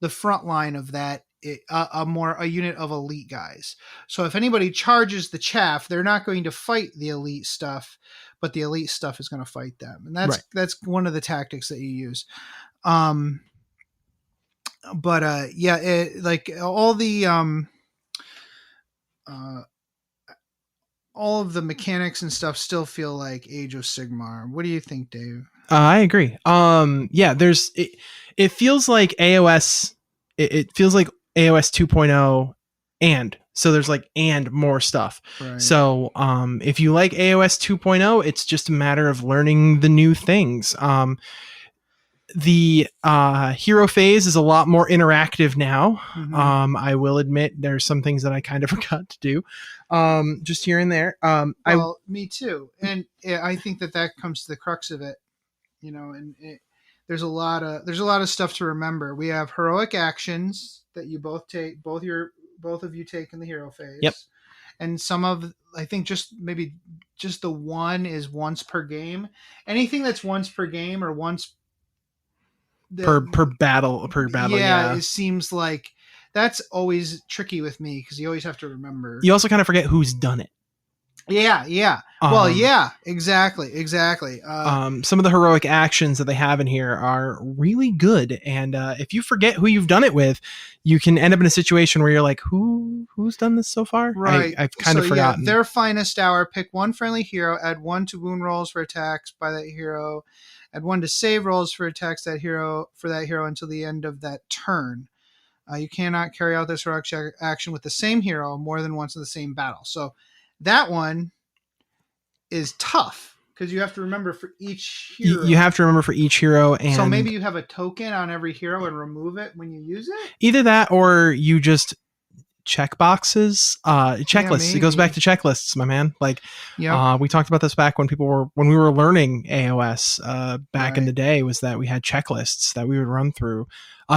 the front line of that, a unit of elite guys. So if anybody charges the chaff, they're not going to fight the elite stuff, but the elite stuff is going to fight them, and that's one of the tactics that you use. Like all of the mechanics and stuff still feel like Age of Sigmar. What do you think, Dave? I agree. There's it feels like AoS. It feels like AoS 2.0, and so there's like and more stuff. Right. So if you like AoS 2.0, it's just a matter of learning the new things. The hero phase is a lot more interactive now. Mm-hmm. I will admit there's some things that I kind of forgot to do, just here and there. Me too, and I think that comes to the crux of it, and there's a lot of stuff to remember. We have heroic actions that you both take, both of you take in the hero phase. Yep. And I think just the one is once per game. Anything that's once per game or once per battle. Yeah, it seems like that's always tricky with me because you always have to remember. You also kind of forget who's done it. Yeah. Well, yeah, exactly. Some of the heroic actions that they have in here are really good, and if you forget who you've done it with, you can end up in a situation where you're like, who's done this so far? Right. I've kind of forgotten. Their finest hour. Pick one friendly hero. Add 1 to wound rolls for attacks by that hero. Add 1 to save rolls for attacks that hero until the end of that turn. You cannot carry out this heroic action with the same hero more than once in the same battle. So that one is tough because you have to remember for each hero. You have to remember for each hero, and so maybe you have a token on every hero and remove it when you use it. Either that, or you just check boxes, checklists. It goes back to checklists, my man. Like, we talked about this back when we were learning AoS back in the day. Was that we had checklists that we would run through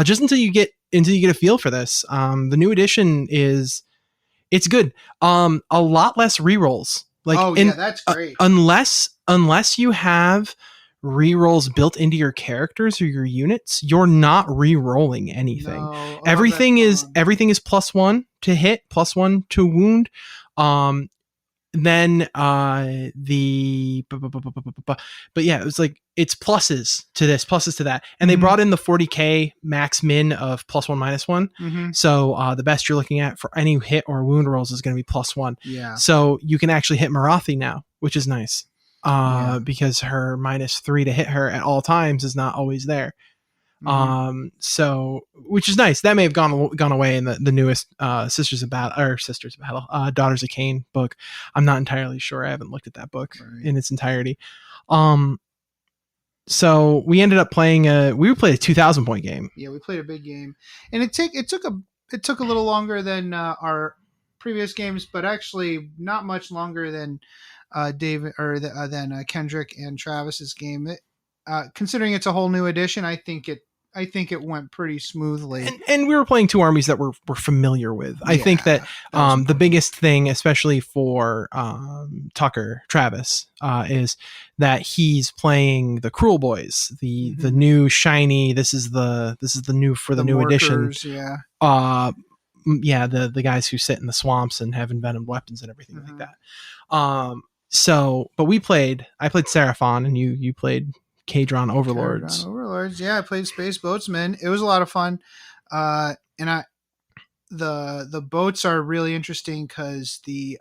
just until you get a feel for this. The new edition it's good. A lot less rerolls. Like, that's great. Unless you have rerolls built into your characters or your units, you're not rerolling anything. No, everything is +1 to hit, +1 to wound. Then but yeah, it was like it's pluses to this, pluses to that, and they brought in the 40k max min of +1 -1. Mm-hmm. So the best you're looking at for any hit or wound rolls is going to be +1. Yeah. So you can actually hit Marathi now, which is nice, because her -3 to hit her at all times is not always there. Mm-hmm. So which is nice. That may have gone away in the newest Daughters of Cain book. I'm not entirely sure. I haven't looked at that book in its entirety. So we ended up playing we played a 2,000 point game. Yeah, we played a big game, and it took a little longer than our previous games, but actually not much longer than David than Kendrick and Travis's game. Considering it's a whole new edition, I think it went pretty smoothly. And we were playing two armies that we're familiar with. I think that the biggest thing, especially for Travis, is that he's playing the Cruel Boys, the new shiny. This is the new for the new workers, edition. The guys who sit in the swamps and have envenomed weapons and everything like that. But I played Seraphon, and you played Kadron Overlords. Yeah, I played Space Boatsmen. It was a lot of fun. And the boats are really interesting because the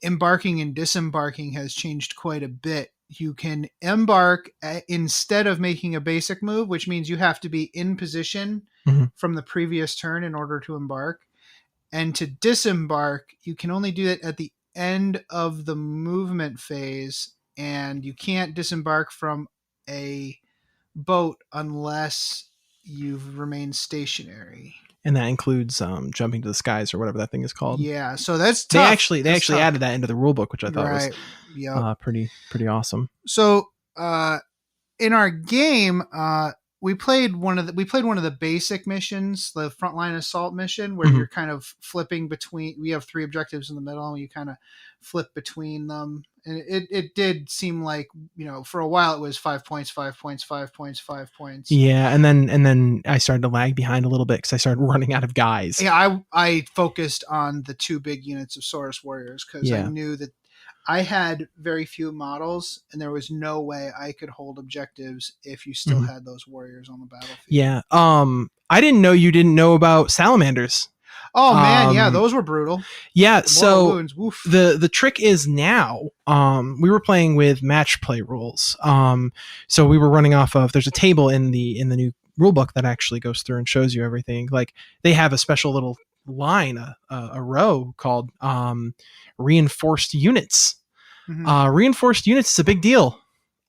embarking and disembarking has changed quite a bit. You can embark instead of making a basic move, which means you have to be in position from the previous turn in order to embark. And to disembark, you can only do that at the end of the movement phase, and you can't disembark from a boat unless you've remained stationary. And that includes jumping to the skies or whatever that thing is called. Yeah, so that's tough. They actually added that into the rule book, which I thought was pretty awesome. So in our game, we played one of the basic missions, the frontline assault mission, where you're kind of flipping between. We have 3 objectives in the middle, and you kind of flip between them And it did seem like, for a while it was 5 points, 5 points, 5 points, 5 points. Yeah, and then I started to lag behind a little bit because I started running out of guys. Yeah, I focused on the 2 big units of Saurus Warriors because I knew that I had very few models, and there was no way I could hold objectives if you still had those warriors on the battlefield. Yeah. I didn't know you didn't know about salamanders. Oh man, yeah, those were brutal. Yeah, so wounds, the trick is now, we were playing with match play rules. So we were running off of, there's a table in the new rule book that actually goes through and shows you everything. Like they have a special little line, a row called reinforced units. Reinforced units is a big deal.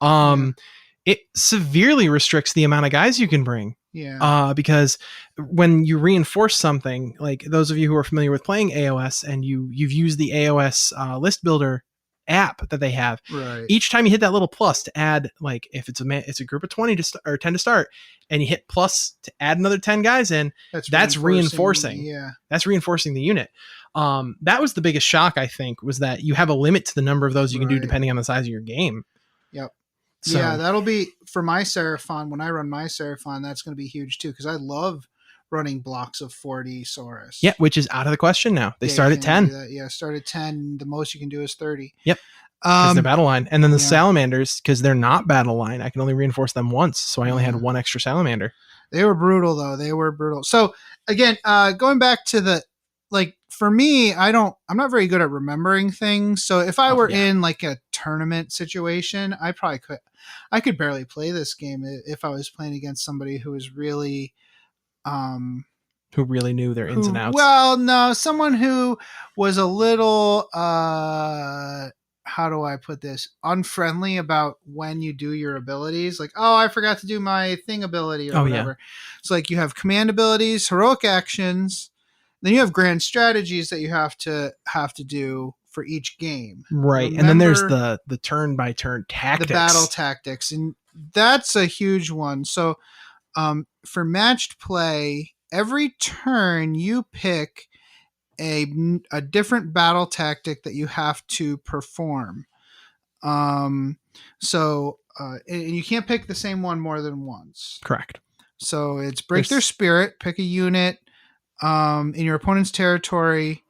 It severely restricts the amount of guys you can bring. Yeah. Because when you reinforce something, like those of you who are familiar with playing AoS and you've used the AoS list builder app that they have, right. Each time you hit that little plus to add, like if it's a group of 20 or 10 to start, and you hit plus to add another 10 guys in, that's reinforcing. Yeah. That's reinforcing the unit. That was the biggest shock, I think, was that you have a limit to the number of those you can do depending on the size of your game. Yep. So, yeah, that'll be for my Seraphon. When I run my Seraphon, that's going to be huge too, because I love running blocks of 40 Saurus. Yeah, which is out of the question now. They start at 10. Yeah, start at 10. The most you can do is 30. Yep. Because they're battle line. And then the salamanders, because they're not battle line, I can only reinforce them once. So I only had 1 extra salamander. They were brutal, though. They were brutal. So, again, going back to the, like, for me, I'm not very good at remembering things. So if I were in like a tournament situation, I could barely play this game if I was playing against somebody who was really, who really knew their ins and outs. Well, no, someone who was a little, how do I put this? Unfriendly about when you do your abilities. Like, oh, I forgot to do my thing ability or whatever. So like you have command abilities, heroic actions, then you have grand strategies that you have to do for each game. Right. And then there's the turn by turn tactics. The battle tactics. And that's a huge one. So for matched play, every turn you pick a different battle tactic that you have to perform. And you can't pick the same one more than once. Correct. So it's break their spirit, pick a unit in your opponent's territory,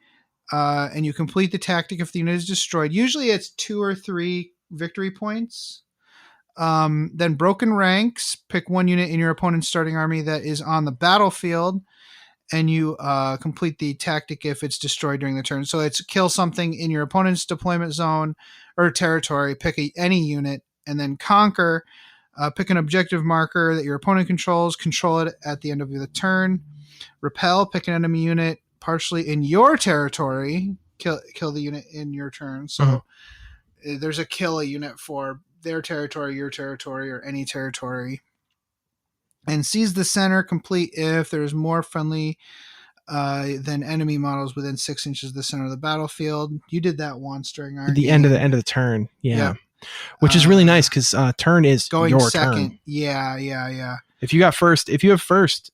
and you complete the tactic if the unit is destroyed. Usually it's 2 or 3 victory points. Then broken ranks, pick 1 unit in your opponent's starting army that is on the battlefield, and you complete the tactic if it's destroyed during the turn. So it's kill something in your opponent's deployment zone or territory, pick any unit, and then conquer, pick an objective marker that your opponent control it at the end of the turn. Repel, pick an enemy unit partially in your territory, kill the unit in your turn. So there's a kill a unit for their territory, your territory, or any territory. And seize the center, complete if there's more friendly than enemy models within 6 inches of the center of the battlefield. You did that once during our end of the turn. Yeah. Which is really nice because turn is going your second. Turn. Yeah. If you have first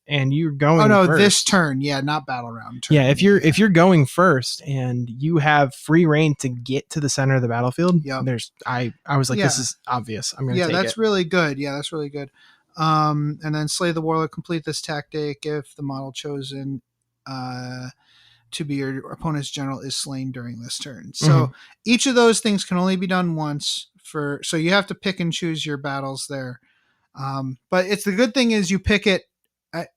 and you're going first, this turn, not battle round turn. Yeah, if you're going first and you have free reign to get to the center of the battlefield, I was like, this is obvious. I'm gonna take it. That's really good. Yeah, that's really good. And then slay the warlord, complete this tactic if the model chosen to be your opponent's general is slain during this turn. So each of those things can only be done once so you have to pick and choose your battles there. But it's the good thing is you pick it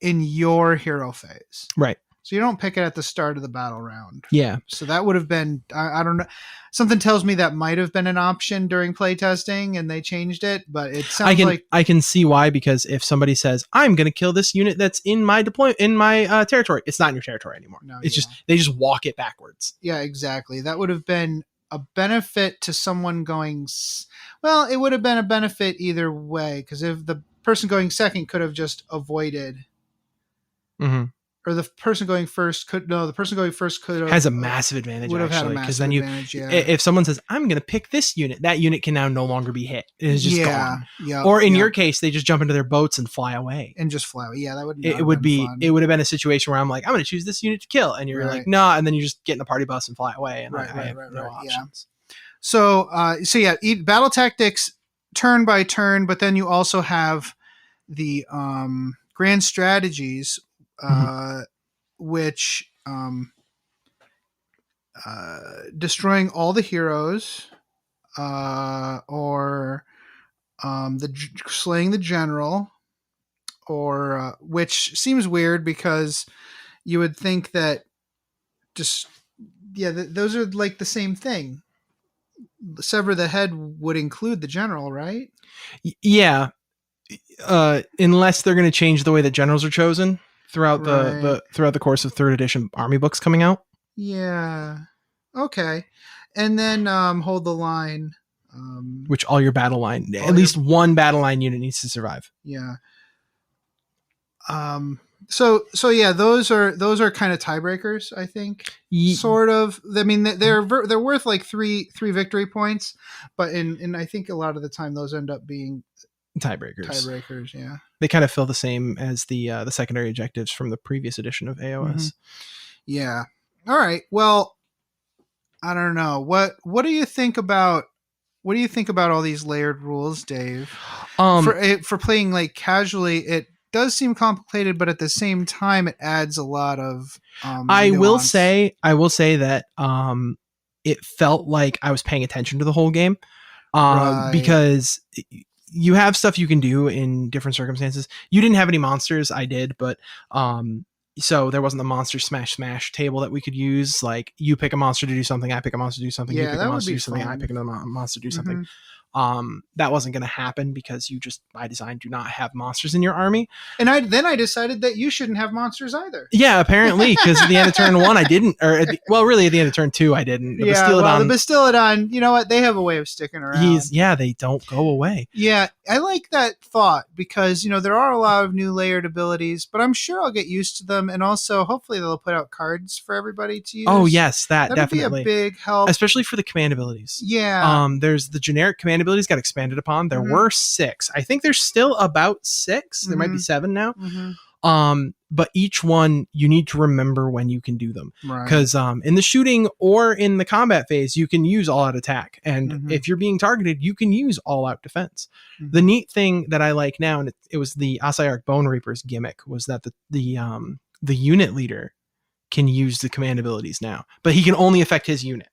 in your hero phase. Right. So you don't pick it at the start of the battle round. Yeah. So that would have been, I don't know. Something tells me that might have been an option during playtesting and they changed it, but it sounds I can see why, because if somebody says, I'm going to kill this unit that's in my territory, it's not in your territory anymore. No, it's just, they just walk it backwards. Yeah, exactly. That would have been a benefit to someone going, well, it would have been a benefit either way, because if the person going second could have just avoided, or the person going first could have has a massive advantage. Would have actually, because then if someone says, I'm going to pick this unit, that unit can now no longer be hit. It is just gone. Yeah. Or in your case, they just jump into their boats and fly away. Yeah, that would. It would have been a situation where I'm like, I'm going to choose this unit to kill, and you're like, no, and then you just get in the party bus and fly away, and I have no options. So battle tactics turn by turn, but then you also have the grand strategies, which destroying all the heroes, or slaying the general, or which seems weird because you would think that those are like the same thing. Sever the head would include the general, right? Yeah. Unless they're going to change the way that generals are chosen throughout throughout the course of 3rd edition army books coming out. Yeah. Okay. And then hold the line. Which all your battle line, at least one battle line unit needs to survive. Yeah. So yeah, those are kind of tiebreakers, I think. Sort of. I mean, they're worth like three victory points, but in I think a lot of the time those end up being tiebreakers. Yeah. They kind of feel the same as the secondary objectives from the previous edition of AoS. Mm-hmm. Yeah. All right. Well, I don't know. What do you think about all these layered rules, Dave? For playing like casually, it does seem complicated, but at the same time, it adds a lot of. I will say that it felt like I was paying attention to the whole game, because you have stuff you can do in different circumstances. You didn't have any monsters, I did, but so there wasn't the monster smash table that we could use. Like you pick a monster to do something, I pick a monster to do something, you pick a monster to do something, I pick another monster to do something. That wasn't going to happen because you just by design do not have monsters in your army. And I decided that you shouldn't have monsters either. Yeah, apparently, because at the end of turn 1 I didn't, or really at the end of turn 2 I didn't. The Bastiladon, you know what? They have a way of sticking around. They don't go away. Yeah, I like that thought because there are a lot of new layered abilities, but I'm sure I'll get used to them, and also hopefully they'll put out cards for everybody to use. Oh yes, that'd definitely be a big help, especially for the command abilities. Yeah. There's the generic command abilities got expanded upon. There were 6. I think there's still about 6. There might be 7 now. But each one you need to remember when you can do them, because in the shooting or in the combat phase you can use all out attack, and if you're being targeted you can use all out defense. The neat thing that I like now, and it was the Asayark Bone Reapers gimmick, was that the unit leader can use the command abilities now, but he can only affect his unit.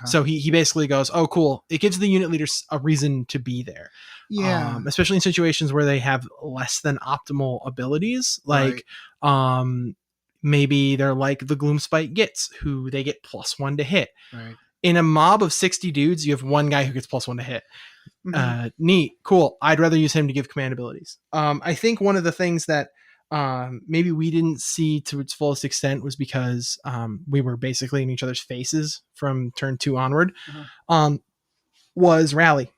So he basically goes, oh cool, it gives the unit leaders a reason to be there. Yeah. Especially in situations where they have less than optimal abilities, like maybe they're like the Gloomspite Gits, who they get +1 to hit. Right. In a mob of 60 dudes, you have one guy who gets +1 to hit. Neat, cool. I'd rather use him to give command abilities. I think one of the things that maybe we didn't see to its fullest extent was because we were basically in each other's faces from turn 2 onward, was rally.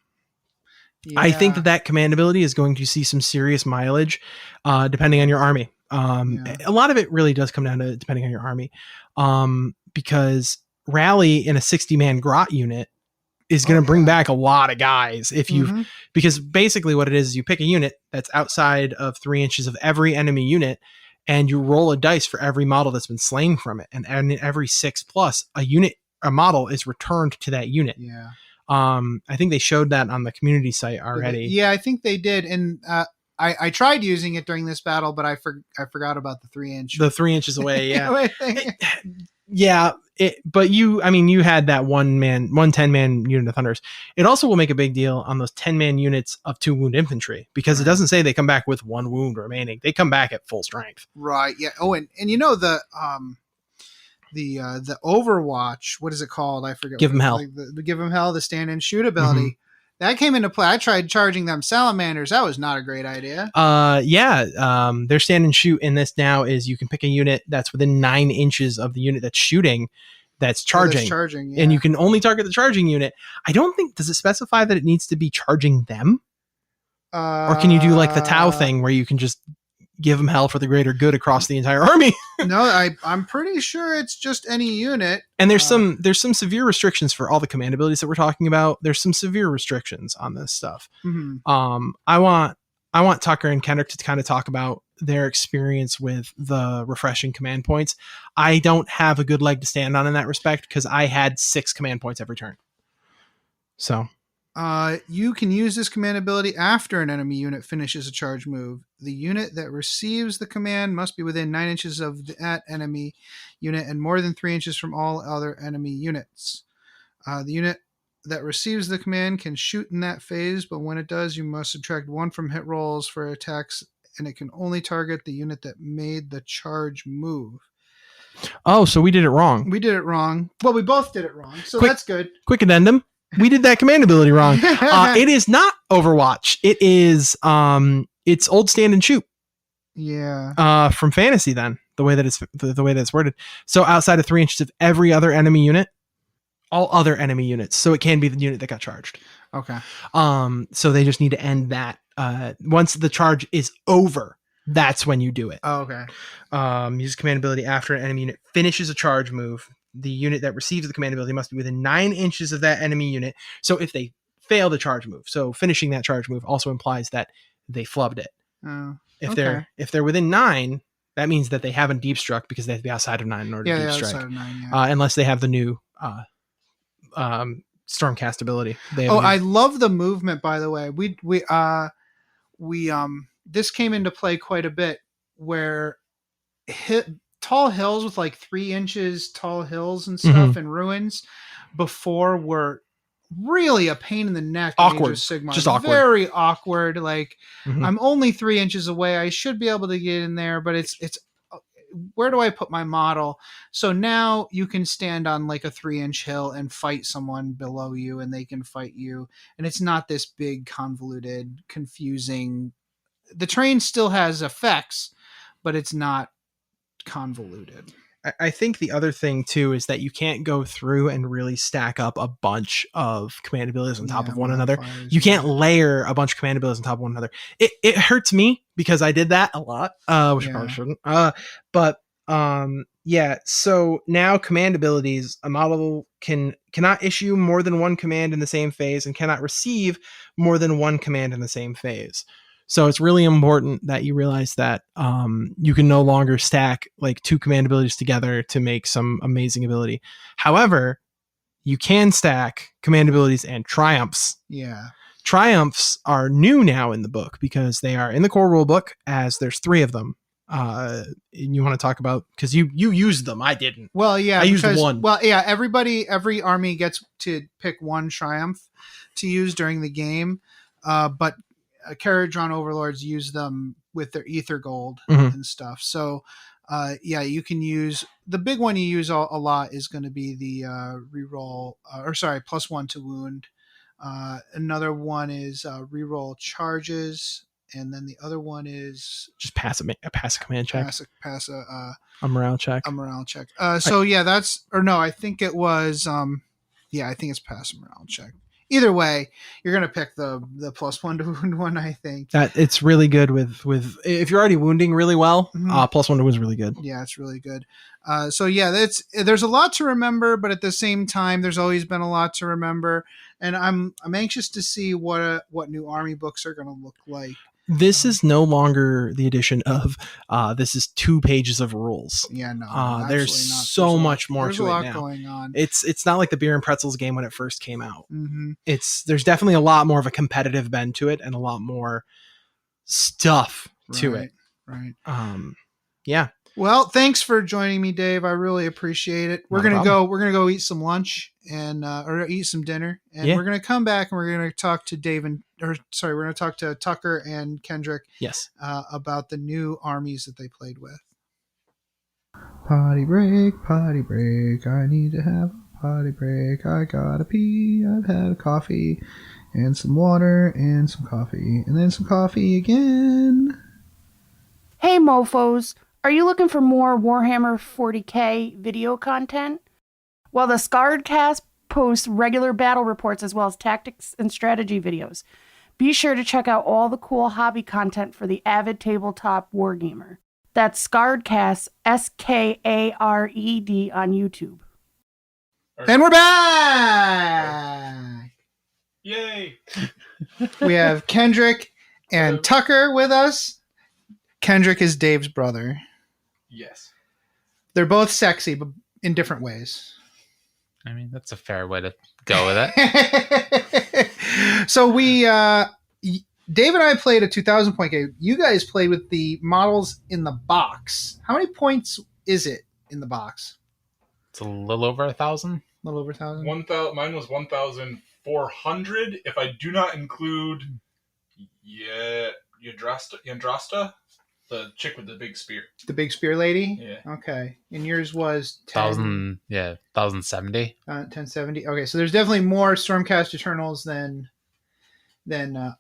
Yeah. I think that command ability is going to see some serious mileage depending on your army. A lot of it really does come down to depending on your army, because rally in a 60-man grot unit is going to bring back a lot of guys if you've because basically what it is you pick a unit that's outside of 3 inches of every enemy unit, and you roll a dice for every model that's been slain from it, and every 6+ a model is returned to that unit. I think they showed that on the community site already. Yeah, I think they did, and I tried using it during this battle, but I forgot about the 3 inch. The 3 inches away, yeah. But you had that one 10-man unit of Thunders. It also will make a big deal on those 10-man units of 2 wound infantry, because it doesn't say they come back with 1 wound remaining. They come back at full strength. Right. Yeah. Oh, and the Overwatch, what is it called? I forget. Give 'em hell. The Give 'em hell, the stand and shoot ability. That came into play. I tried charging them salamanders. That was not a great idea. Their stand and shoot in this now is you can pick a unit that's within 9 inches of the unit that's shooting, that's charging. And you can only target the charging unit. I don't think, does it specify that it needs to be charging them? Or can you do like the Tau thing where you can just give them hell for the greater good across the entire army? No, I'm pretty sure it's just any unit. And there's some severe restrictions for all the command abilities that we're talking about. There's some severe restrictions on this stuff. I want Tucker and Kendrick to kind of talk about their experience with the refreshing command points. I don't have a good leg to stand on in that respect because I had 6 command points every turn. So you can use this command ability after an enemy unit finishes a charge move. The unit that receives the command must be within 9 inches of that enemy unit and more than 3 inches from all other enemy units. The unit that receives the command can shoot in that phase, but when it does, you must subtract 1 from hit rolls for attacks, and it can only target the unit that made the charge move. Oh, so we did it wrong. We did it wrong. Well, we both did it wrong, so that's good. Quick addendum. We did that command ability wrong. It is not Overwatch. It is it's Old Stand and Shoot. Yeah. From Fantasy then, the way that it's worded. So outside of 3 inches of every other enemy unit, all other enemy units. So it can be the unit that got charged. Okay. So they just need to end that. Once the charge is over, that's when you do it. Oh, okay. Use command ability after an enemy unit finishes a charge move. The unit that receives the command ability must be within 9 inches of that enemy unit. So if they fail the charge move, so finishing that charge move also implies that they flubbed it. Oh, if they're within 9, that means that they haven't deep struck because they have to be outside of 9 in order to deep strike. Outside of 9, yeah. Unless they have the new Stormcast ability. I love the movement, by the way. We this came into play quite a bit where tall hills with like 3 inches tall hills and stuff and ruins before were really a pain in the neck. Awkward. Age of Sigmar. Just awkward. Very awkward. Like Mhm. I'm only 3 inches away. I should be able to get in there, but it's where do I put my model? So now you can stand on like a 3-inch hill and fight someone below you and they can fight you. And it's not this big, convoluted, confusing. The terrain still has effects, but it's not convoluted. I think the other thing too is that you can't go through and really stack up a bunch of command abilities on top of one another. You can't layer a bunch of command abilities on top of one another. It hurts me because I did that a lot, which I probably shouldn't. But yeah. So now command abilities, a model cannot issue more than one command in the same phase and cannot receive more than one command in the same phase. So it's really important that you realize that you can no longer stack like 2 command abilities together to make some amazing ability. However, you can stack command abilities and triumphs. Yeah. Triumphs are new now in the book because they are in the core rule book, as there's 3 of them. And you want to talk about, because you used them, I didn't. Well, yeah, I used 1. Well, yeah, every army gets to pick 1 triumph to use during the game, but Caradron overlords use them with their ether gold and stuff. So yeah, you can use the big one. You use a lot is going to be the reroll +1 to wound. Another one is reroll charges, and then the other one is just pass a command check, pass a morale check. So yeah, I think it was I think it's pass a morale check. Either way, you're going to pick the +1 to wound one, I think. That it's really good with if you're already wounding really well, +1 to wound is really good. Yeah, it's really good. So yeah, there's a lot to remember, but at the same time, there's always been a lot to remember, and I'm anxious to see what new army books are going to look like. This is no longer the edition of this is 2 pages of rules. Yeah, no. There's so much more to it now. There's a lot going on. It's not like the Beer and Pretzels game when it first came out. Mm-hmm. There's definitely a lot more of a competitive bend to it and a lot more stuff to it. Right. Yeah. Well, thanks for joining me, Dave. I really appreciate it. We're gonna go eat some lunch or eat some dinner, and we're gonna come back and we're gonna talk to we're gonna talk to Tucker and Kendrick. Yes. About the new armies that they played with. Potty break. I need to have a potty break. I gotta pee. I've had a coffee and some water and some coffee and then some coffee again. Hey, mofos. Are you looking for more Warhammer 40k video content? Well, the Scarred Cast posts regular battle reports as well as tactics and strategy videos. Be sure to check out all the cool hobby content for the avid tabletop wargamer. That's Scarred Cast, SKARED on YouTube. And we're back! Yay! We have Kendrick and Tucker with us. Kendrick is Dave's brother. Yes. They're both sexy, but in different ways. I mean, that's a fair way to go with it. So Dave and I played a 2,000 point game. You guys played with the models in the box. How many points is it in the box? It's a little over 1,000. A little over 1,000. Mine was 1,400. If I do not include, Yandrasta, the chick with the big spear. The big spear lady. Yeah. Okay, and yours was 10. 1,070. 1070. Okay, so there's definitely more Stormcast Eternals than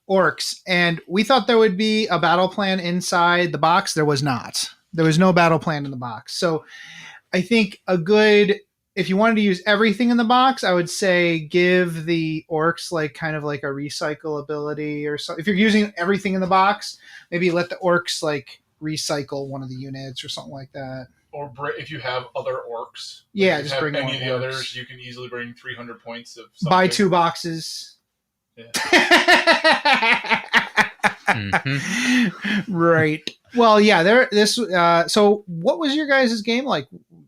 orcs, and we thought there would be a battle plan inside the box. There was not. There was no battle plan in the box. So I think if you wanted to use everything in the box, I would say give the orcs kind of a recycle ability or so. If you're using everything in the box, maybe let the orcs recycle one of the units or something like that. Or if you have other orcs, just bring any of the orcs. Others. You can easily bring 300 points of something. Buy 2 boxes. Yeah. Mm-hmm. Right. Well, yeah. So, what was your guys' game like?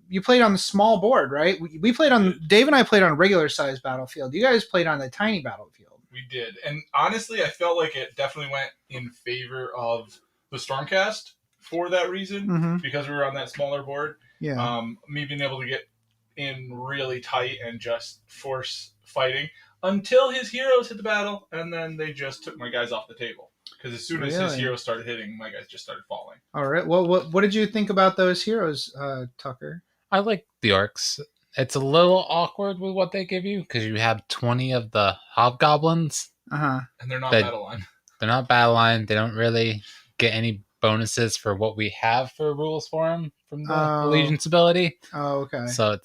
You played on the small board, right? We played on. Dave and I played on a regular sized battlefield. You guys played on a tiny battlefield. We did, and honestly, I felt like it definitely went in favor of the Stormcast for that reason, because we were on that smaller board. Yeah. Me being able to get in really tight and just force fighting until his heroes hit the battle, and then they just took my guys off the table. Because as soon as his heroes started hitting, my guys just started falling. All right. Well, what did you think about those heroes, Tucker? I like the orcs. It's a little awkward with what they give you because you have 20 of the hobgoblins. Uh-huh. And they're not battle line. They're not battle line. They don't really get any bonuses for what we have for rules for them from the Allegiance ability. Oh, okay. So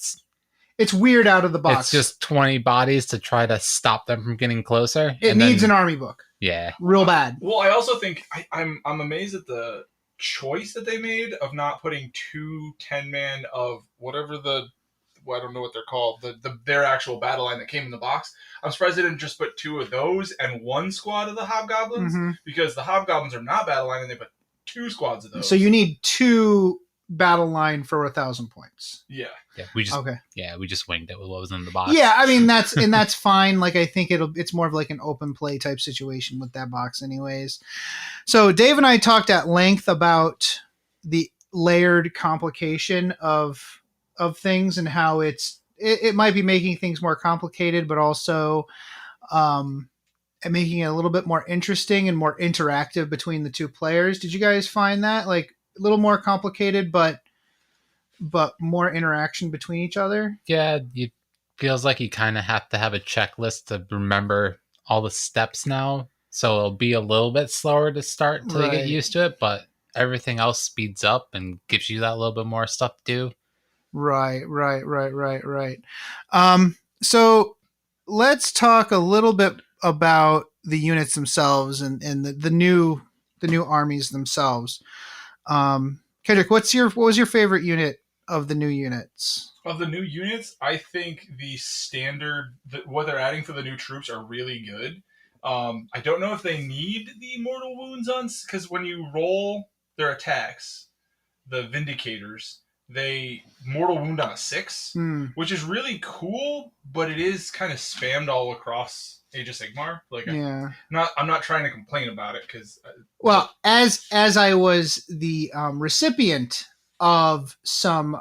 it's weird out of the box. It's just 20 bodies to try to stop them from getting closer. It needs an army book. Yeah. Real bad. Well, I also think I'm amazed at the choice that they made of not putting 2 10-man of whatever I don't know what they're called, their actual battle line that came in the box. I'm surprised they didn't just put 2 of those and 1 squad of the hobgoblins, because the hobgoblins are not battle line and they put 2 squads of those. So you need 2 battle line for 1,000 points. Yeah. We just winged it with what was in the box. Yeah, I mean that's fine. I think it's more of an open play type situation with that box anyways. So Dave and I talked at length about the layered complication of things and how it might be making things more complicated, but also making it a little bit more interesting and more interactive between the 2 players. Did you guys find that a little more complicated, but more interaction between each other? Yeah, it feels like you kind of have to have a checklist to remember all the steps now. So it'll be a little bit slower to start until you get used to it, but everything else speeds up and gives you that little bit more stuff to do. Right. So let's talk a little bit about the units themselves and the new armies themselves. Kendrick, what was your favorite unit of the new units? Of the new units, I think the standard, what they're adding for the new troops are really good. I don't know if they need the mortal wounds on, because when you roll their attacks, the Vindicators, they mortal wound on a 6, which is really cool, but it is kind of spammed all across Age of Sigmar. I'm not trying to complain about it because. Well, as I was the recipient of some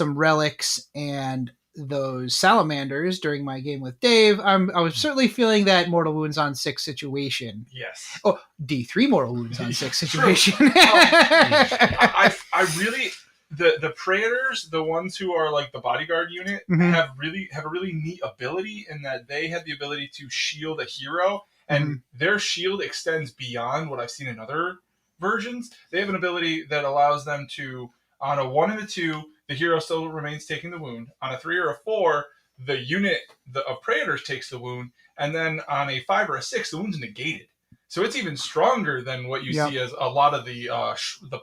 relics and those salamanders during my game with Dave, I was certainly feeling that mortal wounds on 6 situation. Yes. Oh, D3 mortal wounds on 6 situation. I really. The Praetors, the ones who are the bodyguard unit, have a really neat ability in that they have the ability to shield a hero, and their shield extends beyond what I've seen in other versions. They have an ability that allows them to, on a 1 and a 2, the hero still remains taking the wound. On a 3 or a 4, the unit of Praetors takes the wound, and then on a 5 or a 6, the wound's negated. So it's even stronger than what you see as a lot of the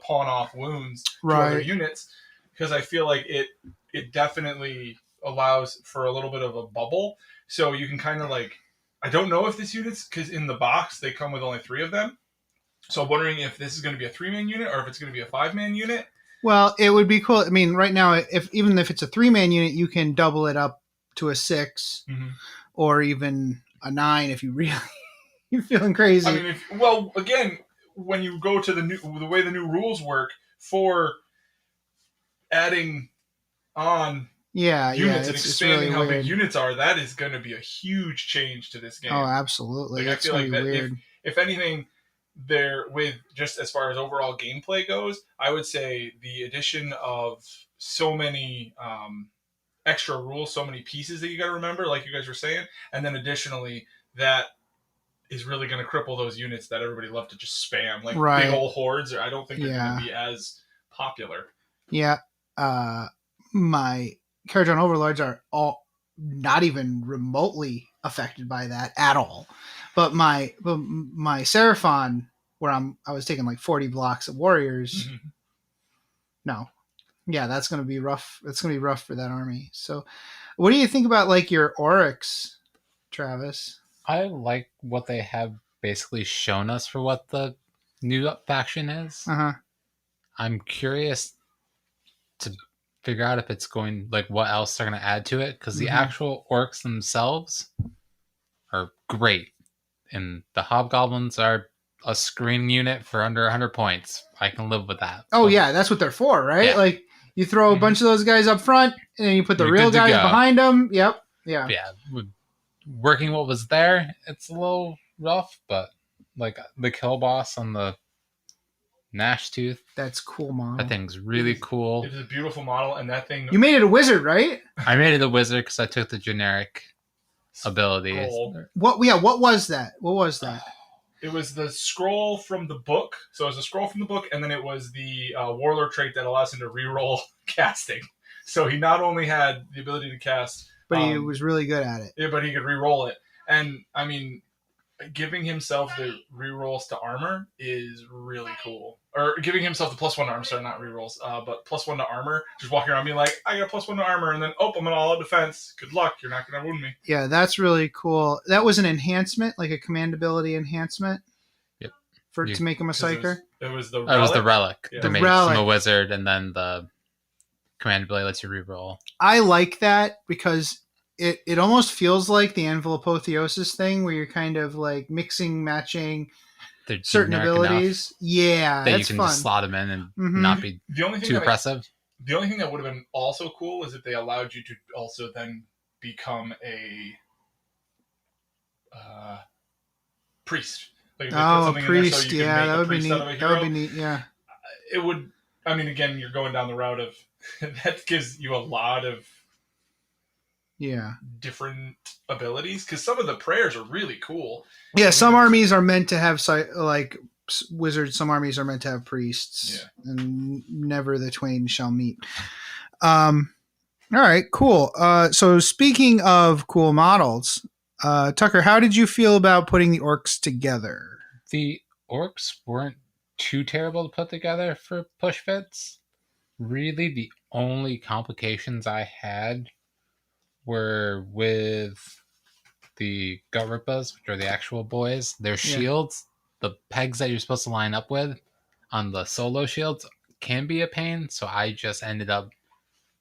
pawn off wounds to other units, because I feel like it definitely allows for a little bit of a bubble. So you can kind of I don't know if this unit's, because in the box they come with only 3 of them. So I'm wondering if this is going to be a 3-man unit or if it's going to be a 5-man unit. Well, it would be cool. I mean, right now, even if it's a 3-man unit, you can double it up to a 6, or even a 9 if you really you're feeling crazy. I mean, again, when you go to the way the new rules work for adding on units and expanding how big units are, that is going to be a huge change to this game. Oh, absolutely. Like, I feel like that if anything, there with just as far as overall gameplay goes, I would say the addition of so many extra rules, so many pieces that you got to remember, like you guys were saying, and then additionally that is really going to cripple those units that everybody loved to just spam, like big old hordes. I don't think they're going to be as popular. Yeah, my Karajan Overlords are all not even remotely affected by that at all. But my Seraphon, where I was taking like 40 blocks of warriors. No, yeah, that's going to be rough. It's going to be rough for that army. So, what do you think about like your Oryx, Travis? I like what they have basically shown us for what the new faction is. I'm curious to figure out if it's going, like, what else they're going to add to it, because the actual orcs themselves are great, and the hobgoblins are a screen unit for under 100 points. I can live with that. Oh, yeah, that's what they're for, right? Yeah. Like, you throw a bunch of those guys up front, and then you put the real guys behind them. Yep. Yeah. Working what was there, it's a little rough, but like the kill boss on the Gnash Tooth. That's cool model. That thing's really cool. It's a beautiful model, and that thing... You made it a wizard, right? I made it a wizard because I took the generic abilities. What was that? What was that? It was the scroll from the book. So it was a scroll from the book, and then it was the warlord trait that allows him to reroll casting. So he not only had the ability to cast... But he was really good at it. Yeah, but he could reroll it. And, I mean, giving himself the rerolls to armor is really cool. Or giving himself the +1 to armor, sorry, not rerolls, but +1 to armor. Just walking around being like, I got +1 to armor, and then, I'm an all-out defense. Good luck, you're not going to wound me. Yeah, that's really cool. That was an enhancement, like a command ability enhancement? Yep. To make him a psyker? It was the relic. That was the relic. Yeah. That makes him a wizard, and then the command ability lets you reroll. I like that because it almost feels like the Anvil Apotheosis thing where you're kind of like mixing, matching certain abilities. Yeah, that that's you can fun. Just slot them in and not be too oppressive. The only thing that would have been also cool is if they allowed you to also then become a priest. Like if they put something priest, in there so you can make that would be priest neat. out of a hero. That would be neat, yeah. It would, I mean, again, you're going down the route of, that gives you a lot of different abilities, because some of the prayers are really cool. Yeah, some armies are meant to have like wizards, some armies are meant to have priests, and never the twain shall meet. All right, cool. So speaking of cool models, Tucker, how did you feel about putting the orcs together? The orcs weren't too terrible to put together for push fits. Really, the only complications I had were with the Garipas, which are the actual boys. Their shields, the pegs that you're supposed to line up with on the solo shields can be a pain, so I just ended up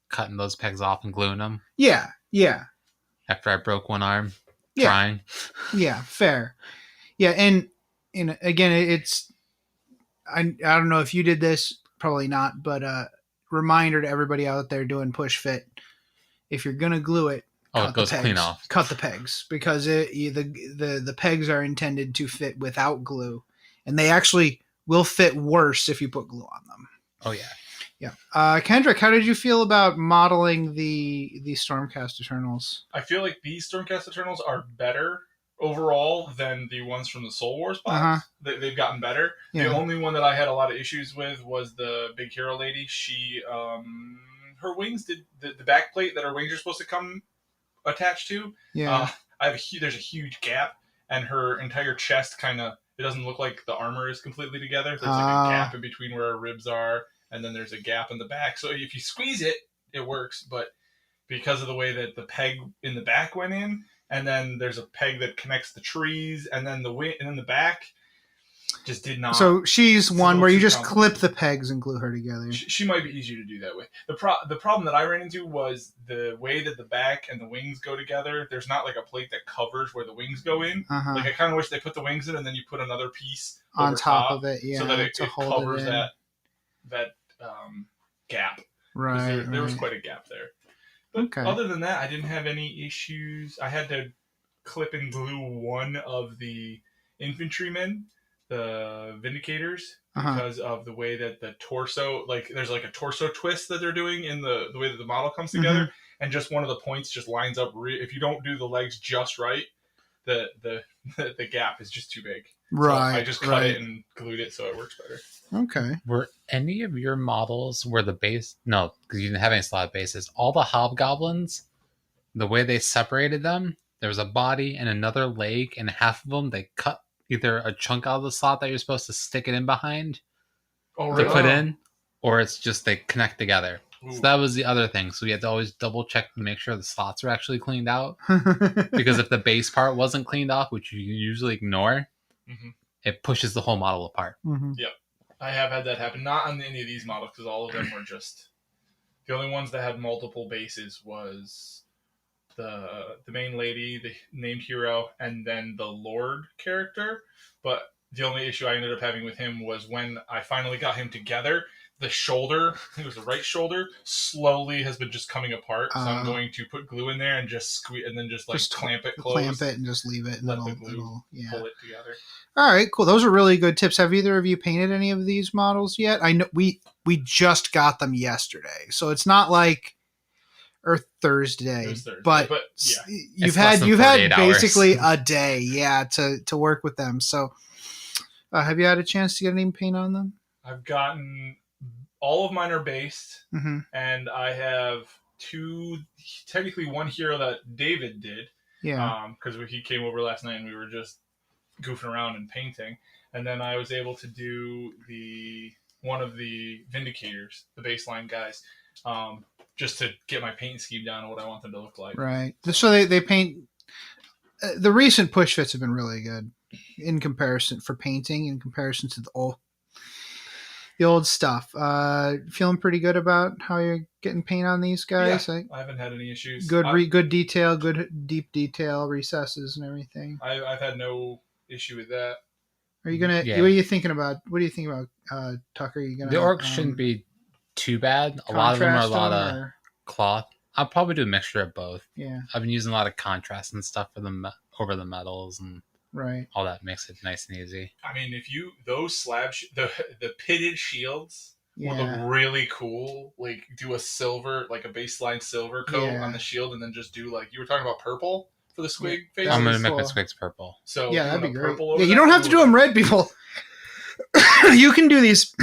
cutting those pegs off and gluing them. Yeah. After I broke one arm trying. Yeah, fair. Yeah, and again, it's I don't know if you did this, probably not, but reminder to everybody out there doing push fit: if you're gonna glue it, it goes clean off. Cut the pegs, because the pegs are intended to fit without glue, and they actually will fit worse if you put glue on them. Oh yeah. Yeah. Kendrick, how did you feel about modeling the Stormcast Eternals? I feel like these Stormcast Eternals are better overall than the ones from the Soul Wars box. They've gotten better. Yeah. The only one that I had a lot of issues with was the big hero lady. She, her wings did the back plate that her wings are supposed to come attached to. Yeah. There's a huge gap, and her entire chest it doesn't look like the armor is completely together. There's like a gap in between where her ribs are, and then there's a gap in the back. So if you squeeze it, it works, but because of the way that the peg in the back went in, and then there's a peg that connects the trees, and then the back, just did not. So she's one where you just complicated. clip the pegs and glue her together. She might be easier to do that with. The problem that I ran into was the way that the back and the wings go together. There's not like a plate that covers where the wings go in. Like I kind of wish they put the wings in and then you put another piece on top of it, so that it covers that gap. Right. There was quite a gap there. But other than that, I didn't have any issues. I had to clip and glue one of the infantrymen, the Vindicators, because of the way that the torso, like there's like a torso twist that they're doing in the way that the model comes together, and just one of the points just lines up. If you don't do the legs just right, the gap is just too big. Right. So I just cut it and glued it so it works better. Okay. Were any of your models where the base? No, because you didn't have any slot bases. All the hobgoblins, the way they separated them, there was a body and another leg, and half of them they cut either a chunk out of the slot that you're supposed to stick it in behind to put in, or it's just they connect together. Ooh. So that was the other thing. So we had to always double check to make sure the slots were actually cleaned out. Because if the base part wasn't cleaned off, which you usually ignore, it pushes the whole model apart. Yep. I have had that happen. Not on any of these models, because all of them were just... The only ones that had multiple bases was the main lady, the named hero, and then the Lord character. But the only issue I ended up having with him was when I finally got him together, the shoulder, I think it was the right shoulder, slowly has been just coming apart. So I'm going to put glue in there and just squeeze, and then just clamp it closed. Clamp it and just leave it. And let the glue pull it together. All right, cool. Those are really good tips. Have either of you painted any of these models yet? I know we just got them yesterday, so it's not like Thursday, but yeah. you've had basically a day, to work with them. So, have you had a chance to get any paint on them? I've gotten all of mine are based, and I have technically one hero that David did, because he came over last night and we were just goofing around and painting, and then I was able to do one of the Vindicators, the baseline guys, just to get my paint scheme down and what I want them to look like. Right. So they paint. The recent push fits have been really good in comparison for painting in comparison to the old stuff. Feeling pretty good about how you're getting paint on these guys. Yeah, I haven't had any issues. Good detail, good deep detail, recesses and everything. I've had no issue with that. Are you gonna? Yeah. What are you thinking about? What do you think about Tucker? Are you gonna? The orcs shouldn't be too bad. A lot of them are a lot of cloth. I'll probably do a mixture of both. Yeah. I've been using a lot of contrast and stuff for over the metals and all that makes it nice and easy. I mean, if those slabs, the pitted shields would look really cool. Like do a silver, like a baseline silver coat on the shield, and then just do like you were talking about purple for the squig face. I'm gonna make my squigs purple. So that'd be great. Yeah, you don't have to do them red, people. You can do these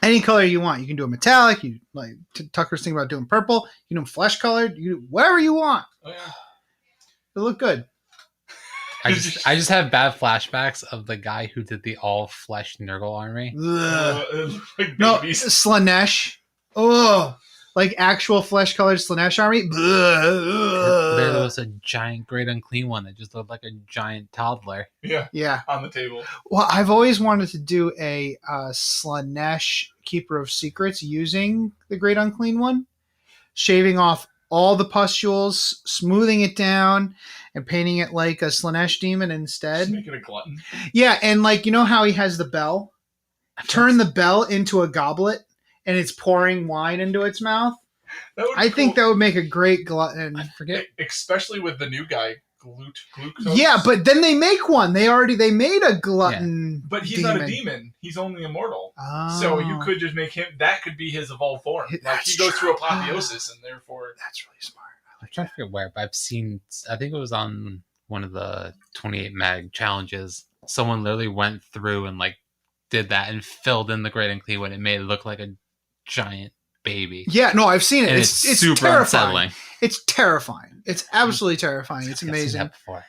any color you want. You can do a metallic. You like Tucker's thinking about doing purple. You do them flesh colored. You do whatever you want. Oh yeah, they look good. I just have bad flashbacks of the guy who did the all flesh Nurgle army. Like no, Slanesh. Oh, like actual flesh colored Slanesh army. There was a giant great unclean one that just looked like a giant toddler. Yeah. On the table. Well, I've always wanted to do a Slanesh Keeper of Secrets using the great unclean one, shaving off all the pustules, smoothing it down, and painting it like a Slanesh demon instead. Just make it a glutton. Yeah, and like you know how he has the bell? Turn the bell into a goblet, and it's pouring wine into its mouth. I think that would make a great glutton. I forget, especially with the new guy, Glucose. Yeah, but then they make one. They made a glutton. Yeah. But he's not a demon. He's only immortal. Oh. So you could just make him. That could be his evolved form. Like he goes through apotheosis, and therefore that's really smart. I'm trying to figure where, but I've seen. I think it was on one of the 28 mag challenges. Someone literally went through and like did that and filled in the great and clean when it made it look like a giant baby. Yeah, no, I've seen it. It's super terrifying. unsettling. It's terrifying. It's absolutely terrifying. It's amazing. I've seen that before.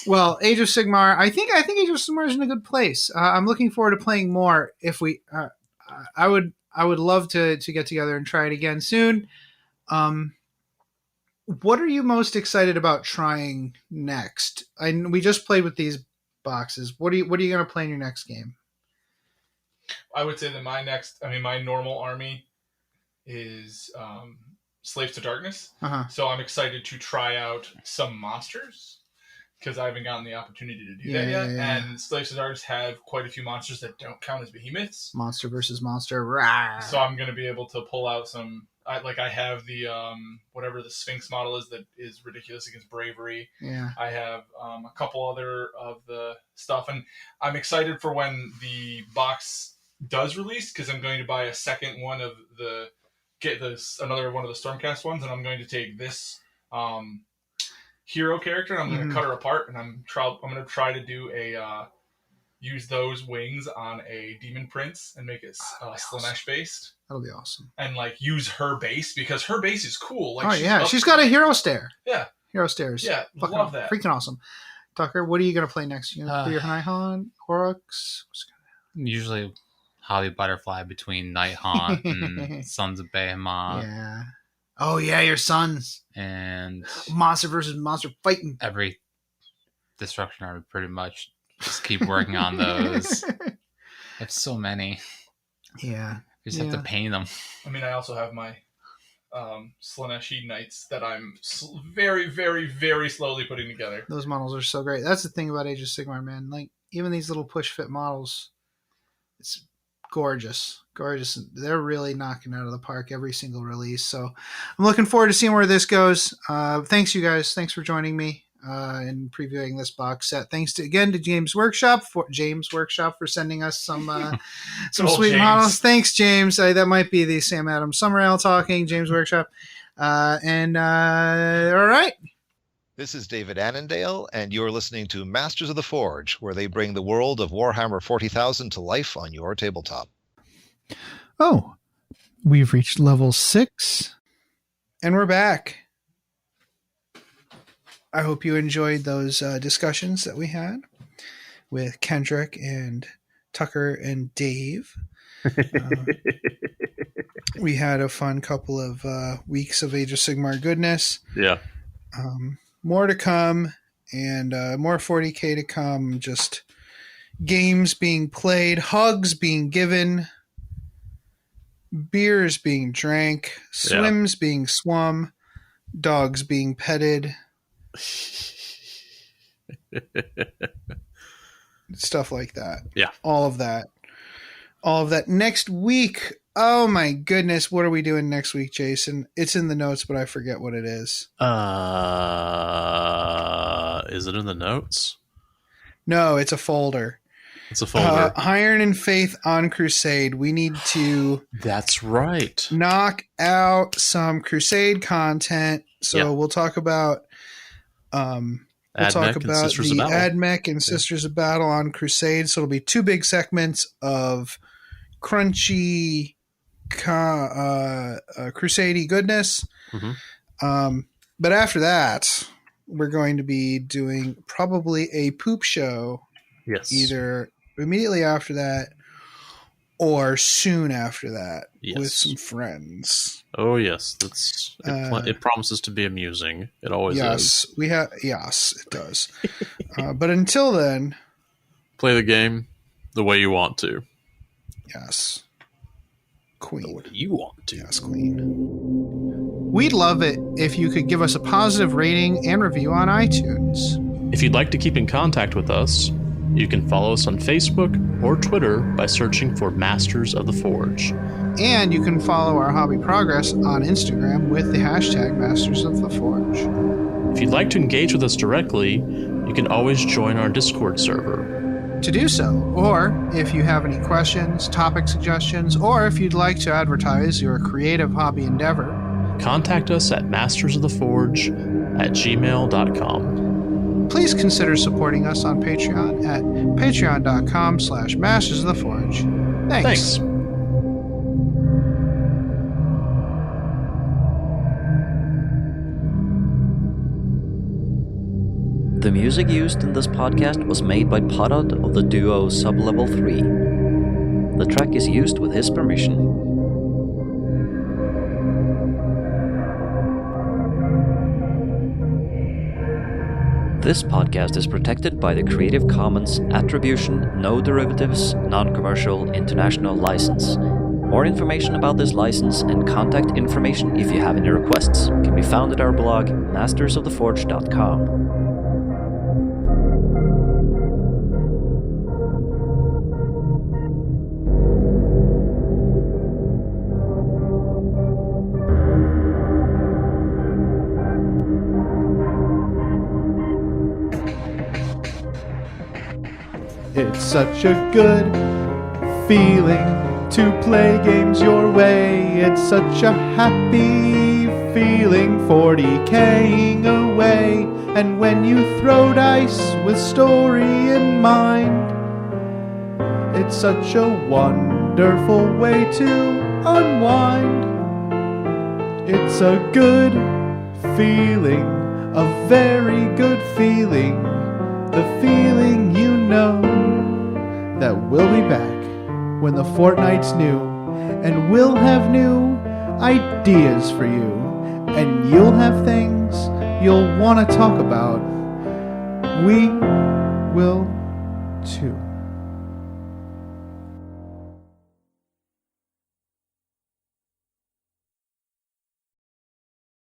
Well, Age of Sigmar. I think Age of Sigmar is in a good place. I'm looking forward to playing more. If we, I would love to get together and try it again soon. What are you most excited about trying next? We just played with these boxes. What are you going to play in your next game? I would say that my normal army is Slaves to Darkness. So I'm excited to try out some monsters because I haven't gotten the opportunity to do that yet. And Slaves to Darkness have quite a few monsters that don't count as behemoths. Monster versus monster. Rah. So I'm going to be able to pull out some. I have the whatever the Sphinx model is that is ridiculous against bravery. Yeah. I have a couple other of the stuff, and I'm excited for when the box does release because I'm going to buy a second one of another one of the Stormcast ones, and I'm going to take this hero character and I'm going to cut her apart, and I'm going to try to do use those wings on a Demon Prince and make it Slanesh based. That'll be awesome. And use her base because her base is cool. She's got a hero stare. Yeah, hero stairs. Yeah, love that. Freaking awesome. Tucker, what are you gonna play next? You gonna play your Nighthaunt, Aurochs? Usually, Hobby Butterfly between Nighthaunt and Sons of Behemoth. Yeah. Oh yeah, your sons. And monster versus monster fighting. Every destruction army, pretty much. Just keep working on those. I have so many. Yeah. You just have to paint them. I mean, I also have my Slanesh Knights that I'm very, very, very slowly putting together. Those models are so great. That's the thing about Age of Sigmar, man. Even these little push fit models, it's gorgeous. Gorgeous. They're really knocking out of the park every single release. So I'm looking forward to seeing where this goes. Thanks, you guys. Thanks for joining me in previewing this box set. Thanks again to James Workshop for sending us some sweet models. Thanks, James. That might be the Sam Adams Summerale talking. James Workshop. All right. This is David Annandale, and you're listening to Masters of the Forge, where they bring the world of Warhammer 40,000 to life on your tabletop. Oh, we've reached level 6, and we're back. I hope you enjoyed those discussions that we had with Kendrick and Tucker and Dave. We had a fun couple of weeks of Age of Sigmar goodness. Yeah. More to come, and more 40K to come. Just games being played, hugs being given, beers being drank, swims being swum, dogs being petted. Stuff like that. Yeah. All of that next week. Oh my goodness, what are we doing next week, Jason? It's in the notes, but I forget what it is. Is it in the notes? No, it's a folder. It's a folder. Iron and Faith on Crusade. We need to That's right. knock out some Crusade content. So we'll talk about the AdMech and Sisters of Battle on Crusade. So it'll be 2 big segments of crunchy Crusade-y goodness. But after that, we're going to be doing probably a poop show. Yes. Either immediately after that or soon after that with some friends. Oh yes, it promises to be amusing. It always is. Yes, it does. But until then, play the game the way you want to. Yes, Queen. The way you want to. Yes, Queen. We'd love it if you could give us a positive rating and review on iTunes. If you'd like to keep in contact with us, you can follow us on Facebook or Twitter by searching for Masters of the Forge. And you can follow our hobby progress on Instagram with the hashtag Masters of the Forge. If you'd like to engage with us directly, you can always join our Discord server. To do so, or if you have any questions, topic suggestions, or if you'd like to advertise your creative hobby endeavor, contact us at mastersoftheforge@gmail.com. Please consider supporting us on Patreon at patreon.com/mastersoftheforge. Thanks. The music used in this podcast was made by Podod of the duo Sublevel 3. The track is used with his permission. This podcast is protected by the Creative Commons Attribution, No Derivatives, Non-Commercial International License. More information about this license and contact information if you have any requests can be found at our blog, mastersoftheforge.com. It's such a good feeling to play games your way. It's such a happy feeling 40K'ing away. And when you throw dice with story in mind, it's such a wonderful way to unwind. It's a good feeling, a very good feeling, the feeling you know that we'll be back when the fortnight's new, and we'll have new ideas for you, and you'll have things you'll want to talk about. We will too.